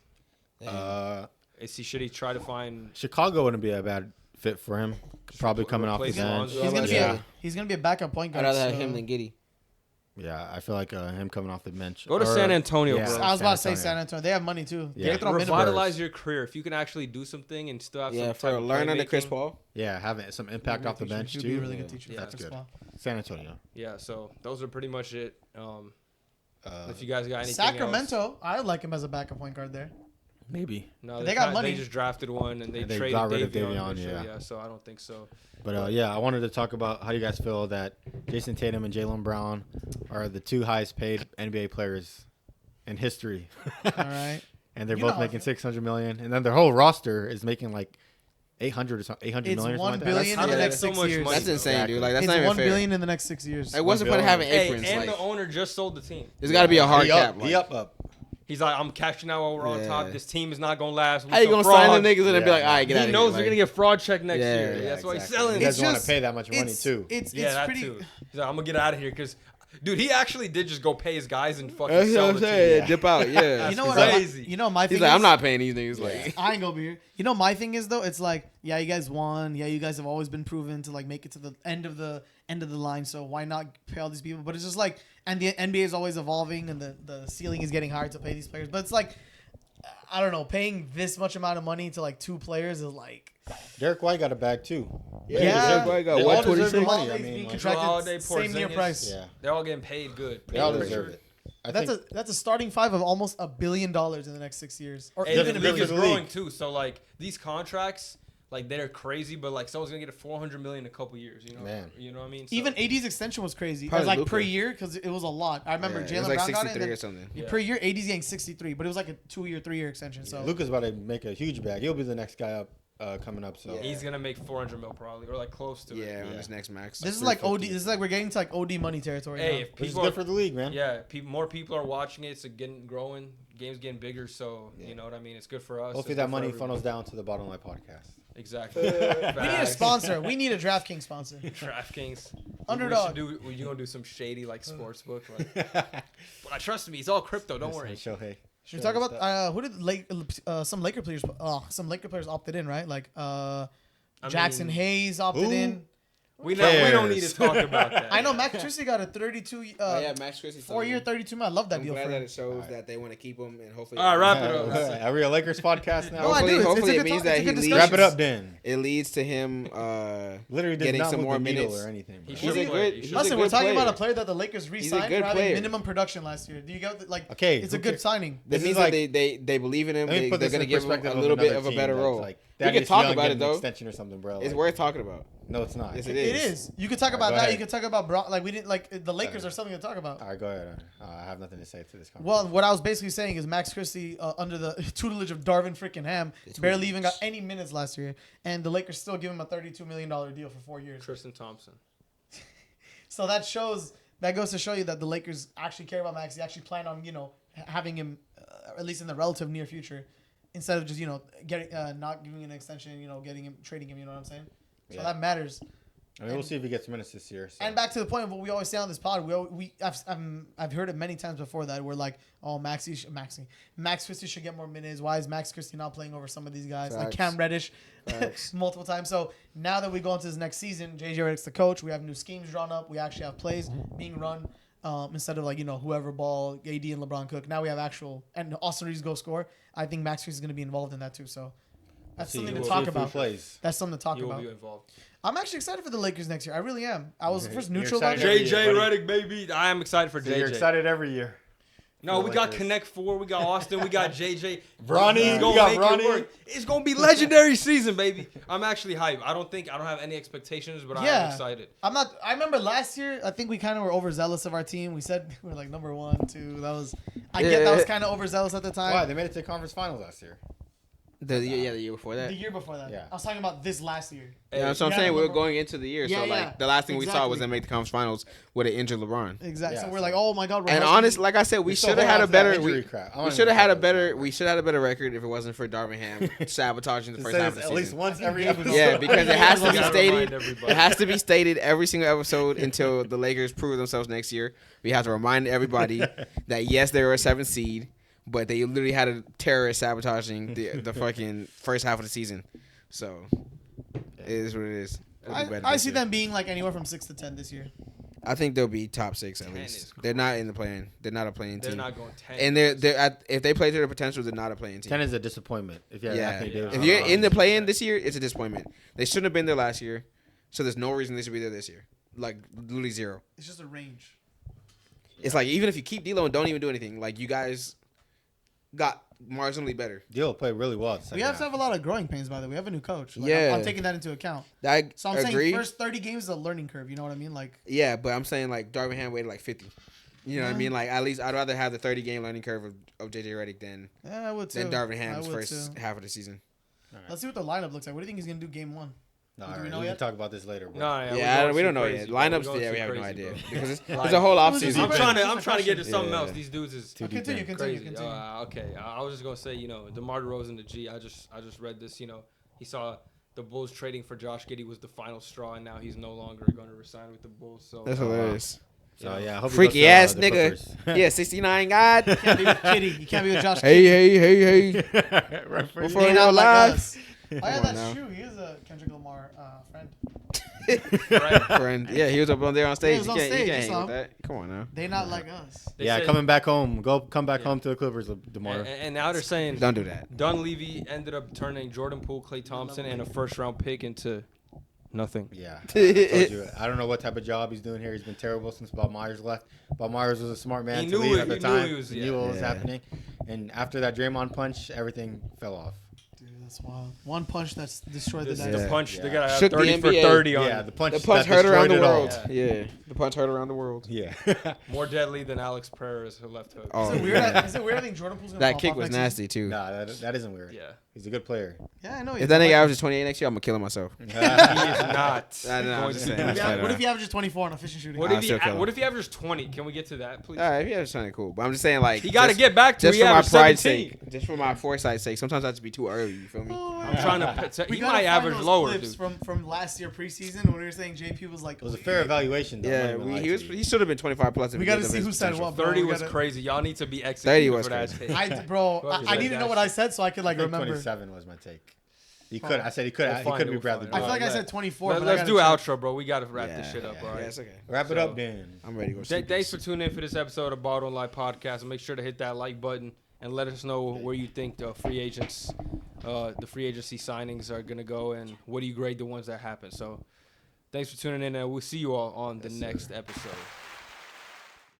Should he try to find? Chicago wouldn't be a bad fit for him. Probably coming off the replace bench. Lonzo. He's gonna Yeah. be he's gonna be a backup point I'd guard. rather have so- him than Giddy. Yeah, I feel like him coming off the bench. Go to San Antonio, yeah, bro. I was about to say San San Antonio. They have money too. Yeah. They throw minimum. Revitalize your career. If you can actually do something and still have some type for of learn under Chris playmaking. Paul. Yeah, having some impact off the bench He'd too. be a really good teacher. Yeah, that's Chris good. Paul. San Antonio. Yeah, so those are pretty much it. If you guys got anything Sacramento, else. I would like him as a backup point guard there. Maybe. No, They got They money. just drafted one and they They traded got rid of Davion. Davion, initially, yeah. So I don't think so. But yeah, I wanted to talk about how do you guys feel that Jason Tatum and Jaylen Brown are the two highest paid NBA players in history. All right. And they're You know both how I making feel. $600 million, and then their whole roster is making like 800 or something, 800 It's million or 1 something like billion that. in the That's next so 6 much years. money. That's insane, Exactly. dude. Like that's It's not even 1 fair. billion in the next 6 years. It wasn't for billion. having Hey, aprons. and Like, the owner just sold the team. there's got to be a hard He cap. up, he up. He's like, I'm cashing out while we're on Yeah. top. This team is not gonna last. We How you some gonna sign frauds. them niggas and then be Yeah. like, all right, get out He of here. knows Like, they're gonna get fraud check next Yeah, year. yeah, That's why he's exactly. selling. He it. doesn't want to pay that much money it's- too. It's Yeah, that pretty. too. He's like, I'm gonna get out of here because, dude, he actually did just go pay his guys and fucking That's sell what I'm the saying. team. Dip out. Yeah. You know what? crazy. You know my thing. He's like, is, I'm not paying these niggas. Like, I ain't gonna be here. You know my thing is though. It's like, yeah, you guys won. Yeah, you guys have always been proven to like make it to the end of the line. So why not pay all these people? But it's just like, and the NBA is always evolving, and the ceiling is getting higher to pay these players. But it's like, I don't know, paying this much amount of money to like 2 players is like, Derek White got a bag too. Yeah. everybody got They all 126. deserve the money. I Holidays mean, being like, Drew Holiday, contracted same year Porzingis. price. yeah, They're all getting paid good. they all Paid deserve good. it. I think That's a starting five of almost $1 billion in the next 6 years, or And even the a league bigger. is growing too. So like these contracts, like they're crazy, but like someone's gonna get a $400 million in a couple years. You know, Man. You know what I mean? So, Even AD's extension was crazy. It Probably was like Luka. per year because it was a lot. I remember it was Jaylen like Brown got it. 63 And or then something. Yeah. per year, AD's getting 63, but it was like a 2-year, 3-year extension. So Luka's about to make a huge bag. He'll be the next guy up coming up. So he's gonna make $400 million probably, or like close to Yeah, it. on Yeah. this next max. this is like OD. 350. This is like we're getting to like OD money territory. Hey, now. if which is people good are, for the league, man. yeah, more people are watching it. It's getting growing. Games getting bigger. So you know what I mean. It's good for us. Hopefully it's that good for money everybody. funnels down to the Bottom Line Podcast. Exactly. We need a Facts. sponsor. We need a DraftKings sponsor. DraftKings. Underdog. We gonna do some shady like sports book. Like, but trust me, it's all crypto. Don't worry. Shohei. Should we talk about who did some Laker players? Some Laker players opted in, right? Like Jackson mean, Hayes opted who? in. We don't need cares? to talk about that. I know Max Christie got a 32 yeah, Max Christie. 4-year, 32 man. I love that I'm deal glad for that him. it shows that they want to keep him and hopefully. All right, wrap it up. Are we a Lakers podcast now? No, I Hopefully, do. It's a hopefully good it means talk- it's that a he good leads. discussion. Wrap it up, then. It leads to him Literally did getting not some move more the needle minutes. or anything. He bro. should He's a play. good- He he's should a Listen, play. we're talking player. about a player that the Lakers re-signed good for having player. minimum production last year. Do you get like? Okay, it's a who good cares? signing. That This means is that like- they believe in him. Let me They're put this going to in give him perspective a of little bit another of a team better that's role. Like, We can Thaddeus talk Young about getting it, an though. extension or something, bro. It's Like, worth talking about. no, it's not. Yes, It is. is. You could talk Alright, about go that. ahead. You could talk about like we didn't like the Lakers are something to talk about. All right, go ahead. I have nothing to say to this conversation. Well, what I was basically saying is Max Christie, under the tutelage of Darvin freaking Ham, barely even got any minutes last year, and the Lakers still give him a $32 million deal for 4 years. Tristan Thompson. So that goes to show you that the Lakers actually care about Max. They actually plan on having him at least in the relative near future, instead of just getting not giving him an extension, getting him trading him. You know what I'm saying? So Yeah. that matters. I mean, we'll see if he gets minutes this year. So. And back to the point of what we always say on this pod, I've heard it many times before that we're like, oh, Max Christie should get more minutes. Why is Max Christie not playing over some of these guys like Facts. Cam Reddish Facts. multiple times? So now that we go into this next season, JJ Redick's the coach. We have new schemes drawn up. We actually have plays being run instead of whoever ball AD and LeBron cook. Now we have actual and Austin Reeves go score. I think Max Christie is going to be involved in that too. So that's something to talk about. Plays. That's something to talk He will about. be involved. I'm actually excited for the Lakers next year. I really am. I was You're first neutral about excited it. every year, JJ buddy. Redick, baby. I am excited for So JJ. you're excited every year. No, for we the got Lakers. Connect Four. We got Austin. We got JJ. Bronny, He's we gonna got make Bronny. it work. It's gonna be legendary season, baby. I'm actually hyped. I don't have any expectations, but Yeah. I'm excited. I'm not. I remember last year. I think we kind of were overzealous of our team. We said we were like number 1, 2. That was. I get that was kind of overzealous at the time. Why? They made it to the conference finals last year. The year before that. The year before that. Yeah. I was talking about this last year. Yeah, that's what I'm Yeah, saying. We were LeBron- going into the year, Yeah, so yeah. like the last thing we saw was Exactly. them make the conference finals with an injured LeBron. Exactly. Yeah, so we're so- like, oh my god. We're And hosting- honest, like I said, we still should have hold had on a to that better. injury We, crap. I we don't should have even had a talk about better. that. We should have had a better record if it wasn't for Darvin Ham sabotaging the It first half of says the at least season. once every episode. Yeah, because it has to be Gotta stated. remind everybody. It has to be stated every single episode until the Lakers prove themselves next year. We have to remind everybody that yes, they were a 7th seed, but they literally had a terrorist sabotaging the fucking first half of the season. So it is what it is. It'll be better I this see year. them being like anywhere from 6 to 10 this year. I think they'll be top 6 at 10 least. is They're not in the play-in. They're not a play-in They're team. not going 10. And if they play to their potential, they're not a play-in team. 10 is a disappointment. If you have Anthony Davis, If you're in the play-in this year, it's a disappointment. They shouldn't have been there last year, so there's no reason they should be there this year. Like literally zero. It's just a range. It's like even if you keep D'Lo and don't even do anything, like you guys got marginally better. D'Lo played really well. We have to have a lot of growing pains, by the way. We have a new coach. Like, Yeah. I'm taking that into account. I So I'm agree. saying first 30 games is a learning curve. You know what I mean? Like, Yeah, but I'm saying like Darvin Ham waited like 50. You know what I Yeah. mean? Like at least I'd rather have the 30-game learning curve of JJ Redick than yeah, I would too. Darvin I Ham's would first too. half of the season. Let's see what the lineup looks like. What do you think he's gonna do game 1? No, Do all we right, know we yet? can talk about this later. Bro. No, yeah, Yeah, we're we don't going know too yet. crazy, bro. We're Lineups, going yeah, too we have no crazy, idea bro. because it's Like- a whole It was just offseason. a question. I'm trying to get to something Yeah. else. These dudes is Too deep Continue, in. continue, crazy. continue. Okay, I was just gonna say, DeMar DeRozan to G. I just read this. He saw the Bulls trading for Josh Giddey was the final straw, and now he's no longer going to resign with the Bulls. So That's hilarious. So yeah, I hope he Freaky goes to, ass the nigga. Clippers. Yeah, 69 God. You can't be with Kitty. You can't be with Josh. Hey, Kidd. hey. Referee. Before He ain't we go out like live. us. Oh yeah, Come on that's now. true. He is a Kendrick Lamar friend. Friend. Yeah, he was up on there on stage. was You on can't, stage, you I can't saw hang with him. that. Come on now. They not like us. They Yeah, said- coming back home. Come back Yeah. home to the Clippers, DeMar. and now they're saying Don't do that. Dunleavy ended up turning Jordan Poole, Klay Thompson, and a first-round pick into nothing. Yeah, I told you. I don't know what type of job he's doing here. He's been terrible since Bob Myers left. Bob Myers was a smart man He to knew leave it- at the he knew time. he was- He yeah. knew what was Yeah. happening, and after that Draymond punch, everything fell off. Dude, that's wild. One punch that's destroyed the The dynasty. punch, Yeah. they gotta have Shook the 30 for NBA. 30 on Yeah, it. the punch. The punch that heard around the destroyed it all. world. Yeah, the punch heard around the world. Yeah. More deadly than Alex Pereira's left hook. Oh, Is it weird? yeah. Is it weird? I think Jordan Poole's gonna That pop kick off was next season? nasty too. Nah, that isn't weird. Yeah. He's a good player. Yeah, I know. If that nigga averages 28 next year, I'm gonna kill him myself. He is not. I know, I'm going just to saying. do That's that. fine. What if he averages 24 on a fishing shooting? What I'll if, still kill him. what if he averages 20? Can we get to that, please? All right, if he averages something cool, but I'm just saying like He got to just- get back to just he for my averaged pride's 17. sake, just for my foresight's sake. Sometimes I have to be too early. You feel me? I'm trying to. We He gotta might find average those lower, clips dude. from last year preseason when we were saying JP was like. It was a fair evaluation. Though. I'm Yeah, not even lying he was. to you. He should have been 25 plus. If We he gotta lived up see his who said potential. what, bro. 30 We was gotta- crazy. Y'all need to be 30 executed was for that crazy. take. Bro, Whoever I said need to know that what I shit. said so I could like I think remember. 27 was my take. He could. I said he could. We'll He find could it, be we'll Bradley. find it. I feel like I Let- said 24. but I Let's gotta do check. outro, bro. We got to wrap this Yeah, shit up, yeah, all right? it's okay. Wrap it So- up, then. I'm ready to go. sleep. Thanks for tuning in for this episode of Bottle Life Podcast. And make sure to hit that like button and let us know where you think the free agency signings are gonna go, and what do you grade the ones that happen. So, thanks for tuning in, and we'll see you all on the next episode.